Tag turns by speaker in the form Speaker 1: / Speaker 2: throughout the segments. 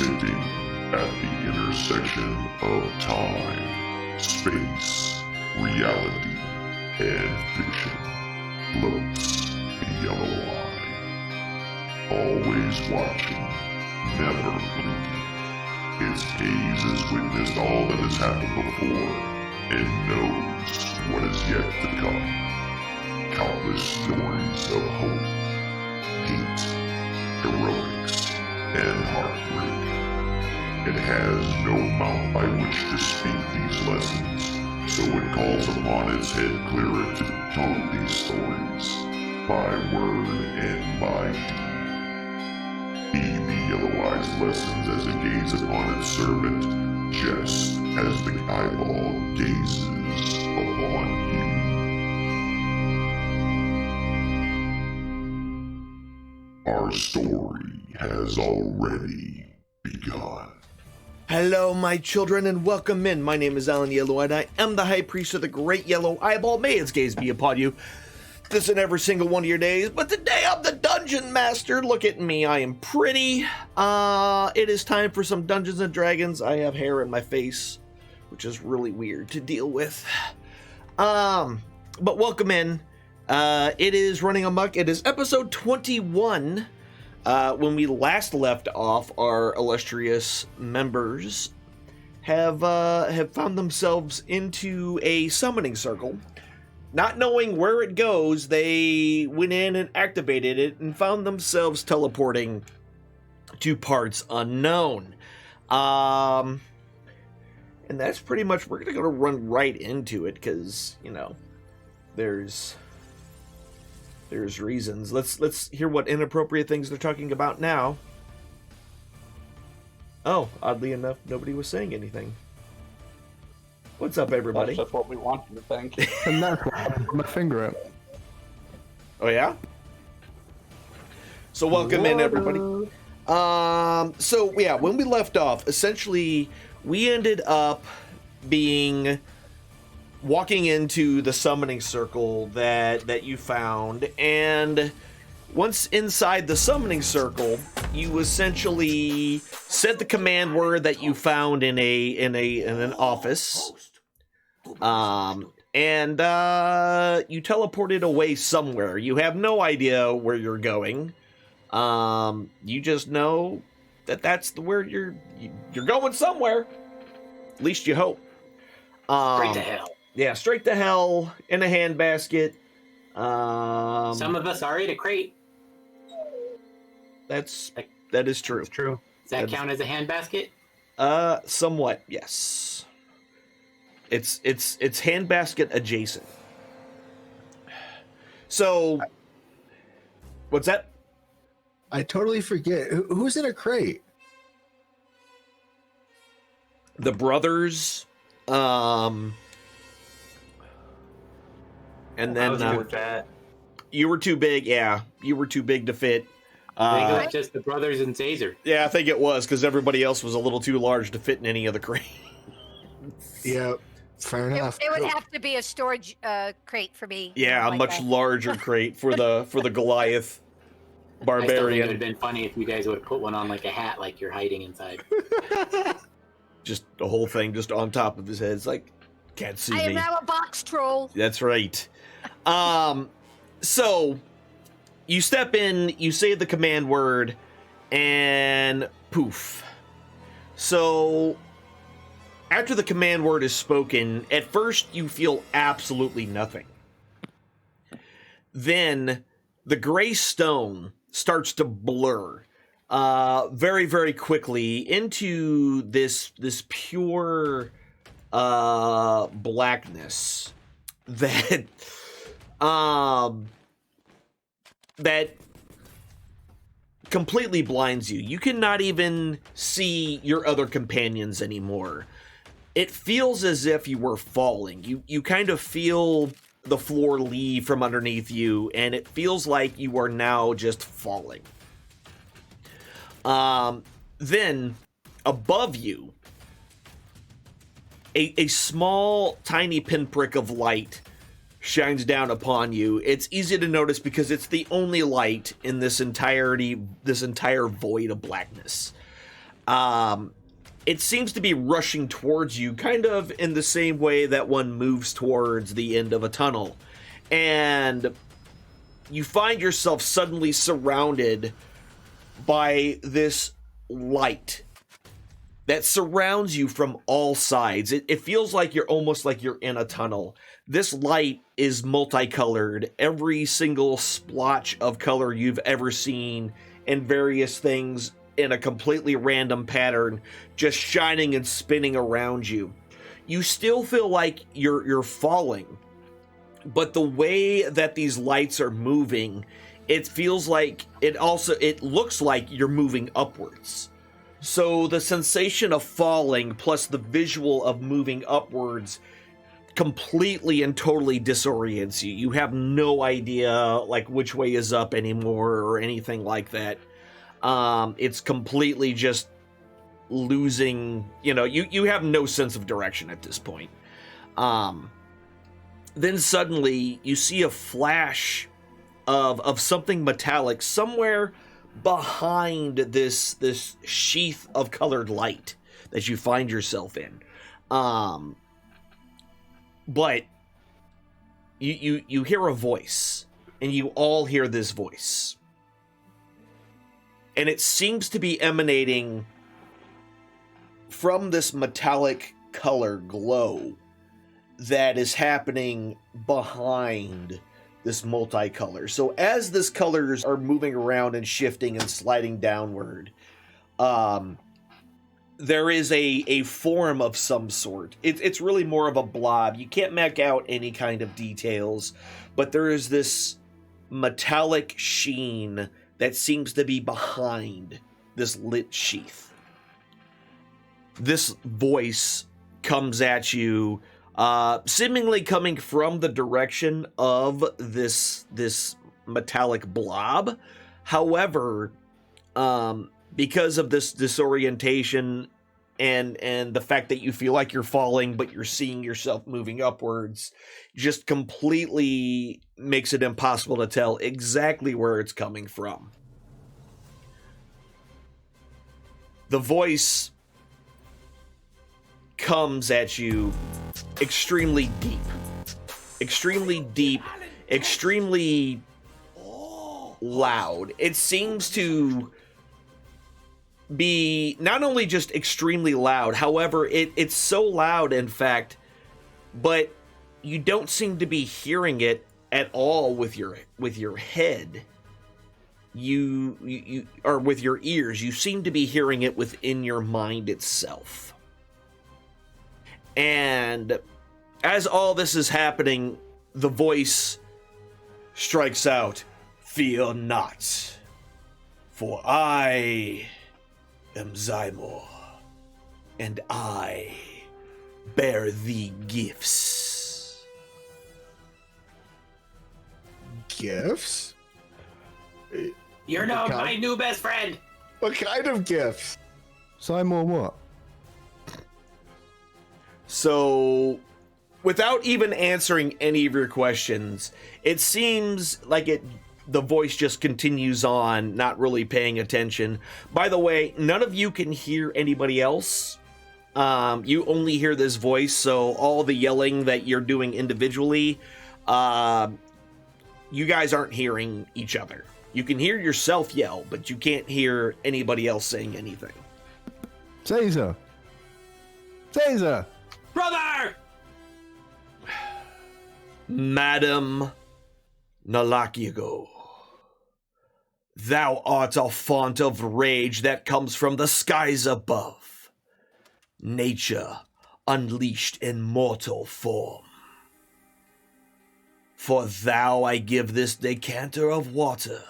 Speaker 1: Sitting at the intersection of time, space, reality, and fiction floats a yellow eye. Always watching, never blinking. Its gaze has witnessed all that has happened before and knows what is yet to come. Countless stories of hope, hate, heroics, and heartbreak. It has no mouth by which to speak these lessons, so it calls upon its head clearer to tell these stories, by word and by deed. Heed the yellow eye's lessons as it gazes upon its servant, just as the eyeball gazes upon you. Our story has already begun.
Speaker 2: Hello, my children, and welcome in. My name is Alan Yelloweyed. I am the High Priest of the Great Yellow Eyeball. May its gaze be upon you this and every single one of your days. But today I'm the Dungeon Master. Look at me. I am pretty. It is time for some Dungeons and Dragons. I have hair in my face, which is really weird to deal with. But welcome in. It is Running Amok. It is episode 21. When we last left off, our illustrious members have found themselves into a summoning circle. Not knowing where it goes, they went in and activated it and found themselves teleporting to parts unknown. And that's pretty much, we're gonna run right into it because, you know, there's reasons. Let's hear what inappropriate things they're talking about now. Oh, oddly enough, nobody was saying anything. What's up, everybody?
Speaker 3: That's just what we wanted to think.
Speaker 4: And that's what I put my finger up.
Speaker 2: Oh yeah? So welcome in, everybody. So yeah, when we left off, essentially we ended up walking into the summoning circle that you found, and once inside the summoning circle, you essentially said the command word that you found in an office, and you teleported away somewhere. You have no idea where you're going. You just know that that's where you're going somewhere. At least you hope.
Speaker 5: Straight to hell.
Speaker 2: Yeah, straight to hell in a handbasket.
Speaker 5: Some of us are in a crate.
Speaker 2: That is true.
Speaker 4: It's true.
Speaker 5: Does that count as a handbasket?
Speaker 2: Somewhat, yes. It's handbasket adjacent. So, what's that?
Speaker 4: I totally forget. Who's in a crate?
Speaker 2: The brothers, and then you were too big. Yeah, you were too big to fit.
Speaker 5: I think it was just the brothers and Caesar.
Speaker 2: Yeah, I think it was because everybody else was a little too large to fit in any of the crates.
Speaker 4: Yeah, fair enough.
Speaker 6: It would have to be a storage crate for me.
Speaker 2: Yeah, a much larger crate for the Goliath
Speaker 5: I still think it
Speaker 2: barbarian.
Speaker 5: would have been funny if you guys would have put one on like a hat, like you're hiding inside.
Speaker 2: Just the whole thing just on top of his head. It's like, can't see
Speaker 6: I am
Speaker 2: me.
Speaker 6: now a box troll.
Speaker 2: That's right. So you step in, you say the command word, and poof. So after the command word is spoken, at first you feel absolutely nothing. Then the gray stone starts to blur very, very quickly into this pure blackness that that completely blinds you. You cannot even see your other companions anymore. It feels as if you were falling. You kind of feel the floor leave from underneath you, and it feels like you are now just falling. Then, above you, a small, tiny pinprick of light shines down upon you. It's easy to notice because it's the only light in this entire void of blackness. It seems to be rushing towards you, kind of in the same way that one moves towards the end of a tunnel. And you find yourself suddenly surrounded by this light that surrounds you from all sides. It feels like you're almost like you're in a tunnel. This light is multicolored. Every single splotch of color you've ever seen in various things in a completely random pattern, just shining and spinning around you. You still feel like you're falling, but the way that these lights are moving, it feels like it looks like you're moving upwards. So the sensation of falling plus the visual of moving upwards completely and totally disorients you. You have no idea like which way is up anymore or anything like that. It's completely just losing, you have no sense of direction at this point. Then suddenly you see a flash of something metallic somewhere behind this sheath of colored light that you find yourself in. But you hear a voice, and you all hear this voice. And it seems to be emanating from this metallic color glow that is happening behind this multicolor. So as this colors are moving around and shifting and sliding downward, there is a form of some sort. It's really more of a blob. You can't make out any kind of details, but there is this metallic sheen that seems to be behind this lit sheath. This voice comes at you, seemingly coming from the direction of this metallic blob. However, because of this disorientation and the fact that you feel like you're falling, but you're seeing yourself moving upwards, just completely makes it impossible to tell exactly where it's coming from. The voice comes at you extremely deep, extremely loud. It seems to be not only just extremely loud, however, it's so loud, in fact, but you don't seem to be hearing it at all with your head. You or with your ears. You seem to be hearing it within your mind itself. And as all this is happening, the voice strikes out, "Fear not, for I am A.M.o.K, and I bear thee gifts."
Speaker 4: Gifts?
Speaker 5: You're now my new best friend.
Speaker 4: What kind of gifts?
Speaker 3: Simon, what?
Speaker 2: So, without even answering any of your questions, it seems like the voice just continues on, not really paying attention. By the way, none of you can hear anybody else. You only hear this voice, so all the yelling that you're doing individually, you guys aren't hearing each other. You can hear yourself yell, but you can't hear anybody else saying anything.
Speaker 3: Caesar! Caesar!
Speaker 5: Brother!
Speaker 2: Madam Nalakiago, thou art a font of rage that comes from the skies above. Nature unleashed in mortal form. For thou I give this decanter of water,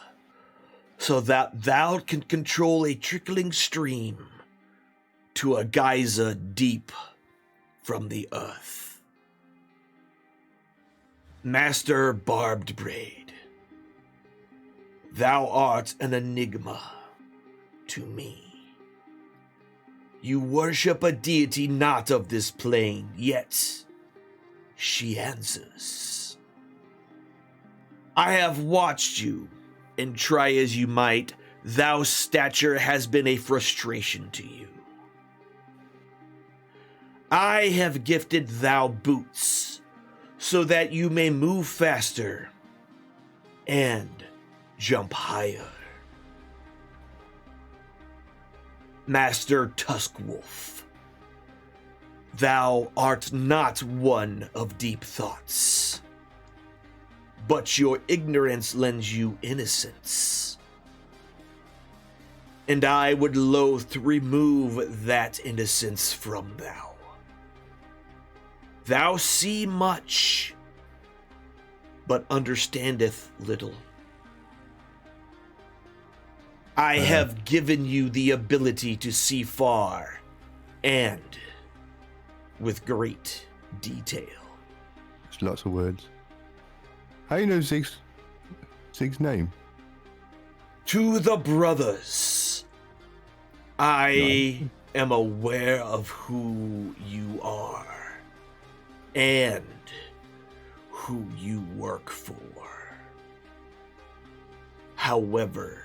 Speaker 2: so that thou can control a trickling stream to a geyser deep from the earth. Master Barbed Braid, thou art an enigma to me. You worship a deity not of this plane, yet she answers. I have watched you, and try as you might, thou stature has been a frustration to you. I have gifted thou boots, so that you may move faster and jump higher. Master Tuskwolf, thou art not one of deep thoughts, but your ignorance lends you innocence. And I would loath to remove that innocence from thou. Thou see much, but understandeth little. I have given you the ability to see far and with great detail.
Speaker 3: There's lots of words. How do you know Zig's name?
Speaker 2: To the brothers, I am aware of who you are and who you work for. However,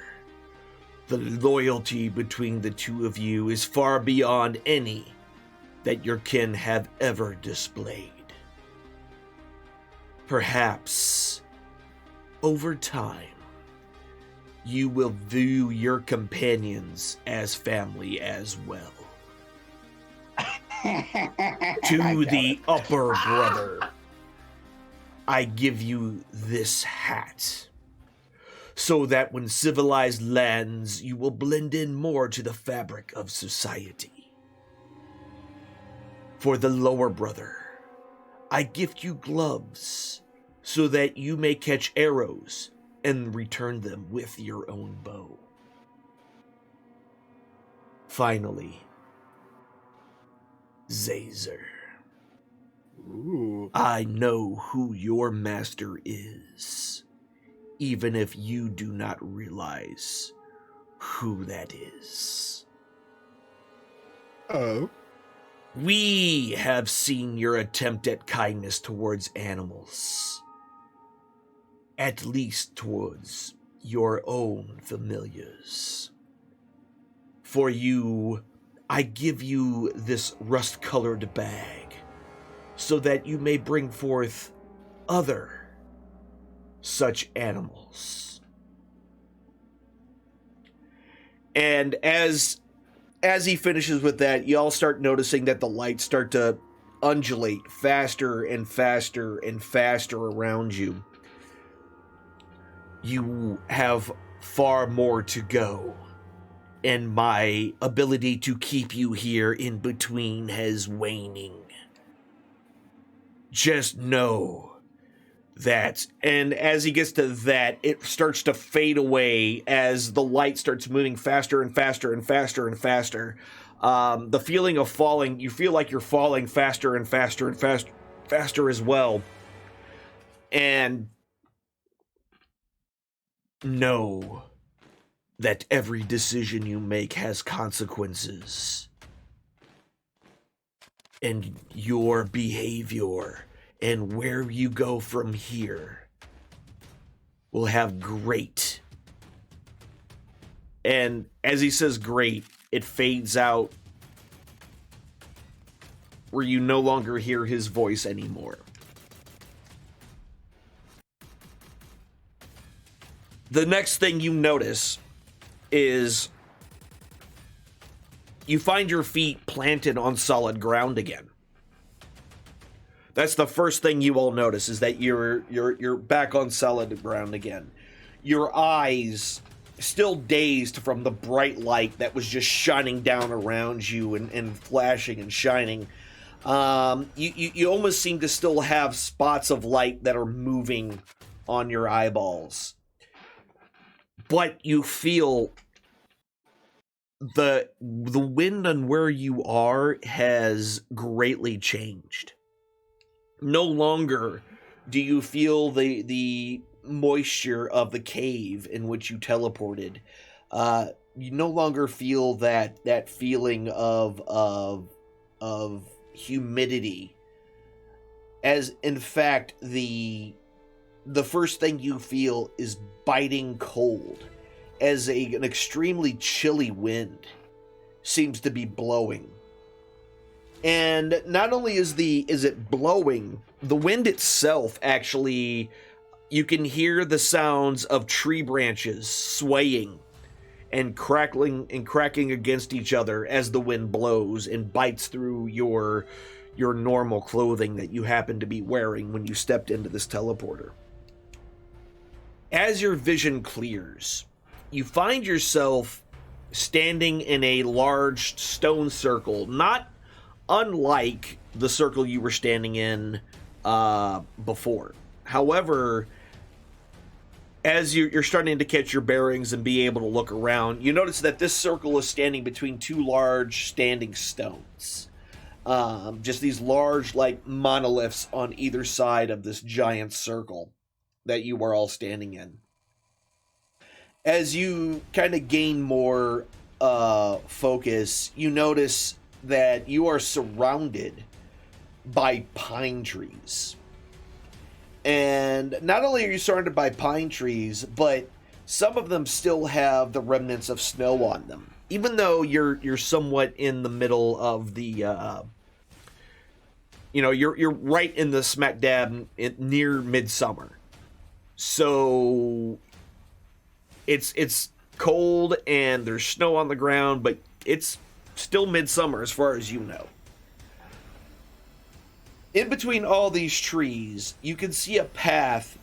Speaker 2: the loyalty between the two of you is far beyond any that your kin have ever displayed. Perhaps, over time, you will view your companions as family as well. To the upper brother, I give you this hat, so that when civilized lands, you will blend in more to the fabric of society. For the lower brother, I gift you gloves, so that you may catch arrows and return them with your own bow. Finally, Zazer, I know who your master is, even if you do not realize who that is.
Speaker 4: Oh.
Speaker 2: We have seen your attempt at kindness towards animals. At least towards your own familiars. For you, I give you this rust-colored bag, so that you may bring forth other such animals. And as he finishes with that, you all start noticing that the lights start to undulate faster and faster and faster around you. You have far more to go, and my ability to keep you here in between has waning. Just know that, and as he gets to that, it starts to fade away as the light starts moving faster and faster and faster and faster. The feeling of falling, you feel like you're falling faster and faster and faster as well. And know that every decision you make has consequences. And your behavior and where you go from here will have great. And as he says great, it fades out where you no longer hear his voice anymore. The next thing you notice is you find your feet planted on solid ground again. That's the first thing you all notice, is that you're back on solid ground again. Your eyes still dazed from the bright light that was just shining down around you and flashing and shining. You almost seem to still have spots of light that are moving on your eyeballs. But you feel the wind on where you are has greatly changed. No longer do you feel the moisture of the cave in which you teleported. You no longer feel that feeling of humidity. As in fact, the first thing you feel is biting cold as an extremely chilly wind seems to be blowing. And not only is it blowing, the wind itself actually, you can hear the sounds of tree branches swaying and crackling and cracking against each other as the wind blows and bites through your normal clothing that you happen to be wearing when you stepped into this teleporter. As your vision clears, you find yourself standing in a large stone circle, not unlike the circle you were standing in before. However, as you're starting to catch your bearings and be able to look around, you notice that this circle is standing between two large standing stones. Just these large, like, monoliths on either side of this giant circle that you are all standing in. As you kind of gain more focus, you notice that you are surrounded by pine trees. And not only are you surrounded by pine trees, but some of them still have the remnants of snow on them. Even though you're somewhat in the middle of the, you're right in the smack dab near midsummer. So it's cold and there's snow on the ground, but it's still midsummer as far as you know. In between all these trees, you can see a path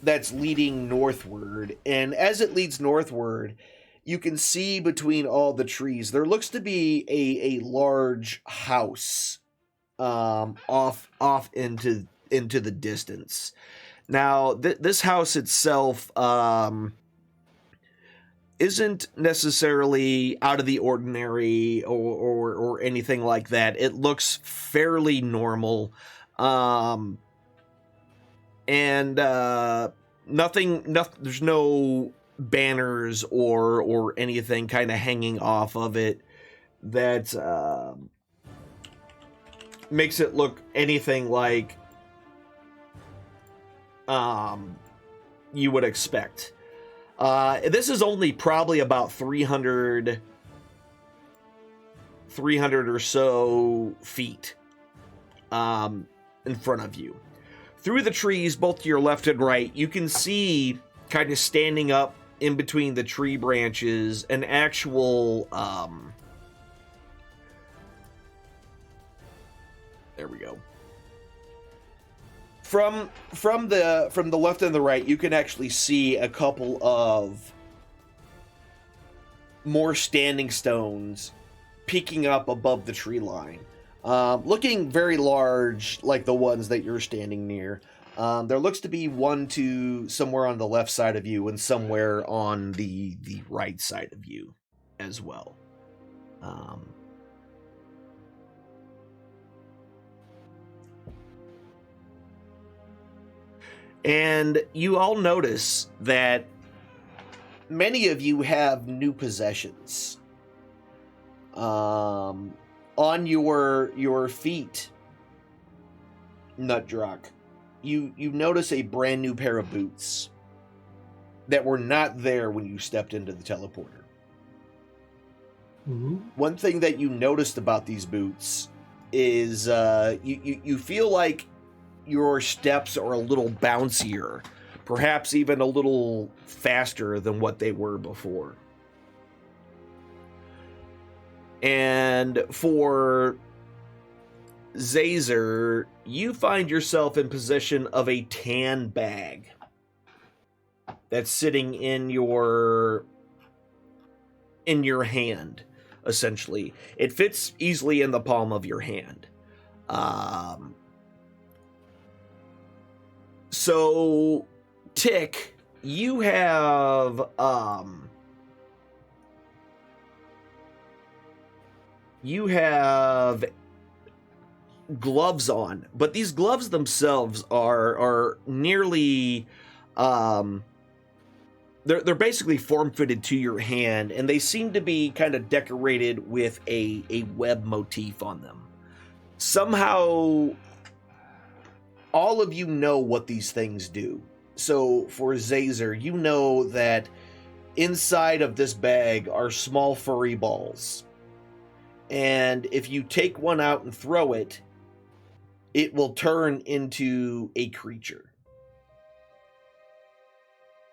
Speaker 2: that's leading northward, and as it leads northward, you can see between all the trees, there looks to be a large house off into the distance. Now, this house itself isn't necessarily out of the ordinary or anything like that. It looks fairly normal. Nothing, there's no banners or anything kind of hanging off of it that makes it look anything like you would expect. This is only probably about 300 or so feet in front of you. Through the trees, both to your left and right, you can see, kind of standing up in between the tree branches, an actual there we go. From the left and the right, you can actually see a couple of more standing stones peeking up above the tree line, looking very large, like the ones that you're standing near. There looks to be one somewhere on the left side of you and somewhere on the right side of you as well. And you all notice that many of you have new possessions. On your feet, Nutdrock, you notice a brand new pair of boots that were not there when you stepped into the teleporter.
Speaker 4: Mm-hmm.
Speaker 2: One thing that you noticed about these boots is you feel like your steps are a little bouncier, perhaps even a little faster than what they were before. And for Zazer, you find yourself in possession of a tan bag that's sitting in your hand, essentially. It fits easily in the palm of your hand. So, Tick, you have gloves on, but these gloves themselves are nearly they're basically form-fitted to your hand, and they seem to be kind of decorated with a web motif on them. Somehow all of you know what these things do. So for Zazer, you know that inside of this bag are small furry balls. And if you take one out and throw it, it will turn into a creature.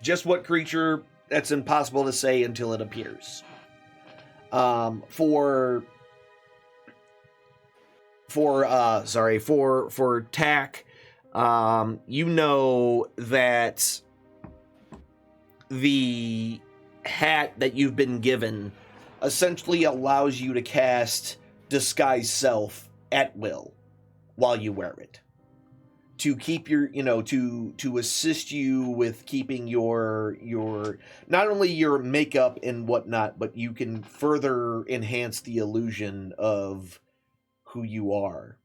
Speaker 2: Just what creature, that's impossible to say until it appears. For Tack, you know that the hat that you've been given essentially allows you to cast Disguise Self at will while you wear it. To keep your, to assist you with keeping your not only your makeup and whatnot, but you can further enhance the illusion of who you are.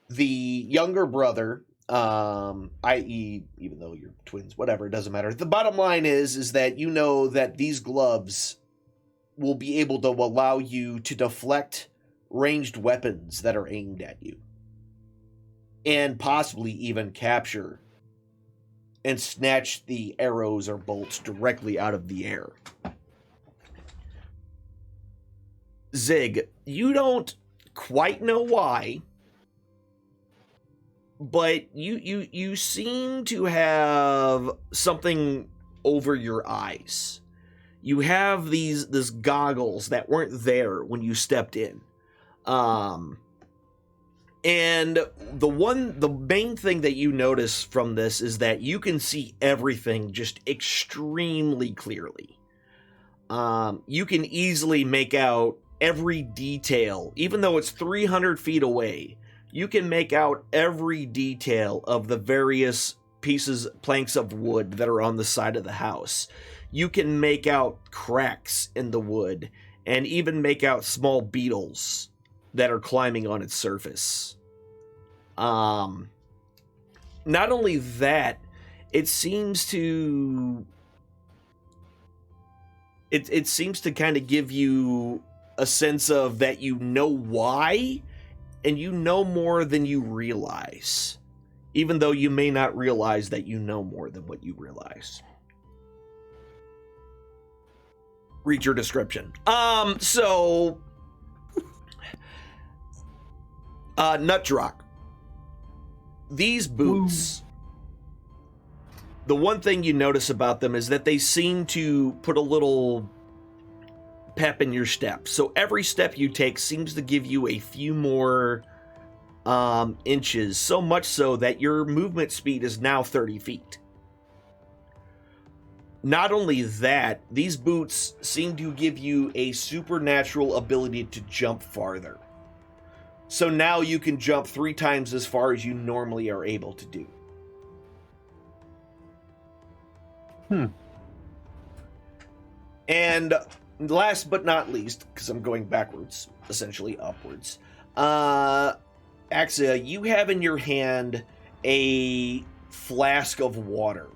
Speaker 2: The younger brother, i.e., even though you're twins, whatever, it doesn't matter. The bottom line is that you know that these gloves will be able to allow you to deflect ranged weapons that are aimed at you. And possibly even capture and snatch the arrows or bolts directly out of the air. Zig, you don't quite know why, but you seem to have something over your eyes. You have these goggles that weren't there when you stepped in. And the main thing that you notice from this is that you can see everything just extremely clearly. You can easily make out every detail, even though it's 300 feet away. You can make out every detail of the various planks of wood that are on the side of the house. You can make out cracks in the wood and even make out small beetles that are climbing on its surface. Not only that, it seems to kind of give you a sense of that you know why, and you know more than you realize, even though you may not realize that you know more than what you realize. Read your description. Nutdrock. These boots, the one thing you notice about them is that they seem to put a little pep in your step. So every step you take seems to give you a few more inches, so much so that your movement speed is now 30 feet. Not only that, these boots seem to give you a supernatural ability to jump farther. So now you can jump 3 times as far as you normally are able to do. And last but not least, because I'm going backwards, essentially upwards, Axia, you have in your hand a flask of water.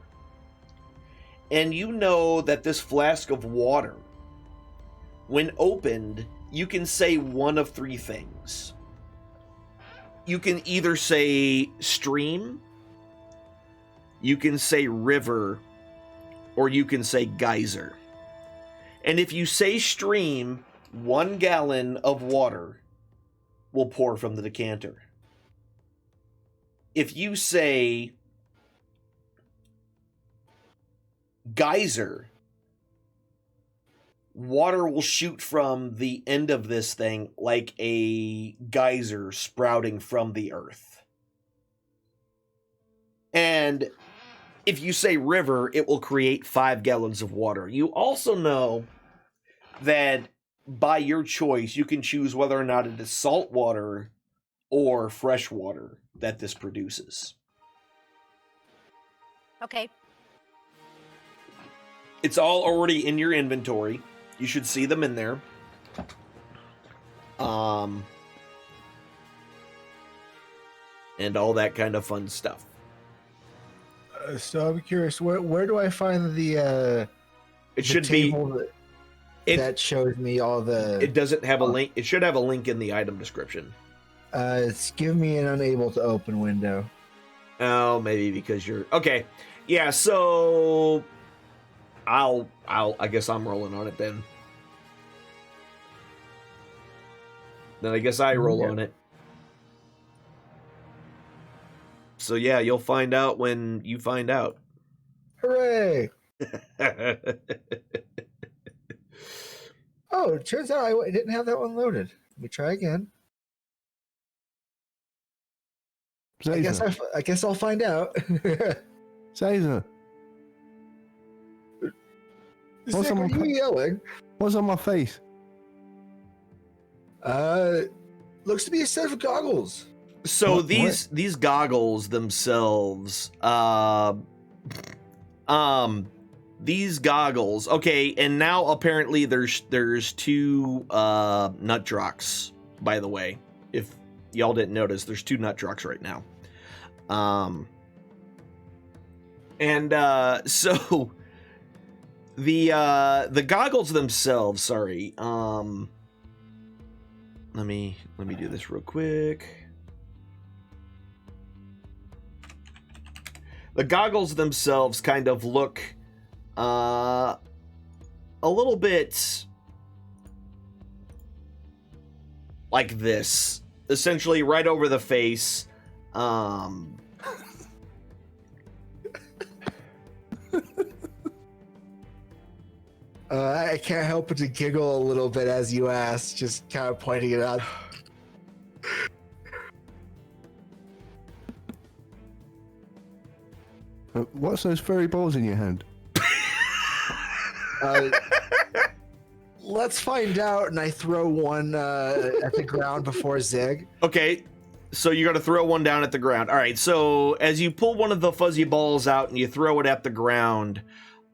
Speaker 2: And you know that this flask of water, when opened, you can say one of 3 things. You can either say stream, you can say river, or you can say geyser. And if you say stream, 1 gallon of water will pour from the decanter. If you say geyser, water will shoot from the end of this thing like a geyser sprouting from the earth. And if you say river, it will create 5 gallons of water. You also know that by your choice, you can choose whether or not it is salt water or fresh water that this produces.
Speaker 6: Okay.
Speaker 2: It's all already in your inventory. You should see them in there. And all that kind of fun stuff.
Speaker 4: So I'm curious, where do I find the
Speaker 2: It should be.
Speaker 4: That shows me all the.
Speaker 2: It doesn't have a link. It should have a link in the item description.
Speaker 4: It's give me an unable to open window.
Speaker 2: Oh, maybe because you're okay. Yeah. So I guess I'm rolling on it then. Then I guess I roll on it. So yeah, you'll find out when you find out.
Speaker 4: Hooray! Oh, it turns out I didn't have that one loaded. Let me try again.
Speaker 3: Caesar.
Speaker 4: I guess I'll find out.
Speaker 3: Caesar.
Speaker 4: Zach,
Speaker 3: on
Speaker 4: are
Speaker 3: my
Speaker 4: you yelling?
Speaker 3: What's on my face?
Speaker 4: Looks to be a set of goggles.
Speaker 2: So
Speaker 3: What-
Speaker 2: these goggles themselves, these goggles. Okay, and now apparently there's two nut drucks. By the way, if y'all didn't notice, there's two nut drucks right now. So the goggles themselves. Sorry. Let me do this real quick. The goggles themselves kind of look a little bit like this, essentially right over the face.
Speaker 4: I can't help but to giggle a little bit as you ask, just kind of pointing it out.
Speaker 3: What's those furry balls in your hand?
Speaker 4: Let's find out, and I throw one at the ground before Zig.
Speaker 2: Okay, so you're gonna throw one down at the ground. All right, so as you pull one of the fuzzy balls out and you throw it at the ground,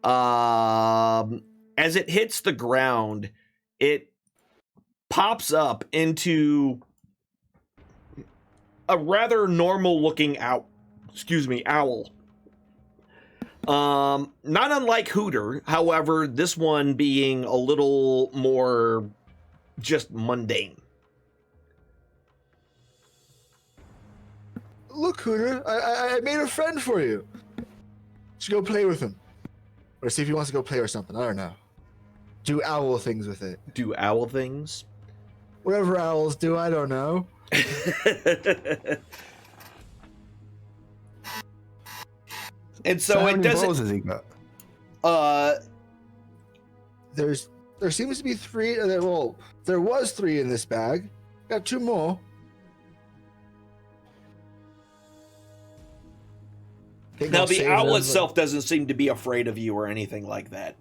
Speaker 2: as it hits the ground, it pops up into a rather normal-looking owl. Not unlike Hooter, however, this one being a little more just mundane.
Speaker 4: Look, Hooter, I made a friend for you. Should go play with him. Or see if he wants to go play or something. I don't know. Do owl things with it.
Speaker 2: Do owl things?
Speaker 4: Whatever owls do, I don't know.
Speaker 2: And
Speaker 3: So
Speaker 2: so
Speaker 3: how
Speaker 2: it
Speaker 3: many balls
Speaker 2: doesn't.
Speaker 3: has he got?
Speaker 4: There seems to be three. Well, there was three in this bag. Got two more. Think
Speaker 2: Now
Speaker 4: I'll
Speaker 2: the
Speaker 4: save
Speaker 2: owl
Speaker 4: them,
Speaker 2: itself doesn't seem to be afraid of you or anything like that.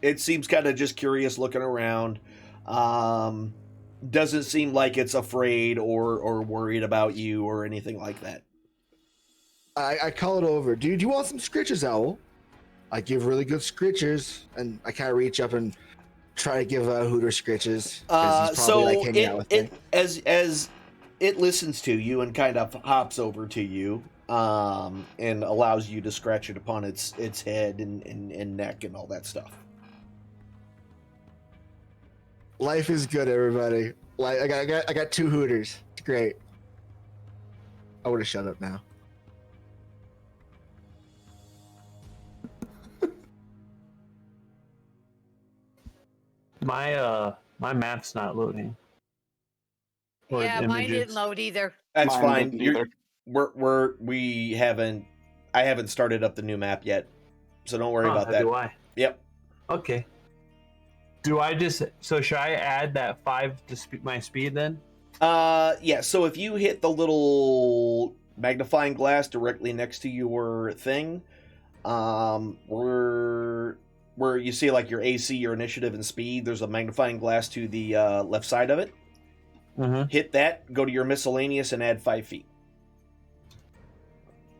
Speaker 2: It seems kind of just curious, looking around. Doesn't seem like it's afraid or worried about you or anything like that.
Speaker 4: I call it over. Do you want some scritches, owl? I give really good scritches, and I kind of reach up and try to give Hooter scritches. 'Cause he's probably, like, hanging out with me.
Speaker 2: As it listens to you and kind of hops over to you, and allows you to scratch it upon its head and neck and all that stuff.
Speaker 4: Life is good, everybody. Like I got two Hooters. It's great. I would have shut up now.
Speaker 7: My map's not loading. Or
Speaker 6: Yeah, mine
Speaker 7: images.
Speaker 6: didn't load either.
Speaker 2: That's
Speaker 8: Mine
Speaker 2: fine.
Speaker 8: didn't either.
Speaker 2: I haven't started up the new map yet, so don't worry about that.
Speaker 7: Do I?
Speaker 2: Yep.
Speaker 7: Okay. So should I add that 5 to my speed then?
Speaker 2: Yeah. So if you hit the little magnifying glass directly next to your thing, where you see like your AC, your initiative, and speed, there's a magnifying glass to the left side of it.
Speaker 7: Mm-hmm.
Speaker 2: Hit that, go to your miscellaneous, and add 5 feet.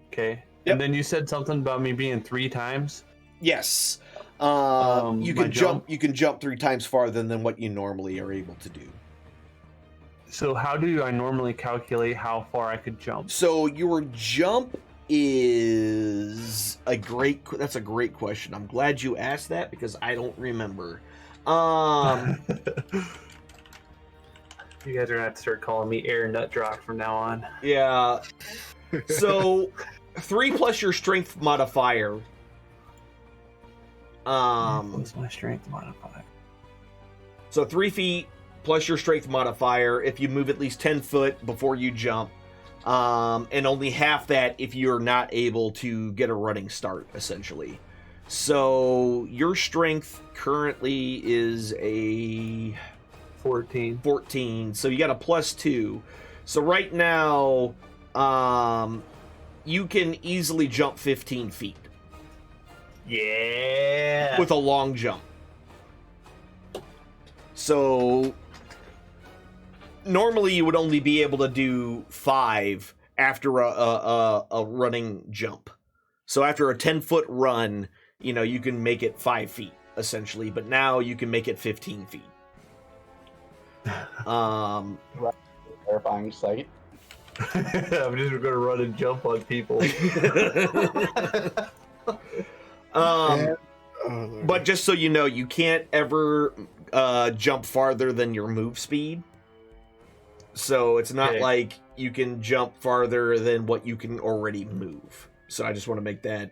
Speaker 7: Okay.
Speaker 2: Yep.
Speaker 7: And then you said something about me being 3 times.
Speaker 2: Yes. You
Speaker 7: my
Speaker 2: can
Speaker 7: jump?
Speaker 2: You can jump 3 times farther than what you normally are able to do.
Speaker 7: So how do I normally calculate how far I could jump?
Speaker 2: So your jump is that's a great question. I'm glad you asked that because I don't remember.
Speaker 7: You guys are gonna have to start calling me Air Nut Drock from now on.
Speaker 2: Yeah. So 3 plus your strength modifier.
Speaker 7: What's my strength modifier?
Speaker 2: So 3 feet plus your strength modifier if you move at least 10 foot before you jump. And only half that if you're not able to get a running start, essentially. So your strength currently is a
Speaker 7: 14.
Speaker 2: 14. So you got a +2. So right now, you can easily jump 15 feet
Speaker 7: Yeah.
Speaker 2: with a long jump. So normally you would only be able to do 5 after a running jump. So after a 10-foot run, you can make it 5 feet essentially, but now you can make it 15 feet.
Speaker 8: Terrifying sight.
Speaker 7: I'm just gonna run and jump on people.
Speaker 2: But just so you know, you can't ever jump farther than your move speed. So it's not like you can jump farther than what you can already move. So I just want to make that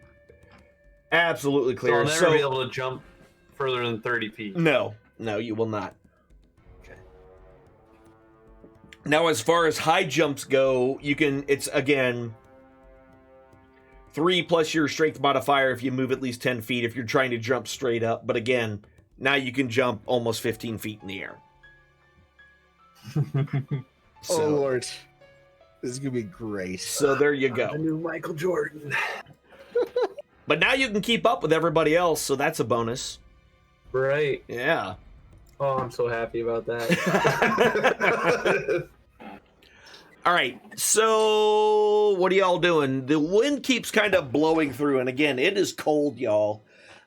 Speaker 2: absolutely clear.
Speaker 7: So I'll never be able to jump further than 30 feet.
Speaker 2: No, you will not. Now, as far as high jumps go, it's again 3 plus your strength modifier if you move at least 10 feet if you're trying to jump straight up. But again, now you can jump almost 15 feet in the air.
Speaker 4: Oh, Lord. This is going to be great.
Speaker 2: So there you go.
Speaker 7: I knew Michael Jordan.
Speaker 2: But now you can keep up with everybody else, so that's a bonus.
Speaker 7: Right.
Speaker 2: Yeah.
Speaker 7: Oh, I'm so happy about that.
Speaker 2: All right, so what are y'all doing? The wind keeps kind of blowing through, and again, it is cold, y'all.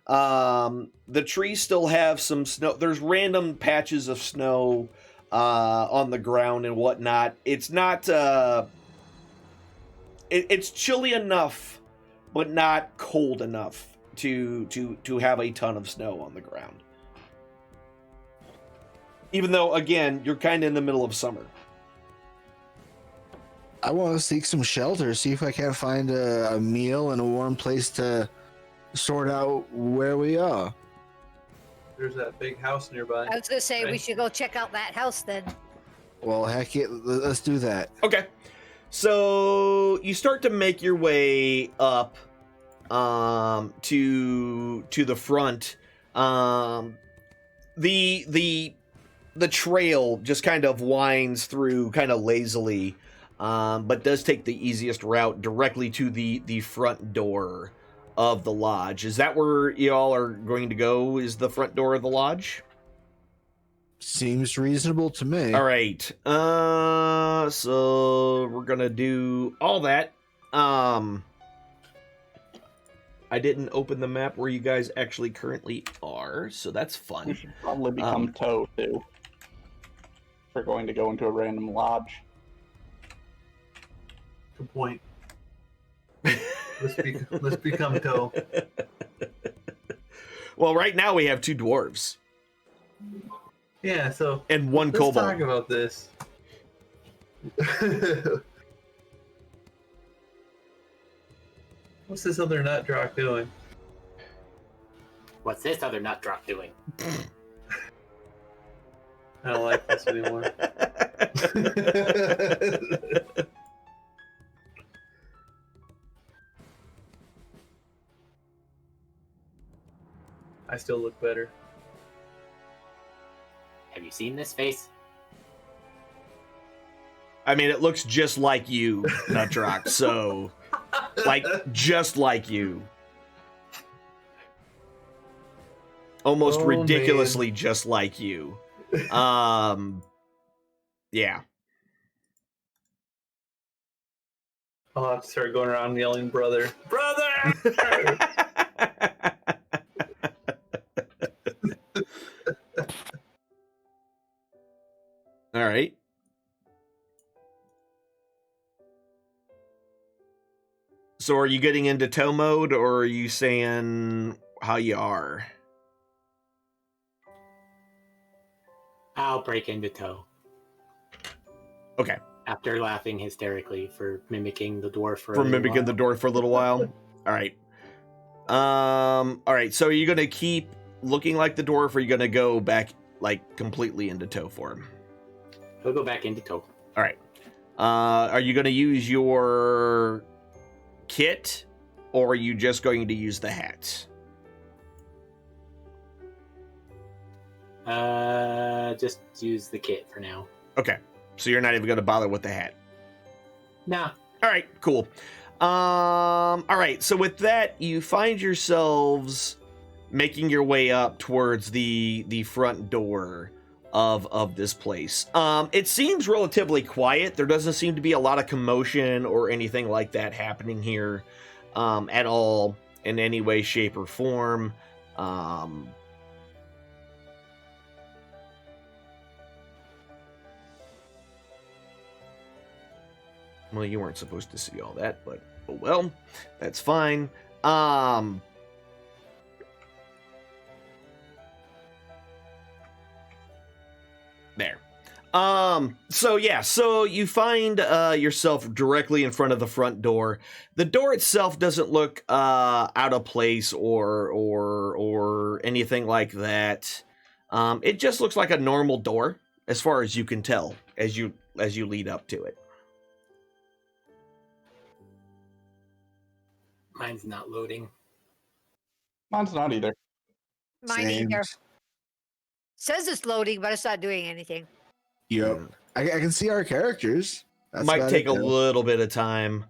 Speaker 2: The trees still have some snow. There's random patches of snow on the ground and whatnot. It's not. It's chilly enough, but not cold enough to have a ton of snow on the ground. Even though, again, you're kind of in the middle of summer.
Speaker 4: I want to seek some shelter, see if I can't find a meal and a warm place to sort out where we are.
Speaker 7: There's that big house nearby.
Speaker 6: I was going to say we should go check out that house then.
Speaker 4: Well, heck it, let's do that.
Speaker 2: Okay. So you start to make your way up to the front. The trail just kind of winds through kind of lazily, but does take the easiest route directly to the front door of the lodge. Is that where y'all are going to go? Is the front door of the lodge?
Speaker 4: Seems reasonable to me.
Speaker 2: All right. So we're gonna do all that. I didn't open the map where you guys actually currently are, so that's fun.
Speaker 8: We should probably become Toe, too. If we're going to go into a random lodge.
Speaker 7: Good point. Let's become Toe.
Speaker 2: Well, right now we have 2 dwarves.
Speaker 7: Yeah, so
Speaker 2: And 1
Speaker 7: let's
Speaker 2: kobold.
Speaker 7: talk about this. What's this other nut drock doing?
Speaker 5: What's this other nut drop doing?
Speaker 7: I don't like this anymore. I still look better.
Speaker 5: Have you seen this face?
Speaker 2: I mean, it looks just like you, Nutrock, so... Like, just like you. Almost ridiculously just like you. Yeah.
Speaker 7: I'll have to start going around yelling, brother. Brother!
Speaker 2: All right. So are you getting into toe mode, or are you saying how you are?
Speaker 5: I'll break into toe.
Speaker 2: Okay.
Speaker 5: After laughing hysterically for mimicking the dwarf
Speaker 2: For mimicking the dwarf for a little while? All right. All right. So are you gonna keep looking like the dwarf, or are you gonna go back like completely into toe form?
Speaker 5: He'll go back into toe.
Speaker 2: All right. Are you gonna use your kit, or are you just going to use the hat?
Speaker 5: Just use the kit for now.
Speaker 2: Okay. So you're not even gonna bother with the hat.
Speaker 5: Nah.
Speaker 2: All right. Cool. All right. So with that, you find yourselves making your way up towards the front door of this place. It seems relatively quiet. There doesn't seem to be a lot of commotion or anything like that happening here at all in any way, shape, or form. Well, you weren't supposed to see all that, but oh well, that's fine. There. So yeah, so you find yourself directly in front of the front door. The door itself doesn't look out of place or anything like that. It just looks like a normal door as far as you can tell as you lead up to it.
Speaker 5: Mine's not loading.
Speaker 8: Mine's not either.
Speaker 6: Mine either. Says it's loading, but it's not doing anything.
Speaker 4: Yep. I can see our characters. That's
Speaker 2: Might
Speaker 4: about
Speaker 2: take
Speaker 4: it,
Speaker 2: a
Speaker 4: though.
Speaker 2: little bit of time.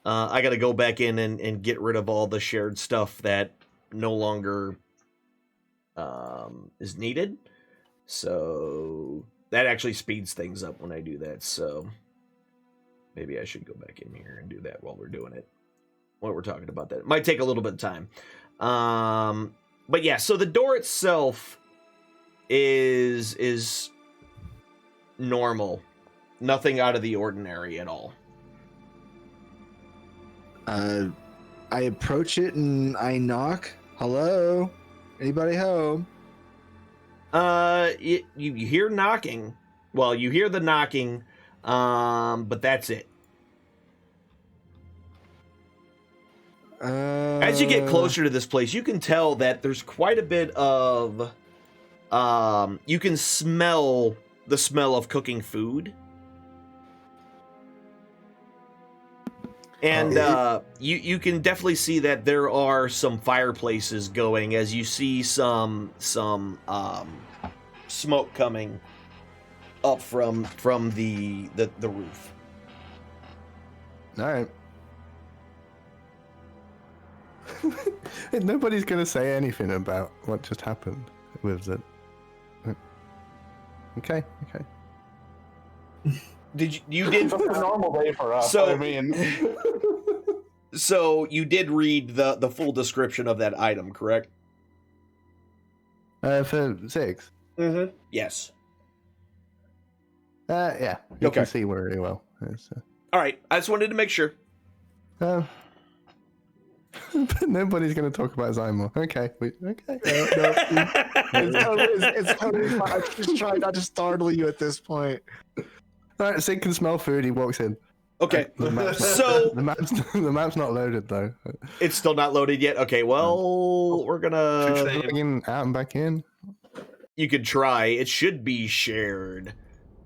Speaker 2: I got to go back in and get rid of all the shared stuff that no longer is needed. So that actually speeds things up when I do that. So maybe I should go back in here and do that while we're doing it. While we're talking about that, it might take a little bit of time. But yeah, so the door itself is normal. Nothing out of the ordinary at all.
Speaker 4: I approach it and I knock. Hello? Anybody home?
Speaker 2: You hear knocking. Well, you hear the knocking, but that's it. As you get closer to this place, you can tell that there's quite a bit of you can smell the smell of cooking food. And you can definitely see that there are some fireplaces going as you see some smoke coming up from the roof.
Speaker 3: All right. Nobody's going to say anything about what just happened with it. Okay.
Speaker 2: Did you did
Speaker 8: It's a normal day for us.
Speaker 2: So-
Speaker 8: I mean,
Speaker 2: so you did read the full description of that item, correct?
Speaker 3: For 6.
Speaker 2: Mm-hmm. Yes.
Speaker 3: Yeah, you
Speaker 2: Okay.
Speaker 3: can see very well.
Speaker 2: All right. I just wanted to make sure.
Speaker 3: But nobody's going to talk about Zymo. Okay. Okay.
Speaker 4: It's totally fine. I'm just trying not to startle you at this point.
Speaker 3: All right, Sig can smell food. He walks in.
Speaker 2: Okay.
Speaker 3: The map's
Speaker 2: So
Speaker 3: the map's not loaded though.
Speaker 2: it's still not loaded yet. Okay. Well, we're gonna.
Speaker 3: Out and back in.
Speaker 2: You could try. It should be shared.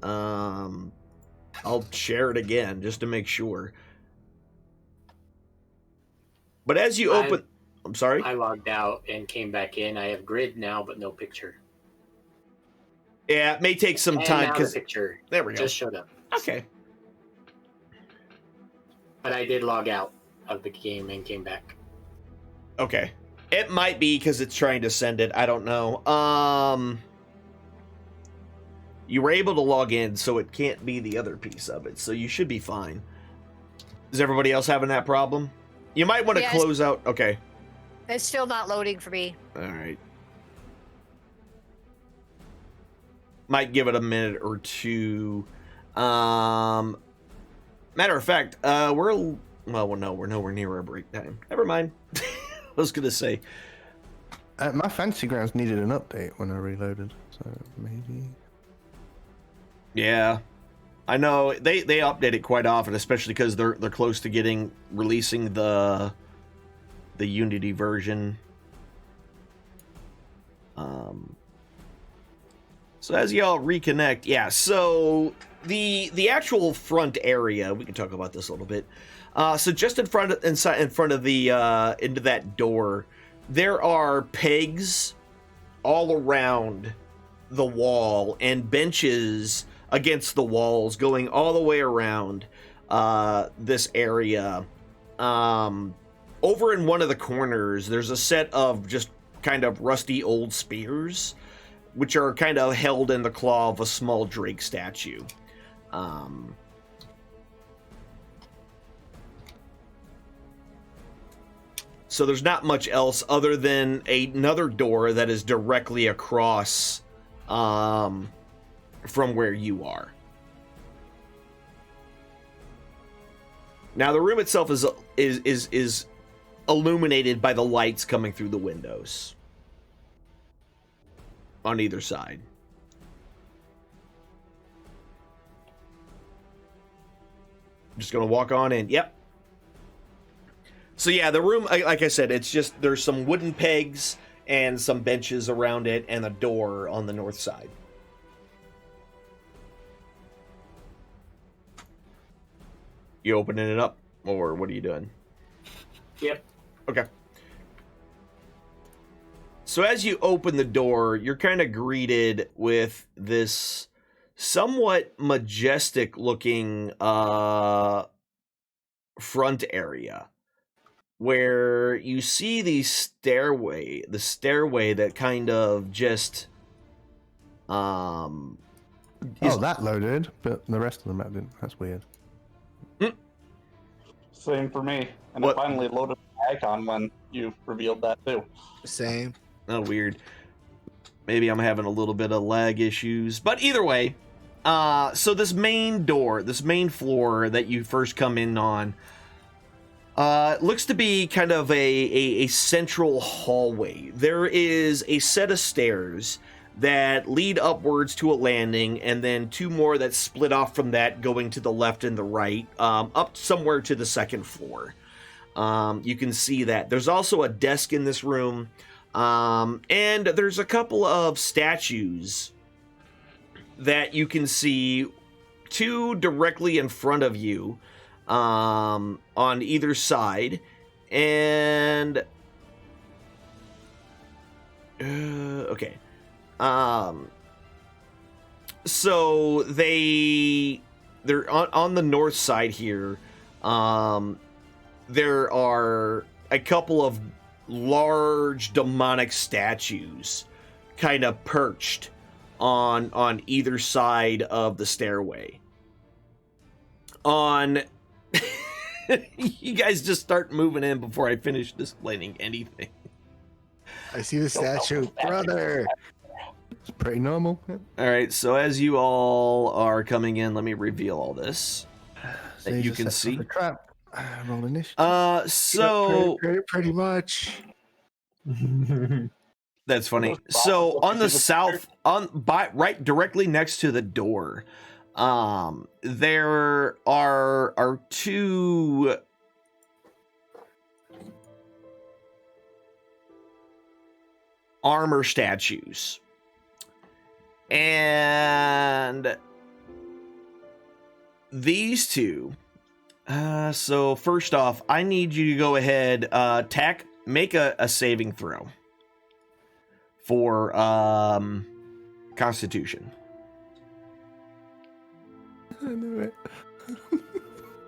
Speaker 2: I'll share it again just to make sure. But as you open, I'm sorry.
Speaker 5: I logged out and came back in. I have grid now, but no picture.
Speaker 2: Yeah, it may take some
Speaker 5: And
Speaker 2: time
Speaker 5: now the
Speaker 2: because
Speaker 5: picture
Speaker 2: there we go.
Speaker 5: just showed up.
Speaker 2: Okay.
Speaker 5: But I did log out of the game and came back.
Speaker 2: Okay. It might be because it's trying to send it. I don't know. You were able to log in, so it can't be the other piece of it. So you should be fine. Is everybody else having that problem? You might want to
Speaker 6: Yes.
Speaker 2: close out. Okay.
Speaker 6: It's still not loading for me.
Speaker 2: All right. Might give it a minute or two. Matter of fact, we're nowhere near our break time. Never mind. I was gonna say.
Speaker 3: My fantasy grounds needed an update when I reloaded, so maybe.
Speaker 2: Yeah, I know they update it quite often, especially because they're close to releasing the the Unity version. So as y'all reconnect, yeah, so the actual front area, we can talk about this a little bit. So just in front of the into that door, there are pegs all around the wall and benches against the walls going all the way around this area. Over in one of the corners, there's a set of just kind of rusty old spears, which are kind of held in the claw of a small drake statue. So there's not much else other than another door that is directly across from where you are. Now the room itself is illuminated by the lights coming through the windows on either side. I'm just gonna walk on in. Yep. So yeah, the room, like I said, it's just there's some wooden pegs and some benches around it and a door on the north side. You opening it up, or what are you doing?
Speaker 5: Yep.
Speaker 2: Okay. So as you open the door, you're kind of greeted with this somewhat majestic looking front area where you see the stairway that kind of just
Speaker 3: that loaded, but the rest of the map didn't. That's weird.
Speaker 8: Same for me. And
Speaker 2: What?
Speaker 8: I finally loaded the icon when you revealed that too.
Speaker 4: Same.
Speaker 2: Oh, weird. Maybe I'm having a little bit of lag issues. But either way, so this main door, this main floor that you first come in on, looks to be kind of a central hallway. There is a set of stairs that lead upwards to a landing, and then two more that split off from that going to the left and the right, up somewhere to the second floor. You can see that. There's also a desk in this room, and there's a couple of statues that you can see, two directly in front of you, on either side, and okay. So they're on the north side here. There are a couple of large demonic statues kind of perched on either side of the stairway. You guys just start moving in before I finish explaining anything.
Speaker 4: I see the statue, brother.
Speaker 3: It's pretty normal. Yeah.
Speaker 2: All right, so as you all are coming in, let me reveal all this
Speaker 3: So
Speaker 2: that you
Speaker 3: just
Speaker 2: can
Speaker 3: set up
Speaker 2: see.
Speaker 3: the trap. Roll initiative.
Speaker 2: So
Speaker 4: Pretty much.
Speaker 2: that's funny. So on the south, right directly next to the door, there are two armor statues. And these two, so first off, I need you to go ahead, Tack, make a saving throw for Constitution.
Speaker 3: I knew it.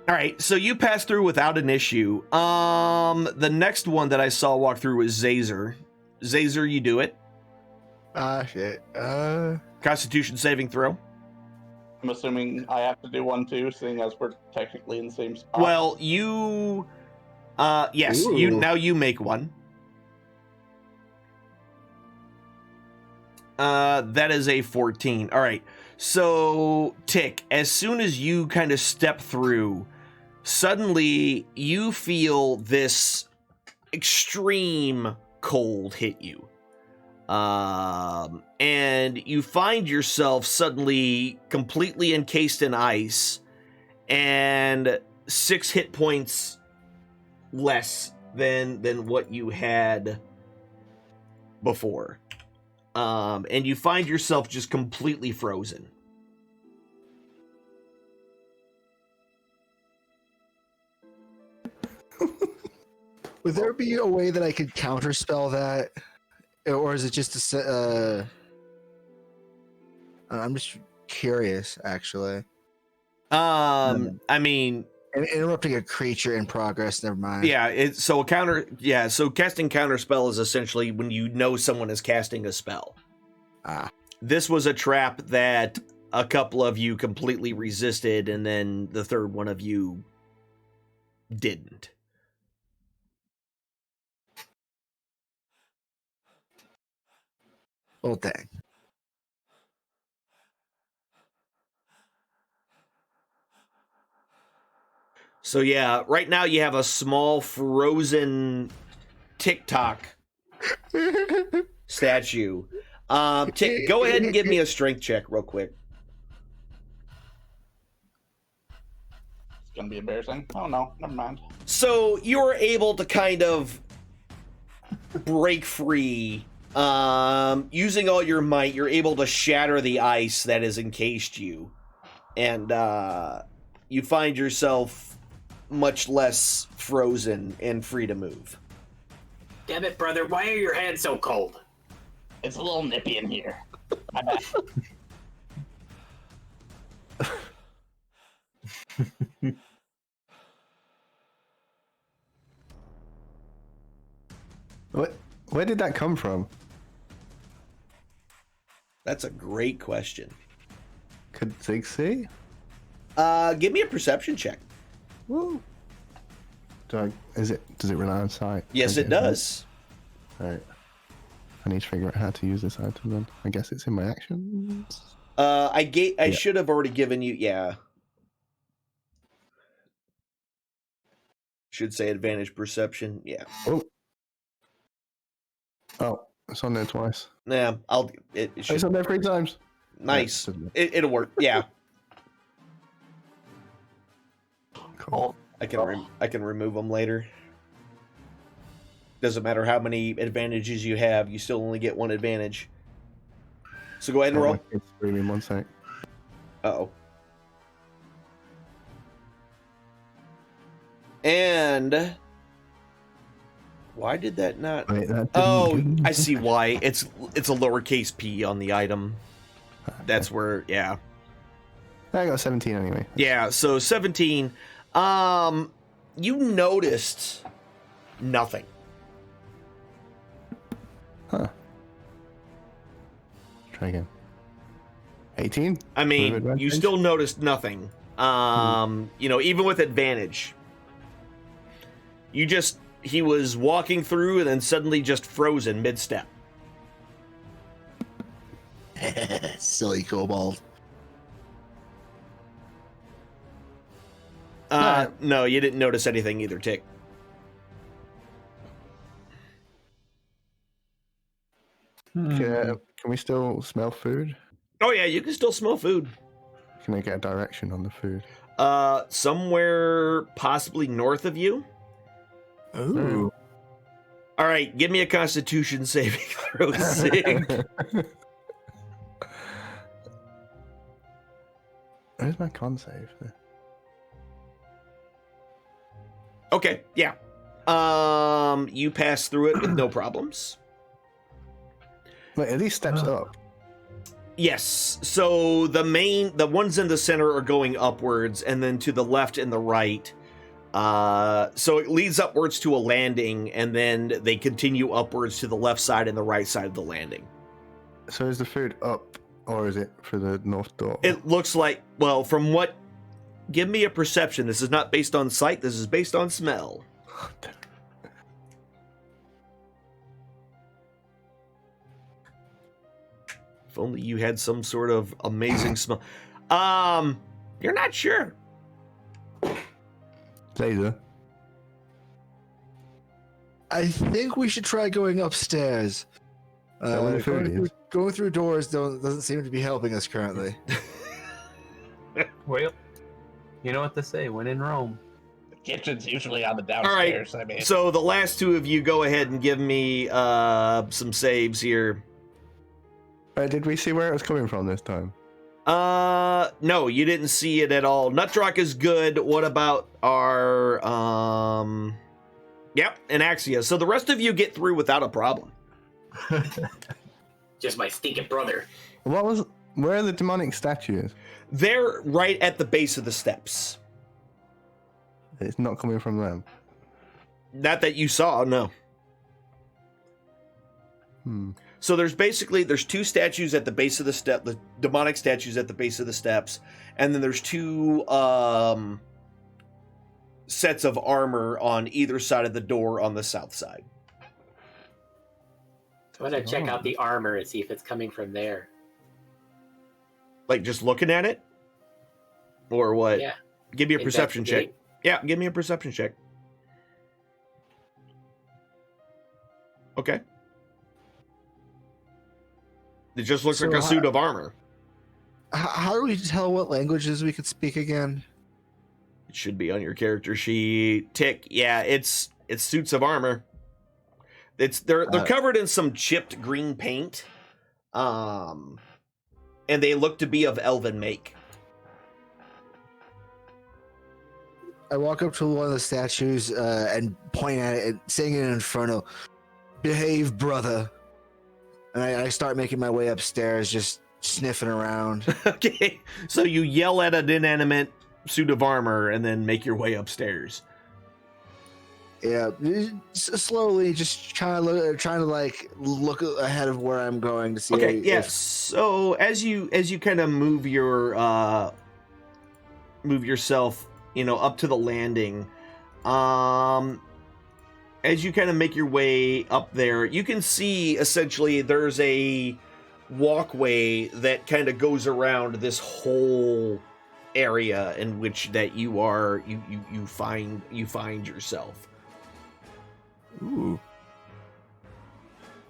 Speaker 2: All right, so you pass through without an issue. The next one that I saw walk through was Zazer. Zazer, you do it.
Speaker 4: Shit.
Speaker 2: Constitution saving throw.
Speaker 8: I'm assuming I have to do one too, seeing as we're technically in the same spot.
Speaker 2: Well, you, yes,
Speaker 4: Ooh.
Speaker 2: you make one. That is a 14. All right. So, Tick, as soon as you kind of step through, suddenly you feel this extreme cold hit you. And you find yourself suddenly completely encased in ice and 6 hit points less than what you had before. And you find yourself just completely frozen.
Speaker 4: Would there be a way that I could counterspell that, or is it just a? I'm just curious, actually.
Speaker 2: I mean,
Speaker 4: Interrupting a creature in progress. Never mind.
Speaker 2: yeah. So casting counterspell is essentially when you know someone is casting a spell. This was a trap that a couple of you completely resisted, and then the third one of you didn't.
Speaker 4: Oh dang.
Speaker 2: So yeah, right now you have a small frozen TikTok statue. Go ahead and give me a strength check real quick.
Speaker 8: It's gonna be embarrassing. Oh no, never mind.
Speaker 2: So you're able to kind of break free. Using all your might, you're able to shatter the ice that has encased you. And you find yourself much less frozen and free to move.
Speaker 5: Damn it, brother! Why are your hands so cold?
Speaker 8: It's a little nippy in here. My bad.
Speaker 3: Where did that come from?
Speaker 2: That's a great question.
Speaker 3: Could Zig see?
Speaker 2: Give me a perception check.
Speaker 3: Woo. Does it rely on sight?
Speaker 2: Yes, it does.
Speaker 3: Alright. I need to figure out how to use this item then. I guess it's in my actions.
Speaker 2: I should have already given you, yeah. Should say advantage perception, yeah.
Speaker 3: Oh, it's on there twice.
Speaker 2: Yeah, it should.
Speaker 3: It's on there 3 times.
Speaker 2: Nice.
Speaker 3: Yeah,
Speaker 2: It'll work, yeah.
Speaker 3: Cool.
Speaker 2: I can remove them later. Doesn't matter how many advantages you have, you still only get 1 advantage. So go ahead and roll.
Speaker 3: It's screaming 1 sec.
Speaker 2: Uh-oh. And why did that not?
Speaker 3: Wait, that
Speaker 2: oh,
Speaker 3: didn't-
Speaker 2: I see why. It's a lowercase p on the item. That's where, yeah.
Speaker 3: I got 17 anyway.
Speaker 2: Yeah, so 17. You noticed nothing.
Speaker 3: Huh. Try again. 18?
Speaker 2: I mean, you
Speaker 3: advantage?
Speaker 2: still noticed nothing. Even with advantage. He was walking through and then suddenly just frozen mid-step.
Speaker 4: Silly kobold.
Speaker 2: No, you didn't notice anything either, Tick.
Speaker 3: Can we still smell food?
Speaker 2: Oh yeah, you can still smell food.
Speaker 3: Can I get a direction on the food?
Speaker 2: Somewhere possibly north of you.
Speaker 4: Ooh.
Speaker 2: All right, give me a Constitution saving throw, Sig.
Speaker 3: Where's my con save?
Speaker 2: Okay, yeah. You pass through it with no problems.
Speaker 3: Wait, are these steps up?
Speaker 2: Yes. So the ones in the center are going upwards, and then to the left and the right. So it leads upwards to a landing, and then they continue upwards to the left side and the right side of the landing.
Speaker 3: So is the food up, or is it for the north door?
Speaker 2: It looks like, well, from what... Give me a perception. This is not based on sight. This is based on smell. If only you had some sort of amazing smell. You're not sure.
Speaker 3: Laser.
Speaker 4: I think we should try going upstairs.
Speaker 3: that where the food is?
Speaker 4: Going through doors doesn't seem to be helping us currently.
Speaker 7: Well, you know what they say, when in Rome.
Speaker 8: kitchen's usually on the
Speaker 2: All right.
Speaker 8: downstairs. I mean,
Speaker 2: So the last two of you go ahead and give me some saves here.
Speaker 3: Did we see where it was coming from this time?
Speaker 2: No, you didn't see it at all. Nutrock is good. What about our Yep, Anaxia. So the rest of you get through without a problem.
Speaker 5: Just my stinking brother.
Speaker 3: Where are the demonic statues?
Speaker 2: They're right at the base of the steps.
Speaker 3: It's not coming from them.
Speaker 2: Not that you saw, no. So there's two statues at the base of the step, the demonic statues at the base of the steps, and then there's two sets of armor on either side of the door on the south side.
Speaker 5: I'm gonna check out the armor and see if it's coming from there.
Speaker 2: Like just looking at it? Or what?
Speaker 5: Yeah.
Speaker 2: Give me a perception check.
Speaker 5: Investigate.
Speaker 2: Yeah, give me a perception check. Okay. It just looks like a suit of armor.
Speaker 4: How do we tell what languages we could speak again?
Speaker 2: It should be on your character sheet. Tick. Yeah, it's suits of armor. They're covered in some chipped green paint. And they look to be of elven make.
Speaker 4: I walk up to one of the statues and point at it, and saying it in Inferno, "Behave, brother." And I start making my way upstairs, just sniffing around.
Speaker 2: Okay, so you yell at an inanimate suit of armor and then make your way upstairs.
Speaker 4: Yeah, slowly, just trying to look ahead of where I'm going to see.
Speaker 2: Okay, yes. So as you kind of move yourself, up to the landing, as you kind of make your way up there, you can see essentially there's a walkway that kind of goes around this whole area in which that you find yourself.
Speaker 3: Ooh.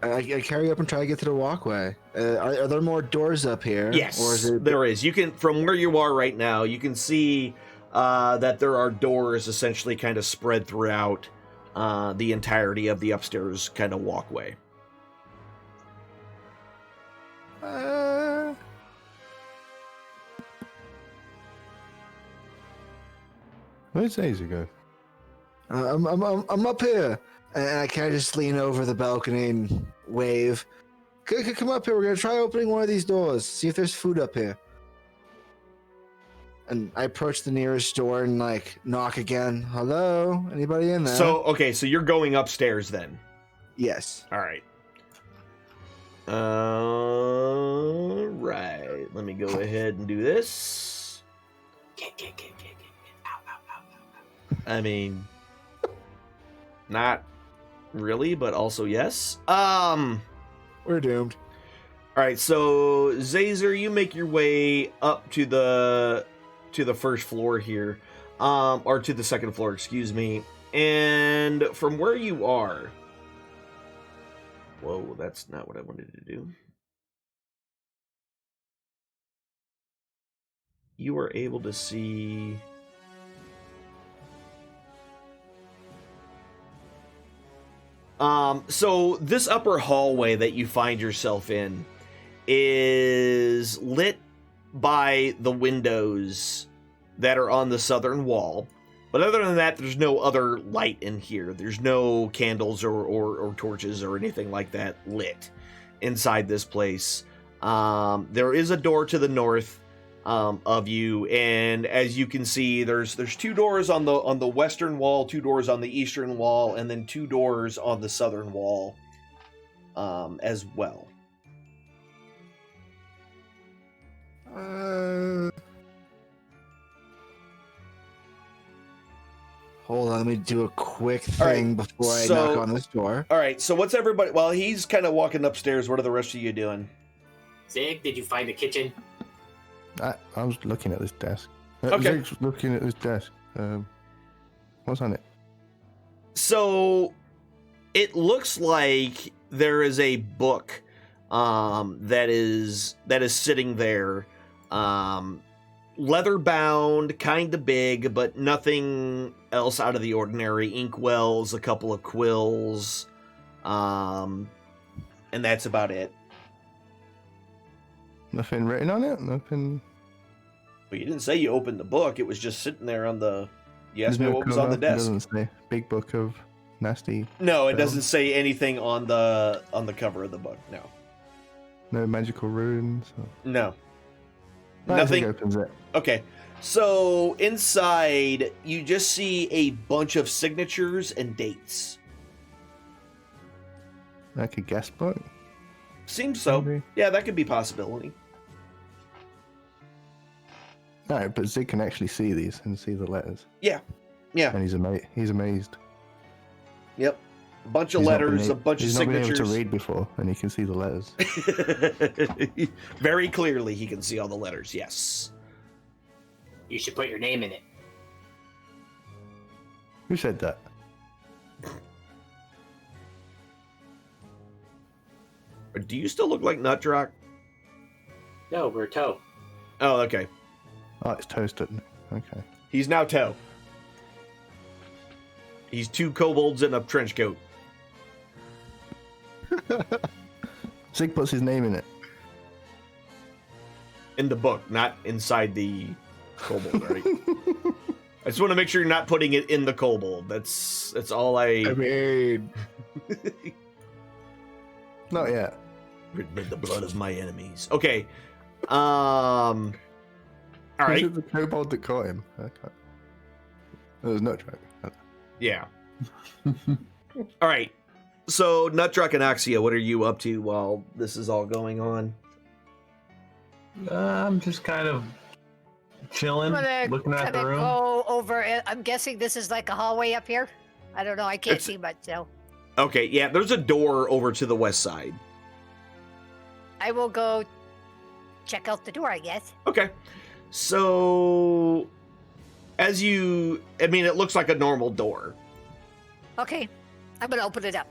Speaker 4: I carry up and try to get to the walkway. Are there more doors up here?
Speaker 2: Yes,
Speaker 4: or is it...
Speaker 2: there is. You can, from where you are right now, you can see that there are doors essentially kind of spread throughout the entirety of the upstairs kind of walkway.
Speaker 3: Where's Daisy go?
Speaker 4: I'm up here, and I kind of just lean over the balcony and wave. Come up here. We're gonna try opening one of these doors. See if there's food up here. And I approach the nearest door and knock again. Hello, anybody in there?
Speaker 2: So you're going upstairs then.
Speaker 4: Yes.
Speaker 2: All right. Right. Let me go ahead and do this.
Speaker 5: Get. Ow.
Speaker 2: I mean, not really, but also yes.
Speaker 4: We're doomed.
Speaker 2: All right. So Zazer, you make your way up to the first floor here, or to the second floor, excuse me. And from where you are, whoa, that's not what I wanted to do. You are able to see. So this upper hallway that you find yourself in is lit by the windows that are on the southern wall. But other than that, there's no other light in here. There's no candles or torches or anything like that lit inside this place. There is a door to the north of you, and as you can see, there's two doors on the western wall, two doors on the eastern wall, and then two doors on the southern wall as well.
Speaker 4: Hold on, let me do a quick thing before I knock on this door.
Speaker 2: All right, so what's everybody... While he's kind of walking upstairs, what are the rest of you doing?
Speaker 5: Zig, did you find the kitchen?
Speaker 3: I was looking at this desk.
Speaker 2: Okay.
Speaker 3: Zig's looking at this desk. What's on it?
Speaker 2: So, it looks like there is a book that is sitting there. leather bound, kind of big, but nothing else out of the ordinary. Inkwells, a couple of quills, and that's about it.
Speaker 3: Nothing written on it? Nothing.
Speaker 2: But you didn't say you opened the book. It was just sitting there on the. You asked me what was on the
Speaker 3: It
Speaker 2: desk.
Speaker 3: doesn't say big book of nasty.
Speaker 2: No, it doesn't say anything on the cover of the book. No.
Speaker 3: No magical runes.
Speaker 2: No.
Speaker 3: Right,
Speaker 2: Nothing.
Speaker 3: Opens it.
Speaker 2: Okay. So inside, you just see a bunch of signatures and dates.
Speaker 3: Like a guest book.
Speaker 2: Seems so.
Speaker 3: Maybe.
Speaker 2: Yeah, that could be a possibility.
Speaker 3: No, but Zig can actually see these and see the letters.
Speaker 2: Yeah. Yeah.
Speaker 3: And he's amazed.
Speaker 2: Yep. A bunch of
Speaker 3: He's not
Speaker 2: letters,
Speaker 3: been
Speaker 2: a bunch of
Speaker 3: He's not been
Speaker 2: signatures.
Speaker 3: able to read before, and he can see the letters.
Speaker 2: Very clearly, he can see all the letters. Yes.
Speaker 5: You should put your name in it.
Speaker 3: Who said that?
Speaker 2: Do you still look like Nutdrock?
Speaker 5: No, we're Toe.
Speaker 2: Oh, okay.
Speaker 3: Oh, it's toasted. Okay.
Speaker 2: He's now Toe. He's 2 kobolds in a trench coat.
Speaker 3: Zig puts his name in it.
Speaker 2: In the book, not inside the kobold, right? I just want to make sure you're not putting it in the kobold. That's all I
Speaker 4: mean,
Speaker 3: Not yet.
Speaker 2: written in the blood of my enemies. Okay. All
Speaker 3: Was
Speaker 2: right.
Speaker 3: it the kobold that caught him? Okay. It was not track.
Speaker 2: Yeah. All right. So, Nutdrock and Axia, what are you up to while this is all going on?
Speaker 7: I'm just kind of chilling, looking at the room.
Speaker 6: Go over. I'm guessing this is like a hallway up here. I don't know. I can't see much, so
Speaker 2: Okay, yeah, there's a door over to the west side.
Speaker 6: I will go check out the door, I guess.
Speaker 2: Okay. So, it looks like a normal door.
Speaker 6: Okay, I'm gonna open it up.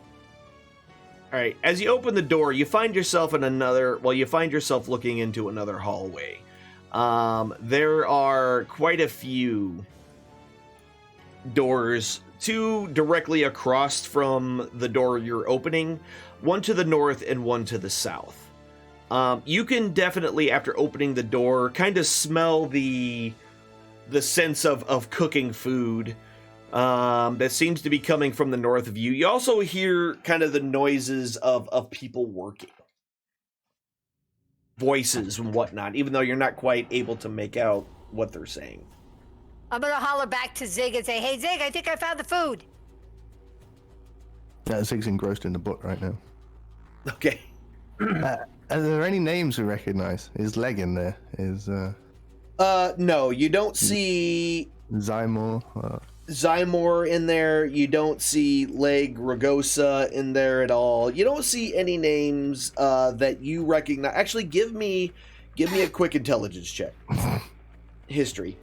Speaker 2: All right, as you open the door, you find yourself looking into another hallway. There are quite a few doors, 2 directly across from the door you're opening, one to the north and one to the south. You can definitely, after opening the door, kind of smell the sense of cooking food that seems to be coming from the north of you. You also hear kind of the noises of people working. Voices and whatnot, even though you're not quite able to make out what they're saying.
Speaker 6: I'm gonna holler back to Zig and say, "Hey, Zig, I think I found the food."
Speaker 3: Yeah, Zig's engrossed in the book right now.
Speaker 2: Okay.
Speaker 3: Are there any names we recognize? Is Leg in there? Is
Speaker 2: No, you don't see
Speaker 3: Zymor?
Speaker 2: Zymor in there. You don't see Leg Ragosa in there at all. You don't see any names that you recognize. Actually, give me a quick intelligence check. History.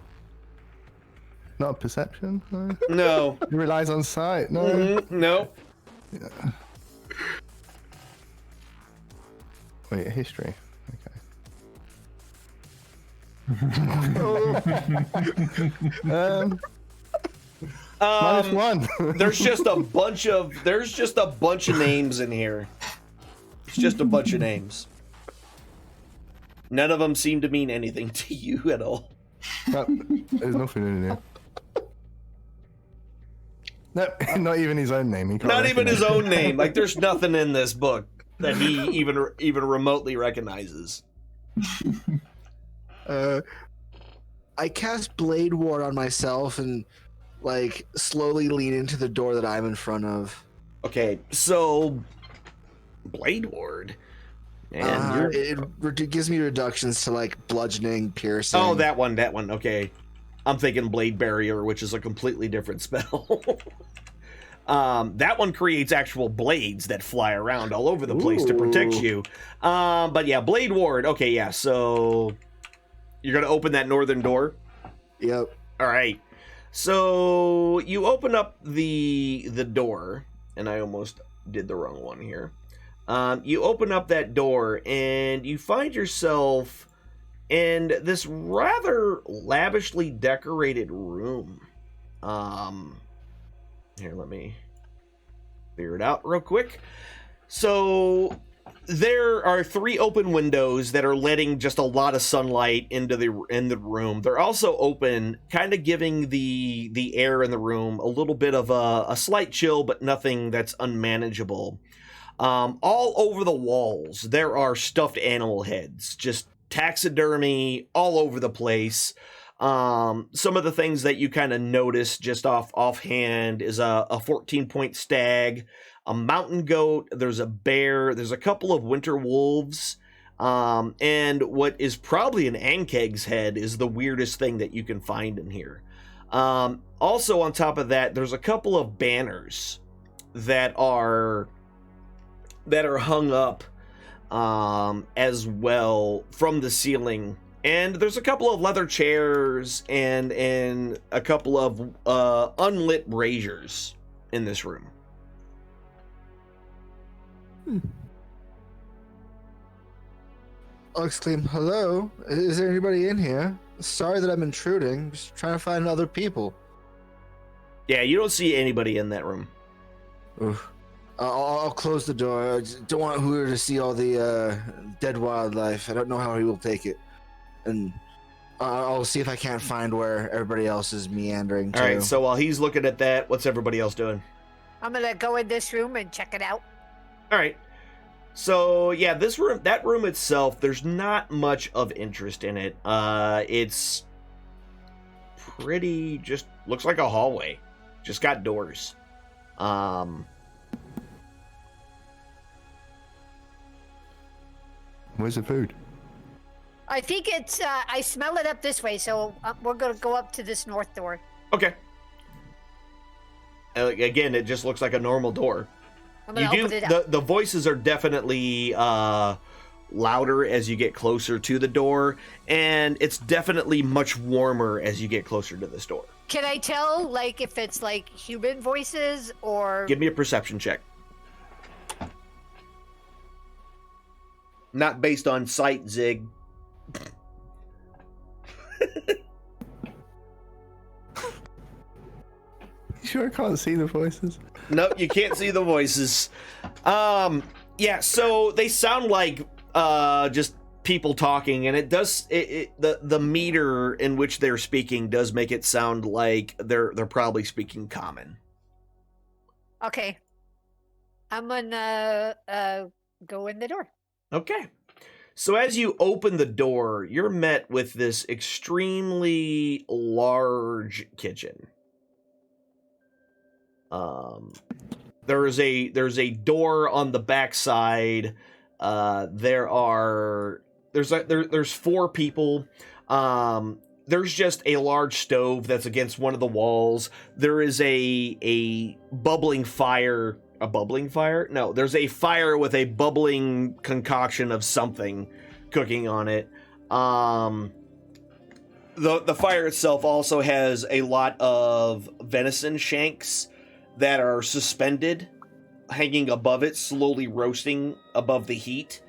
Speaker 3: Not perception? No.
Speaker 2: No.
Speaker 3: It relies on sight? No.
Speaker 2: Mm-hmm. No.
Speaker 3: Yeah. Wait, history. Okay. -1.
Speaker 2: There's just a bunch of names in here. It's just a bunch of names. None of them seem to mean anything to you at all.
Speaker 3: There's nothing in here. No, not even his own name. He can't
Speaker 2: Not even his
Speaker 3: recognize
Speaker 2: own name. Like, there's nothing in this book that he even remotely recognizes.
Speaker 4: I cast Blade Ward on myself and like slowly lean into the door that I'm in front of.
Speaker 2: Okay, so Blade Ward. Man,
Speaker 4: it gives me reductions to like bludgeoning, piercing.
Speaker 2: oh, that one. Okay, I'm thinking Blade Barrier, which is a completely different spell. That one creates actual blades that fly around all over the place to protect you. But yeah, Blade Ward. Okay, yeah. So you're gonna open that northern door.
Speaker 4: Yep.
Speaker 2: All right. So you open up the door, and I almost did the wrong one here. You open up that door, and you find yourself in this rather lavishly decorated room. Here, let me figure it out real quick. So there are 3 open windows that are letting just a lot of sunlight in the room. They're also open, kind of giving the air in the room a little bit of a slight chill, but nothing that's unmanageable. All over the walls, there are stuffed animal heads, just taxidermy all over the place. Some of the things that you kind of notice just offhand is a 14-point stag, a mountain goat, there's a bear, there's a couple of winter wolves, and what is probably an Ankeg's head is the weirdest thing that you can find in here. Also on top of that, there's a couple of banners that are hung up as well from the ceiling. And there's a couple of leather chairs and a couple of unlit braziers in this room.
Speaker 4: I'll exclaim, hello? Is there anybody in here? Sorry that I'm intruding. Just trying to find other people.
Speaker 2: Yeah, you don't see anybody in that room.
Speaker 4: Oof. I'll close the door. I just don't want Hooter to see all the dead wildlife. I don't know how he will take it. And I'll see if I can't find where everybody else is meandering to.
Speaker 2: All right, so while he's looking at that, what's everybody else doing?
Speaker 6: I'm gonna go in this room and check it out.
Speaker 2: All right. So, yeah, that room itself, there's not much of interest in it. It's pretty, just looks like a hallway. Just got doors.
Speaker 3: Where's the food?
Speaker 6: I think it's, I smell it up this way, so we're gonna go up to this north door.
Speaker 2: Okay. Again, it just looks like a normal door.
Speaker 6: I'm gonna open it up.
Speaker 2: The voices are definitely louder as you get closer to the door, and it's definitely much warmer as you get closer to this door.
Speaker 6: Can I tell, like, if it's, like, human voices, or...
Speaker 2: Give me a perception check. Not based on sight, Zig.
Speaker 3: You sure I can't see the voices?
Speaker 2: Nope, you can't see the voices. Yeah, so they sound like just people talking, and it does the meter in which they're speaking does make it sound like they're probably speaking common.
Speaker 6: Okay. I'm gonna go in the door.
Speaker 2: Okay. So as you open the door, you're met with this extremely large kitchen. There's a door on the backside. There's 4 people. There's just a large stove that's against one of the walls. There is a bubbling fire. A bubbling fire? No, there's a fire with a bubbling concoction of something cooking on it. The fire itself also has a lot of venison shanks that are suspended, hanging above it, slowly roasting above the heat,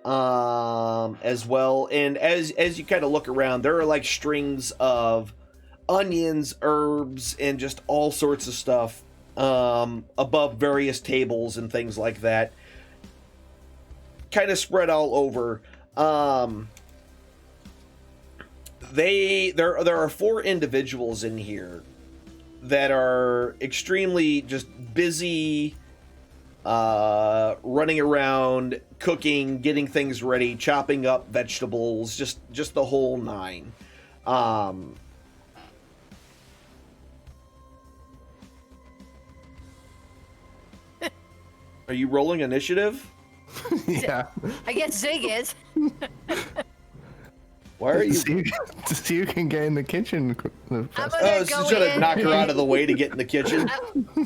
Speaker 2: as well. And as you kind of look around, there are like strings of onions, herbs, and just all sorts of stuff above various tables and things like that, kind of spread all over. There are 4 individuals in here that are extremely just busy, running around, cooking, getting things ready, chopping up vegetables, just the whole nine. Are you rolling initiative?
Speaker 3: Yeah.
Speaker 6: I guess Zig is.
Speaker 2: Why are you?
Speaker 3: To see who can get in the kitchen.
Speaker 6: I'm
Speaker 2: Oh,
Speaker 6: gonna
Speaker 2: so
Speaker 6: go
Speaker 2: trying to
Speaker 6: in.
Speaker 2: knock her out of the way to get in the kitchen?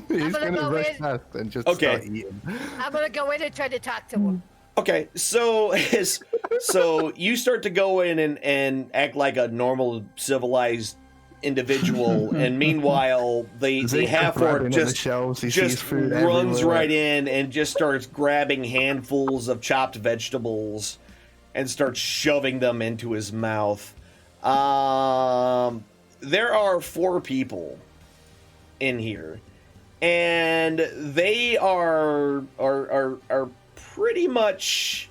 Speaker 3: He's
Speaker 6: gonna
Speaker 3: gonna
Speaker 6: go
Speaker 3: rush
Speaker 6: in.
Speaker 3: past and just
Speaker 2: Okay.
Speaker 3: start eating.
Speaker 6: I'm gonna go in and try to talk to him.
Speaker 2: Okay, so you start to go in and act like a normal, civilized individual, and meanwhile, the half-orc just runs right in and just starts grabbing handfuls of chopped vegetables and starts shoving them into his mouth. There are 4 people in here, and they are pretty much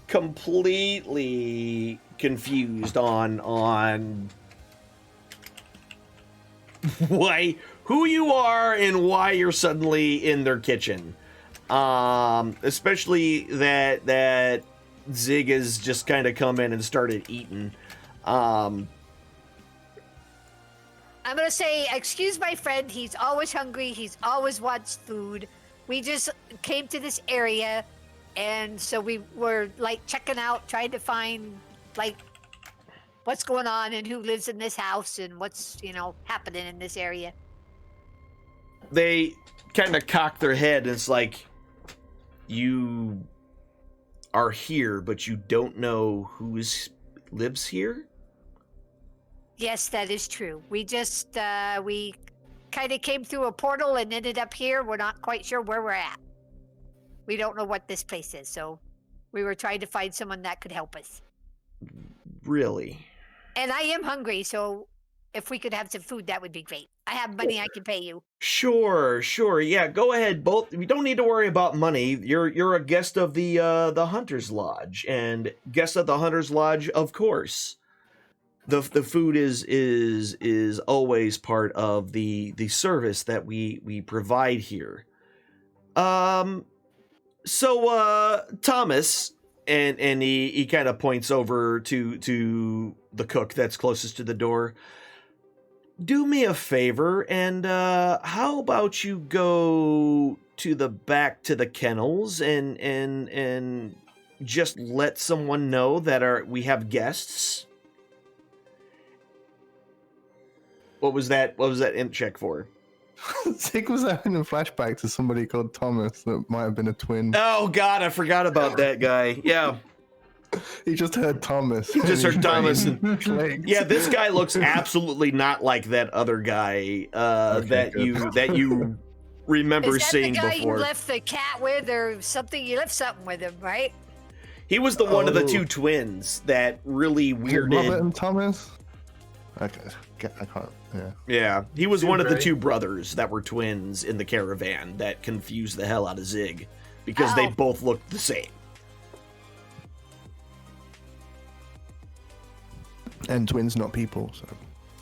Speaker 2: completely confused on who you are and why you're suddenly in their kitchen. Especially that Zig has just kind of come in and started eating. I'm
Speaker 6: gonna say, excuse my friend, he's always hungry, he's always wants food. We just came to this area, and so we were like checking out, trying to find like what's going on and who lives in this house and what's, happening in this area.
Speaker 2: They kind of cock their head, and it's like, you are here, but you don't know who lives here?
Speaker 6: Yes, that is true. We just, we kind of came through a portal and ended up here. We're not quite sure where we're at. We don't know what this place is, so we were trying to find someone that could help us.
Speaker 2: Really?
Speaker 6: And I am hungry, so if we could have some food, that would be great. I have money I can pay you.
Speaker 2: Sure. Yeah, go ahead. Both. You don't need to worry about money. You're a guest of the Hunter's Lodge, and guest of the Hunter's Lodge, of course. The food is always part of the service that we provide here. So Thomas, and he kind of points over to the cook that's closest to the door. Do me a favor, and how about you go to the back to the kennels and just let someone know that we have guests? What was that imp check for?
Speaker 3: Zig was having a flashback to somebody called Thomas that might have been a twin.
Speaker 2: Oh God, I forgot about that guy. Yeah.
Speaker 3: He just heard Thomas.
Speaker 2: He just heard Thomas.
Speaker 3: Clicked.
Speaker 2: Yeah, this guy looks absolutely not like that other guy that you remember seeing before.
Speaker 6: Is that the guy you left the cat with or something? You left something with him, right?
Speaker 2: He was the one of the 2 twins that really weirded.
Speaker 3: Robert and Thomas? Okay, I can't. Yeah.
Speaker 2: Yeah, he was one of the 2 brothers that were twins in the caravan that confused the hell out of Zig because they both looked the same.
Speaker 3: And twins, not people. So.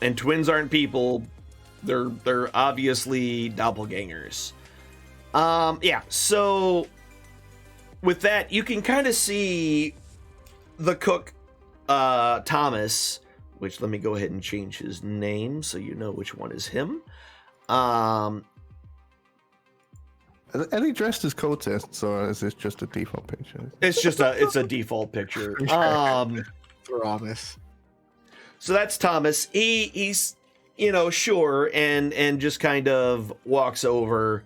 Speaker 2: And twins aren't people. They're obviously doppelgangers. Yeah. So with that, you can kind of see the cook, Thomas. Which, let me go ahead and change his name so you know which one is him.
Speaker 3: Are they dressed as cultists, or is this just a default picture?
Speaker 2: It's a default picture.
Speaker 4: Promise.
Speaker 2: So that's Thomas. He's sure, and just kind of walks over.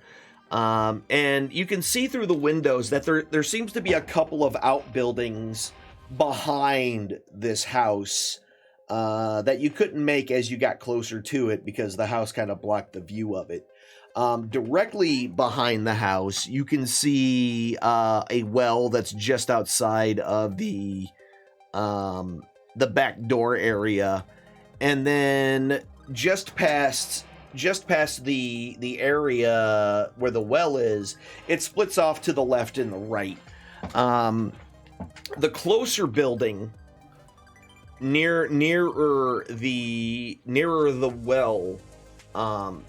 Speaker 2: And you can see through the windows that there seems to be a couple of outbuildings behind this house. That you couldn't make as you got closer to it because the house kind of blocked the view of it. Directly behind the house, you can see a well that's just outside of the back door area, and then just past the area where the well is, it splits off to the left and the right. The closer building. Nearer the well,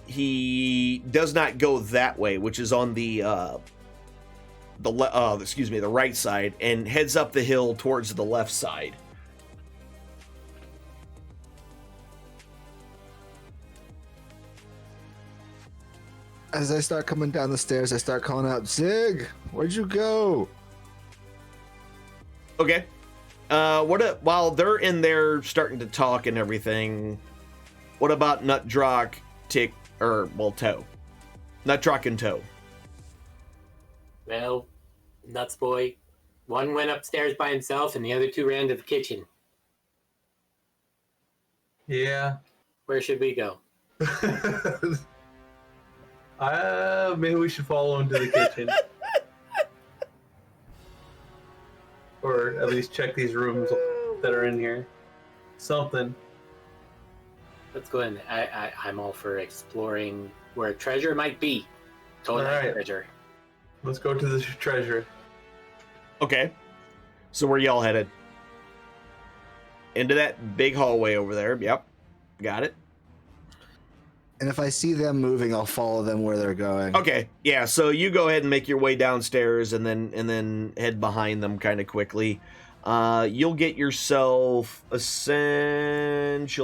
Speaker 2: he does not go that way, which is on the right side, and heads up the hill towards the left side.
Speaker 4: As I start coming down the stairs, I start calling out, Zig, where'd you go?
Speaker 2: Okay. While they're in there starting to talk and everything, what about Nutdrock, Toe? Nutdrock and Toe.
Speaker 5: Well, Nuts Boy, one went upstairs by himself and the other 2 ran to the kitchen.
Speaker 7: Yeah.
Speaker 5: Where should we go?
Speaker 7: Maybe we should follow him to the kitchen. or at least check these rooms that are in here. Something.
Speaker 5: Let's go in. I'm all for exploring where treasure might be. Totally
Speaker 7: Alright.
Speaker 5: treasure.
Speaker 7: Let's go to the treasure.
Speaker 2: Okay. So where y'all headed? Into that big hallway over there. Yep. Got it.
Speaker 4: And if I see them moving, I'll follow them where they're going.
Speaker 2: Okay. Yeah, so you go ahead and make your way downstairs and then head behind them kind of quickly. You'll get yourself essentially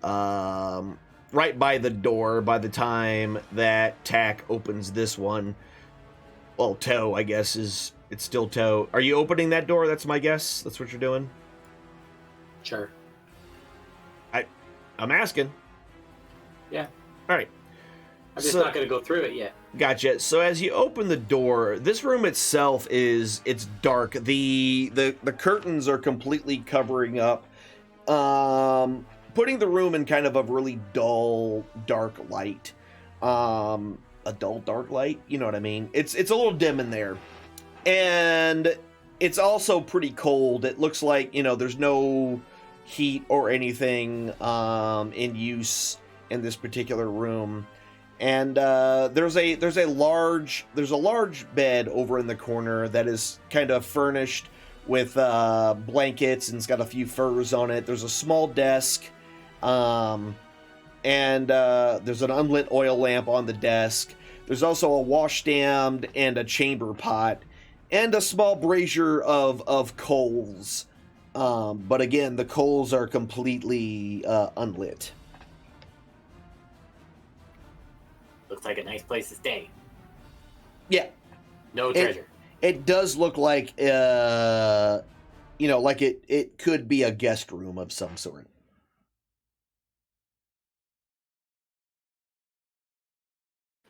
Speaker 2: right by the door by the time that Tack opens this one. Well, Toe, I guess, it's still Toe. Are you opening that door? That's my guess. That's what you're doing?
Speaker 5: Sure.
Speaker 2: I'm asking.
Speaker 5: Yeah.
Speaker 2: All right.
Speaker 5: I'm just not going to go through it yet.
Speaker 2: Gotcha. So as you open the door, this room itself it's dark. The curtains are completely covering up, putting the room in kind of a really dull, dark light. A dull, dark light. You know what I mean? It's a little dim in there, and it's also pretty cold. It looks like there's no heat or anything in use in this particular room. And there's a large bed over in the corner that is kind of furnished with blankets and it's got a few furs on it. There's a small desk, and there's an unlit oil lamp on the desk. There's also a washstand and a chamber pot and a small brazier of coals. But again, the coals are completely unlit.
Speaker 5: Looks like a nice place to stay.
Speaker 2: Yeah.
Speaker 5: No treasure.
Speaker 2: It does look like, like it could be a guest room of some sort.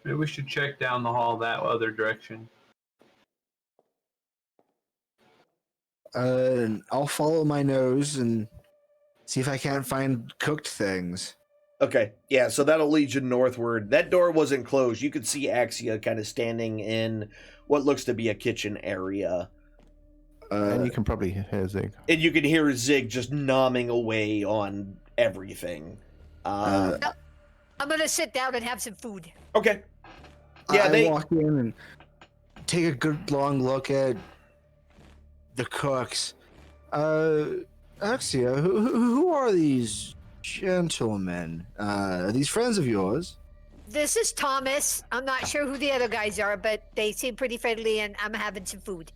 Speaker 7: Maybe we should check down the hall that other direction.
Speaker 4: I'll follow my nose and see if I can't find cooked things.
Speaker 2: Okay, yeah, so that'll lead you northward. That door wasn't closed. You could see Axia kind of standing in what looks to be a kitchen area.
Speaker 3: And you can probably hear Zig.
Speaker 2: And you can hear Zig just nomming away on everything.
Speaker 6: I'm gonna sit down and have some food.
Speaker 2: Okay. Yeah,
Speaker 4: I walk in and take a good long look at the cooks. Axia, who are these gentlemen? Are these friends of yours?
Speaker 6: This is Thomas. I'm not sure who the other guys are, but they seem pretty friendly, and I'm having some food.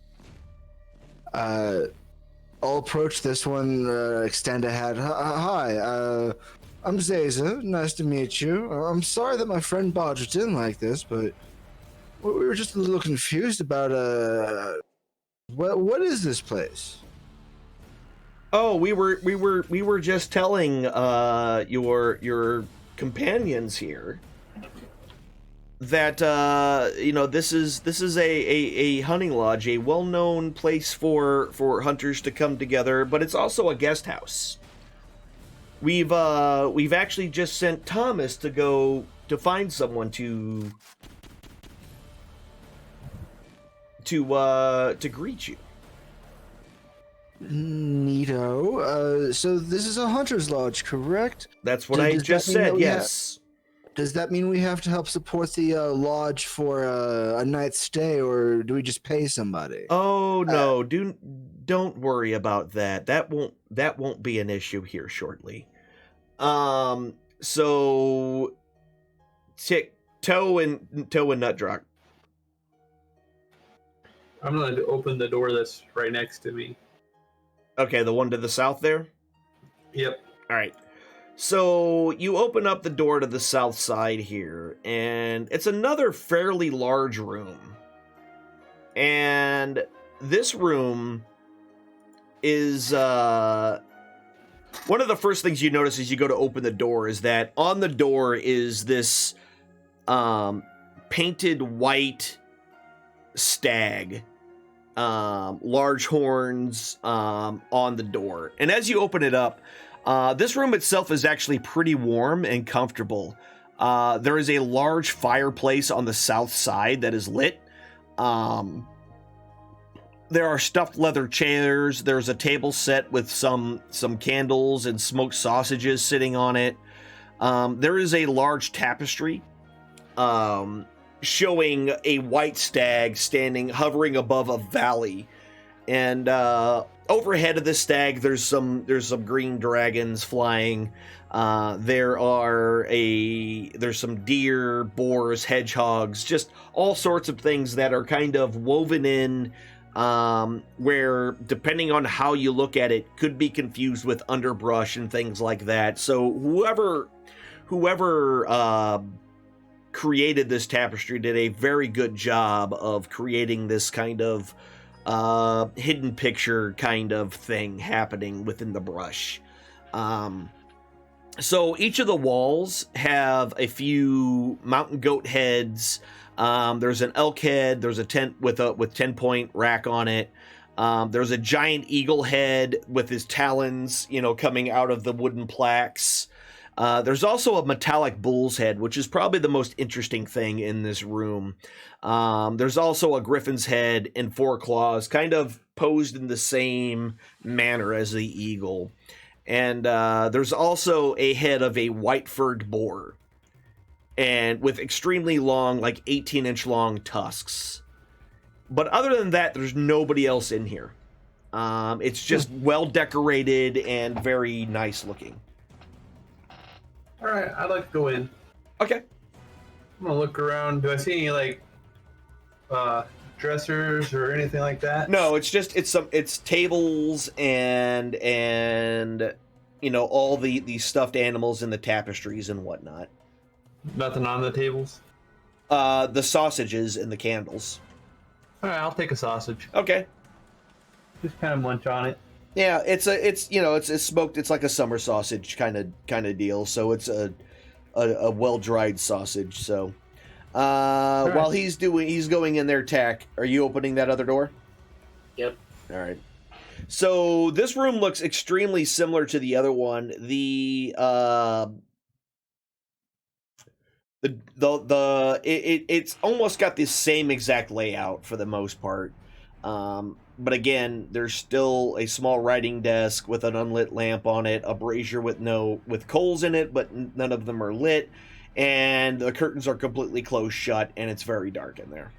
Speaker 4: I'll approach this one, extend a hand. Hi, I'm Zaza. Nice to meet you. I'm sorry that my friend barged in like this, but we were just a little confused about, what is this place?
Speaker 2: Oh, we were just telling your companions here that this is a hunting lodge, a well-known place for hunters to come together, but it's also a guest house. We've actually just sent Thomas to go to find someone to greet you.
Speaker 4: Neato. So this is a hunter's lodge, correct?
Speaker 2: That's what I just said, yes.
Speaker 4: Does that mean we have to help support the lodge for a night's stay, or do we just pay somebody?
Speaker 2: Oh no, don't worry about that. That won't be an issue here shortly. So Toe and Nutdrock.
Speaker 7: I'm going to open the door that's right next to me.
Speaker 2: Okay, the one to the south there?
Speaker 7: Yep.
Speaker 2: All right. So you open up the door to the south side here, and it's another fairly large room. And this room is one of the first things you notice as you go to open the door is that on the door is this painted white stag. Large horns on the door. And as you open it up, this room itself is actually pretty warm and comfortable. There is a large fireplace on the south side that is lit. There are stuffed leather chairs. There's a table set with some candles and smoked sausages sitting on it. There is a large tapestry showing a white stag hovering above a valley. And overhead of the stag, there's some green dragons flying. There's some deer, boars, hedgehogs, just all sorts of things that are kind of woven in, where depending on how you look at it, could be confused with underbrush and things like that. So whoever created this tapestry did a very good job of creating this kind of hidden picture kind of thing happening within the brush. So each of the walls have a few mountain goat heads. There's an elk head. There's a tent with 10-point rack on it. There's a giant eagle head with his talons, coming out of the wooden plaques. There's also a metallic bull's head, which is probably the most interesting thing in this room. There's also a griffin's head and 4 claws, kind of posed in the same manner as the eagle. And there's also a head of a white-furred boar, and with extremely long, like 18-inch long tusks. But other than that, there's nobody else in here. It's just well decorated and very nice looking.
Speaker 7: All right, I'd like to go in.
Speaker 2: Okay.
Speaker 7: I'm gonna look around. Do I see any dressers or anything like that?
Speaker 2: No, it's tables and all the stuffed animals and the tapestries and whatnot.
Speaker 7: Nothing on the tables.
Speaker 2: The sausages and the candles.
Speaker 7: All right, I'll take a sausage.
Speaker 2: Okay.
Speaker 7: Just kind of munch on it.
Speaker 2: Yeah, it's smoked. It's like a summer sausage kind of deal. So it's a well dried sausage. So
Speaker 7: right.
Speaker 2: While he's going in there, Tack, are you opening that other door?
Speaker 5: Yep.
Speaker 2: All right. So this room looks extremely similar to the other one. It's almost got the same exact layout for the most part. But again, there's still a small writing desk with an unlit lamp on it, a brazier with coals in it, but none of them are lit, and the curtains are completely closed shut, and it's very dark in there.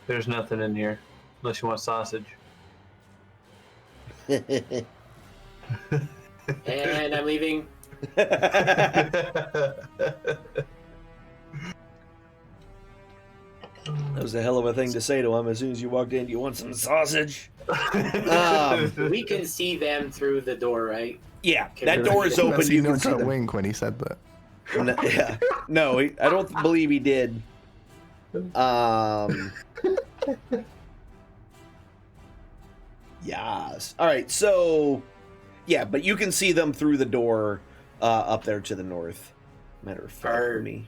Speaker 7: There's nothing in here, unless you want sausage.
Speaker 5: And I'm leaving.
Speaker 2: That was a hell of a thing to say to him as soon as you walked in. You want some sausage?
Speaker 5: We can see them through the door, right?
Speaker 2: Yeah, that door is open. You can see
Speaker 3: not
Speaker 2: them.
Speaker 3: wink when he said that.
Speaker 2: No, yeah. No, I don't believe he did. Yes. All right. So, yeah, but you can see them through the door up there to the north. Matter of fact, for me,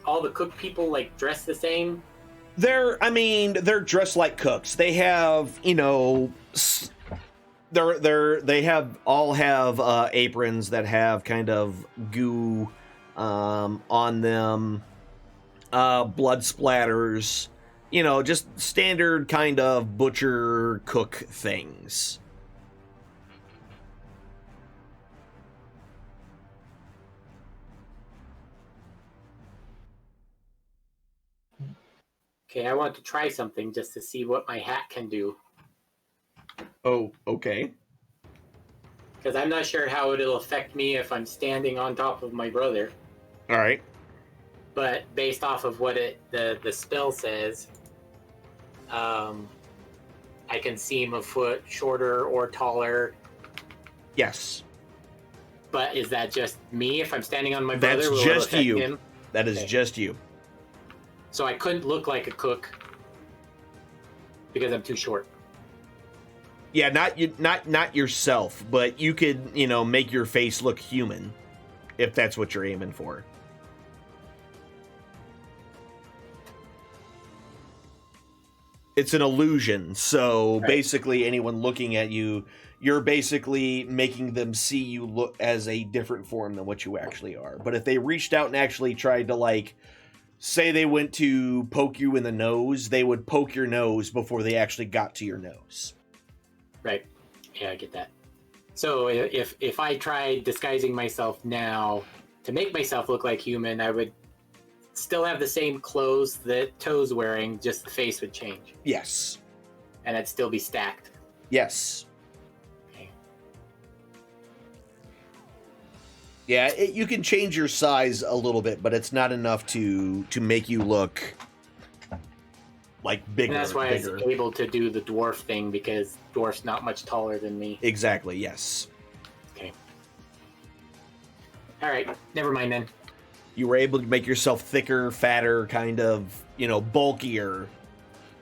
Speaker 5: all the cook people like dressed the same?
Speaker 2: They're dressed like cooks. They have, they all have aprons that have kind of goo on them, blood splatters, just standard kind of butcher cook things.
Speaker 5: Okay, I want to try something just to see what my hat can do.
Speaker 2: Oh, okay.
Speaker 5: Because I'm not sure how it'll affect me if I'm standing on top of my brother.
Speaker 2: All right.
Speaker 5: But based off of what the spell says, I can seem a foot shorter or taller.
Speaker 2: Yes.
Speaker 5: But is that just me? If I'm standing on my brother,
Speaker 2: that's
Speaker 5: will
Speaker 2: just
Speaker 5: it affect
Speaker 2: you.
Speaker 5: him?
Speaker 2: That is
Speaker 5: Okay.
Speaker 2: just you.
Speaker 5: So I couldn't look like a cook because I'm too short.
Speaker 2: Yeah, not yourself, but you could, make your face look human, if that's what you're aiming for. It's an illusion, so
Speaker 5: Right.
Speaker 2: basically anyone looking at you, you're basically making them see you look as a different form than what you actually are. But if they reached out and actually tried to, like, say they went to poke you in the nose, they would poke your nose before they actually got to your nose.
Speaker 5: Right. Yeah, I get that. So if I tried disguising myself now to make myself look like human, I would still have the same clothes that Toe's wearing, just the face would change.
Speaker 2: Yes.
Speaker 5: And I'd still be stacked.
Speaker 2: Yes.
Speaker 5: Okay.
Speaker 2: Yeah, you can change your size a little bit, but it's not enough to make you look like bigger.
Speaker 5: And that's why
Speaker 2: bigger.
Speaker 5: I was able to do the dwarf thing, because dwarf's not much taller than me.
Speaker 2: Exactly, yes.
Speaker 5: Okay. All right, never mind then.
Speaker 2: You were able to make yourself thicker, fatter, kind of, bulkier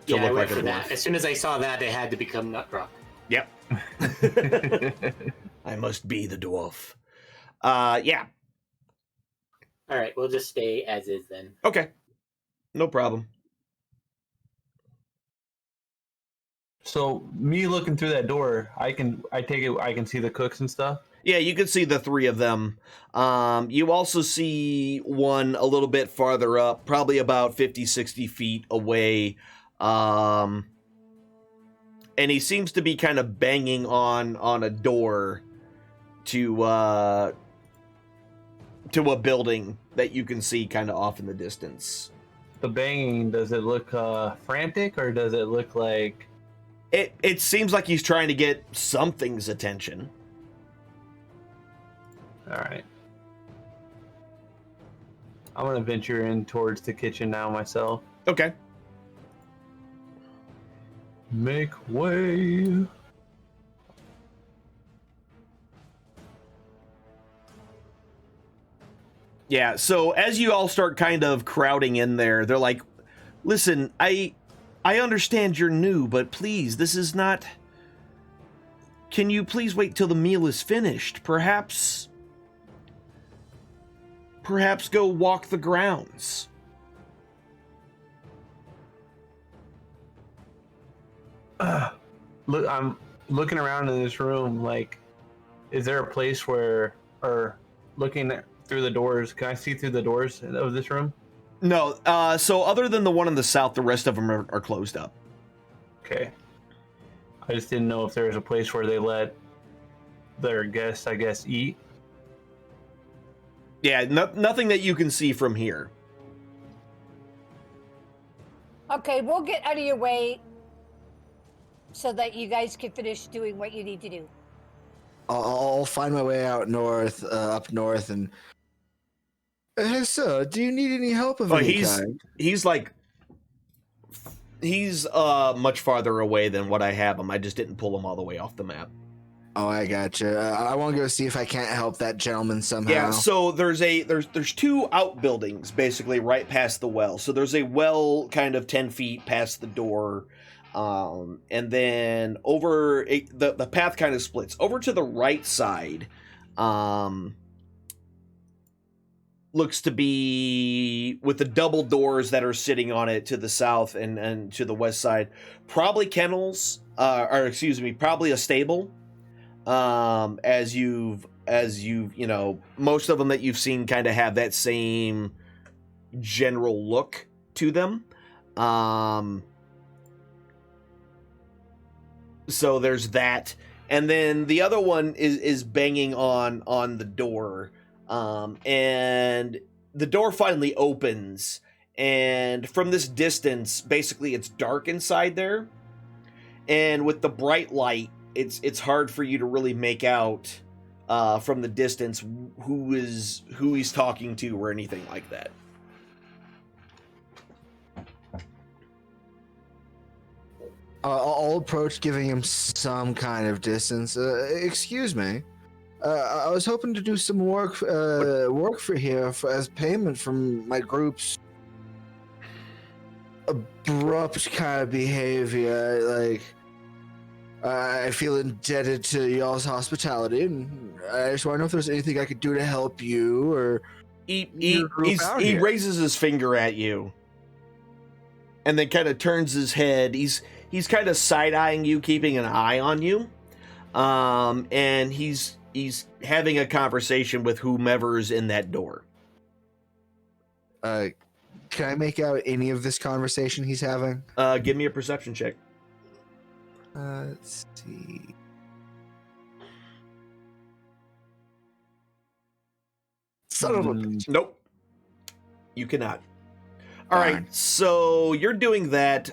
Speaker 2: to
Speaker 5: Yeah, I
Speaker 2: look
Speaker 5: went
Speaker 2: like a
Speaker 5: for
Speaker 2: dwarf.
Speaker 5: that. As soon as I saw that, it had to become Nutdrop.
Speaker 2: Yep. I must be the dwarf. Yeah.
Speaker 5: All right, we'll just stay as is then.
Speaker 2: Okay. No problem.
Speaker 7: So me looking through that door, I take it I can see the cooks and stuff.
Speaker 2: Yeah, you can see the three of them. You also see one a little bit farther up, probably about 50, 60 feet away. And he seems to be kind of banging on a door to a building that you can see kind of off in the distance.
Speaker 7: The banging, does it look frantic, or does it look like...
Speaker 2: It seems like he's trying to get something's attention.
Speaker 7: All right. I'm going to venture in towards the kitchen now myself.
Speaker 2: Okay.
Speaker 7: Make way.
Speaker 2: Yeah, so as you all start kind of crowding in there, they're like, listen, I understand you're new, but please, this is not... Can you please wait till the meal is finished? Perhaps go walk the grounds.
Speaker 7: Look, I'm looking around in this room, like, is there a place where, or looking through the doors, can I see through the doors of this room?
Speaker 2: No, so other than the one in the south, the rest of them are closed up.
Speaker 7: Okay. I just didn't know if there was a place where they let their guests, I guess, eat.
Speaker 2: Yeah, nothing that you can see from here.
Speaker 6: Okay, we'll get out of your way so that you guys can finish doing what you need to do.
Speaker 4: I'll find my way out north, up north, and hey, sir, do you need any help of any kind?
Speaker 2: He's much farther away than what I have him. I just didn't pull him all the way off the map.
Speaker 4: Oh, I gotcha. I want to go see if I can't help that gentleman somehow.
Speaker 2: Yeah, so there's two outbuildings basically right past the well. So there's a well kind of 10 feet past the door, and then over the path kind of splits over to the right side. Looks to be with the double doors that are sitting on it to the south and to the west side, probably kennels, probably a stable. As you've most of them that you've seen kind of have that same general look to them. So there's that, and then the other one is banging on the door, and the door finally opens, and from this distance, basically it's dark inside there, and with the bright light, it's hard for you to really make out from the distance who he's talking to or anything like that.
Speaker 4: I'll approach, giving him some kind of distance. Excuse me. I was hoping to do some work for here as payment from my group's abrupt kind of behavior. Like, I feel indebted to y'all's hospitality, and I just want to know if there's anything I could do to help you or
Speaker 2: He raises his finger at you, and then kind of turns his head. He's kind of side-eyeing you, keeping an eye on you. and he's having a conversation with whomever's in that door.
Speaker 4: Can I make out any of this conversation he's having?
Speaker 2: Give me a perception check.
Speaker 4: Let's see. Son of a bitch.
Speaker 2: Nope. You cannot. All right, so you're doing that.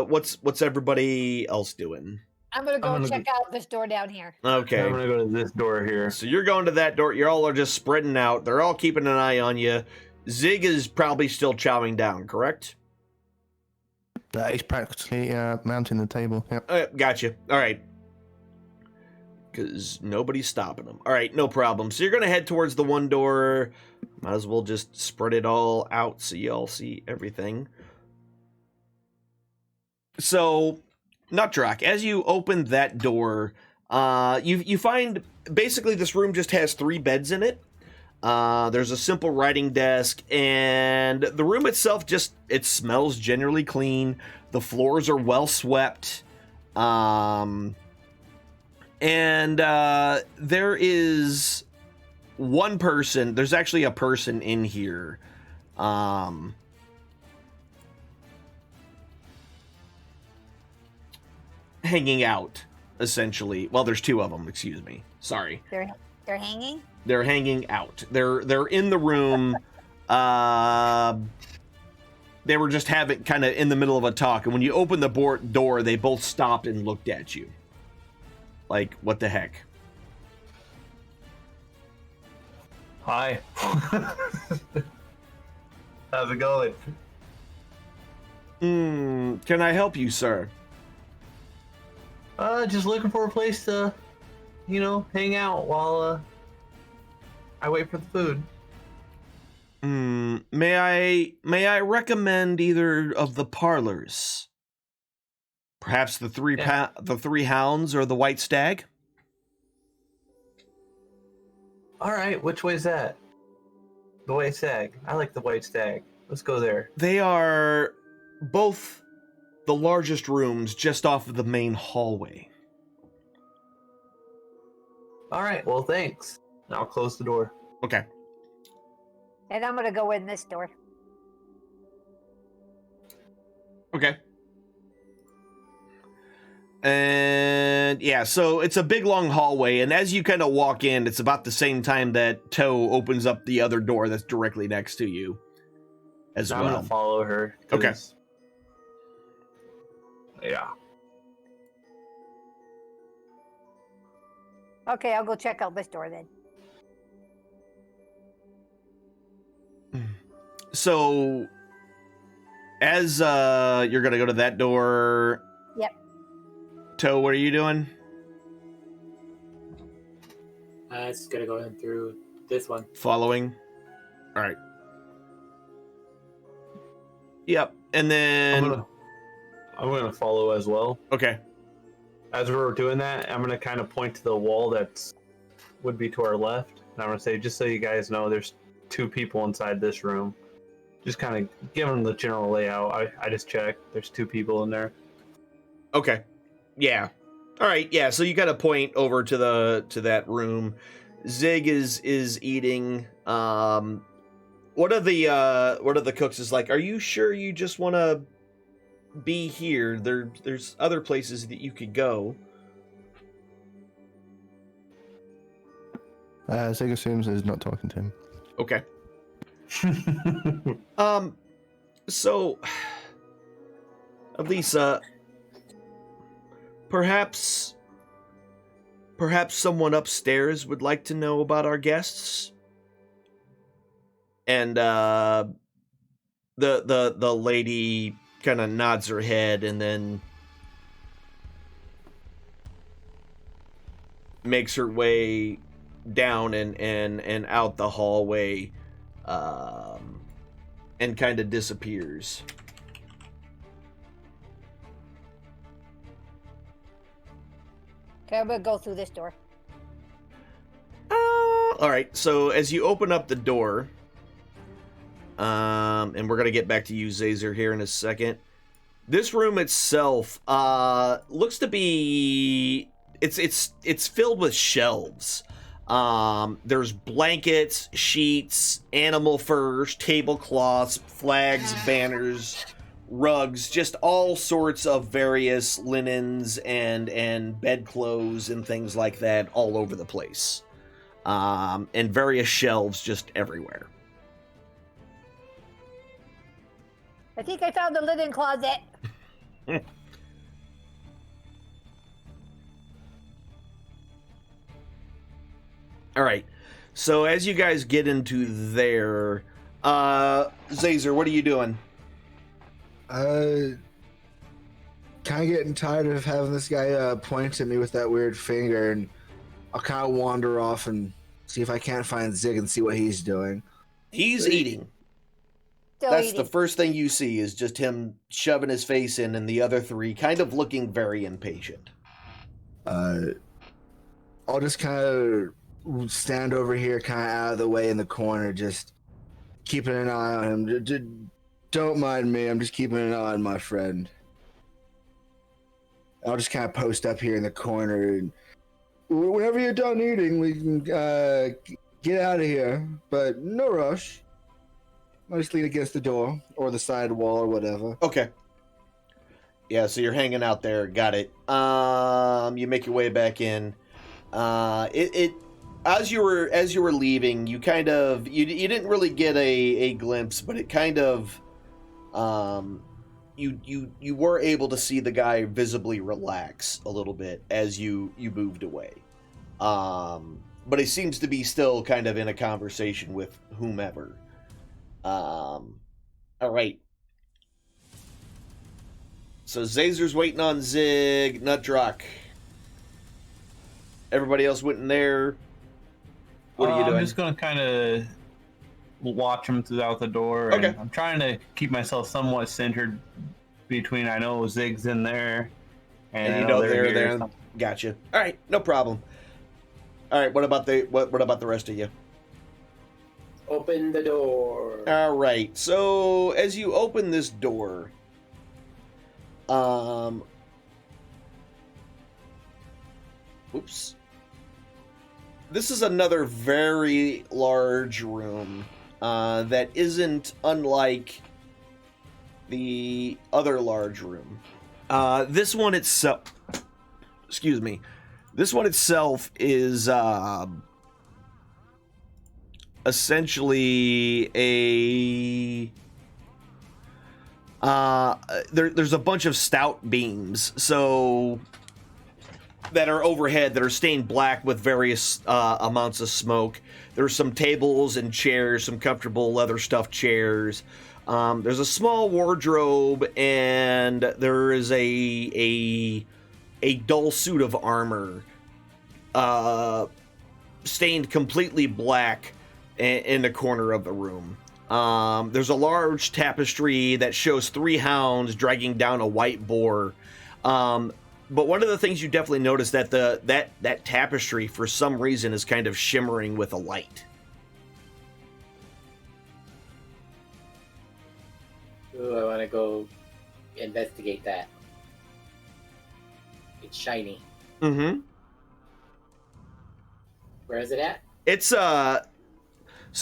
Speaker 2: What's everybody else doing?
Speaker 6: I'm gonna check out this door down here.
Speaker 2: Okay.
Speaker 7: I'm gonna go to this door here.
Speaker 2: So you're going to that door. You all are just spreading out. They're all keeping an eye on you. Zig is probably still chowing down, correct?
Speaker 3: He's practically mounting the table. Yep.
Speaker 2: Gotcha. All right. Because nobody's stopping them. All right, no problem. So you're going to head towards the one door. Might as well just spread it all out so you all see everything. So, Nutdrock, as you open that door, you find basically this room just has 3 beds in it. There's a simple writing desk, and the room itself it smells generally clean. The floors are well swept. And there is one person. There's actually a person in here. Hanging out, essentially. Well, there's 2 of them. Excuse me. Sorry.
Speaker 6: They're hanging.
Speaker 2: They're hanging out. They're in the room. They were just having kind of in the middle of a talk, and when you opened the door, they both stopped and looked at you. Like, what the heck?
Speaker 7: Hi. How's it going?
Speaker 2: Can I help you, sir?
Speaker 7: Just looking for a place to, hang out while I wait for the food.
Speaker 2: May I recommend either of the parlors? Perhaps the three hounds or the white stag?
Speaker 7: All right, which way is that? The white stag. I like the white stag. Let's go there.
Speaker 2: They are both the largest rooms just off of the main hallway.
Speaker 7: All right, well, thanks. I'll close the door.
Speaker 2: Okay.
Speaker 6: And I'm gonna go in this door.
Speaker 2: Okay. And yeah, so it's a big long hallway, and as you kind of walk in, it's about the same time that Toe opens up the other door that's directly next to you as well.
Speaker 7: I'm gonna follow her.
Speaker 2: Okay.
Speaker 7: Yeah.
Speaker 6: Okay, I'll go check out this door then.
Speaker 2: So, as you're gonna go to that door.
Speaker 6: Yep.
Speaker 2: Toe, what are you doing?
Speaker 5: It's gonna go in through this one.
Speaker 2: Following. All right. Yep, and then
Speaker 7: I'm gonna follow as well.
Speaker 2: Okay.
Speaker 7: As we're doing that, I'm gonna kind of point to the wall that would be to our left, and I'm gonna say, just so you guys know, there's 2 people inside this room. Just kind of give them the general layout. I just checked. There's 2 people in there.
Speaker 2: Okay. Yeah. All right. Yeah. So you got to point over to that room. Zig is eating. What are the cooks is like? Are you sure you just want to be here? There's other places that you could go.
Speaker 3: Zig assumes he's not talking to him.
Speaker 2: Okay. So, Elisa, perhaps someone upstairs would like to know about our guests. And the lady kind of nods her head and then makes her way down and out the hallway, and kind of disappears.
Speaker 6: Okay, I'm gonna go through this door.
Speaker 2: All right, so as you open up the door, and we're gonna get back to you, Zazer, here in a second. This room itself looks to be it's filled with shelves. There's blankets, sheets, animal furs, tablecloths, flags, banners, rugs, just all sorts of various linens and bedclothes and things like that all over the place. And various shelves just everywhere.
Speaker 6: I think I found the linen closet.
Speaker 2: All right. So as you guys get into there, Zazer, what are you doing?
Speaker 4: Kind of getting tired of having this guy point at me with that weird finger, and I'll kind of wander off and see if I can't find Zig and see what he's doing.
Speaker 2: He's eating.
Speaker 6: Still
Speaker 2: That's
Speaker 6: eating.
Speaker 2: the first thing you see is just him shoving his face in, and the other three kind of looking very impatient.
Speaker 4: I'll just kind of stand over here, kind of out of the way in the corner, just keeping an eye on him. Don't mind me. I'm just keeping an eye on my friend. I'll just kind of post up here in the corner, and whenever you're done eating, we can get out of here. But no rush. I'll just lean against the door or the side wall or whatever.
Speaker 2: Okay. Yeah, so you're hanging out there. Got it. You make your way back in. As you were leaving, you kind of you didn't really get a glimpse, but it kind of you were able to see the guy visibly relax a little bit as you moved away. But he seems to be still kind of in a conversation with whomever. All right. So Zazer's waiting on Zig, Nutdrock. Everybody else went in there. What are you doing?
Speaker 7: I'm just going to kind of watch him throughout the door.
Speaker 2: Okay.
Speaker 7: And I'm trying to keep myself somewhat centered between, I know Zig's in there.
Speaker 2: And you
Speaker 7: I
Speaker 2: know
Speaker 7: they're
Speaker 2: they're
Speaker 7: here.
Speaker 2: there. Gotcha. All right, no problem. All right, what about the rest of you?
Speaker 5: Open the door.
Speaker 2: All right. So as you open this door, oops. This is another very large room that isn't unlike the other large room. This one itself, excuse me, this one itself is essentially there's a bunch of stout beams that are overhead that are stained black with various amounts of smoke. There's some tables and chairs, some comfortable leather stuffed chairs. There's a small wardrobe, and there is a dull suit of armor stained completely black in the corner of the room. There's a large tapestry that shows 3 hounds dragging down a white boar. But one of the things you definitely notice that that tapestry for some reason is kind of shimmering with a light.
Speaker 5: Ooh, I want to go investigate that. It's shiny.
Speaker 2: Mm-hmm.
Speaker 5: Where is it at?
Speaker 2: It's so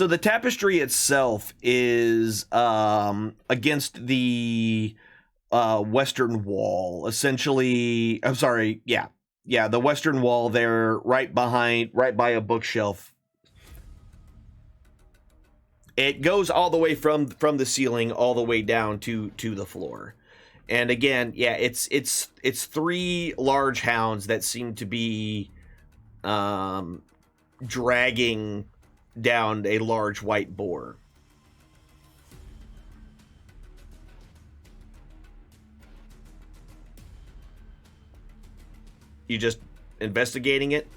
Speaker 2: the tapestry itself is against the western wall, essentially. I'm sorry, yeah, the western wall there, right by a bookshelf. It goes all the way from the ceiling all the way down to the floor. And again, yeah, it's 3 large hounds that seem to be dragging down a large white boar. You just investigating it?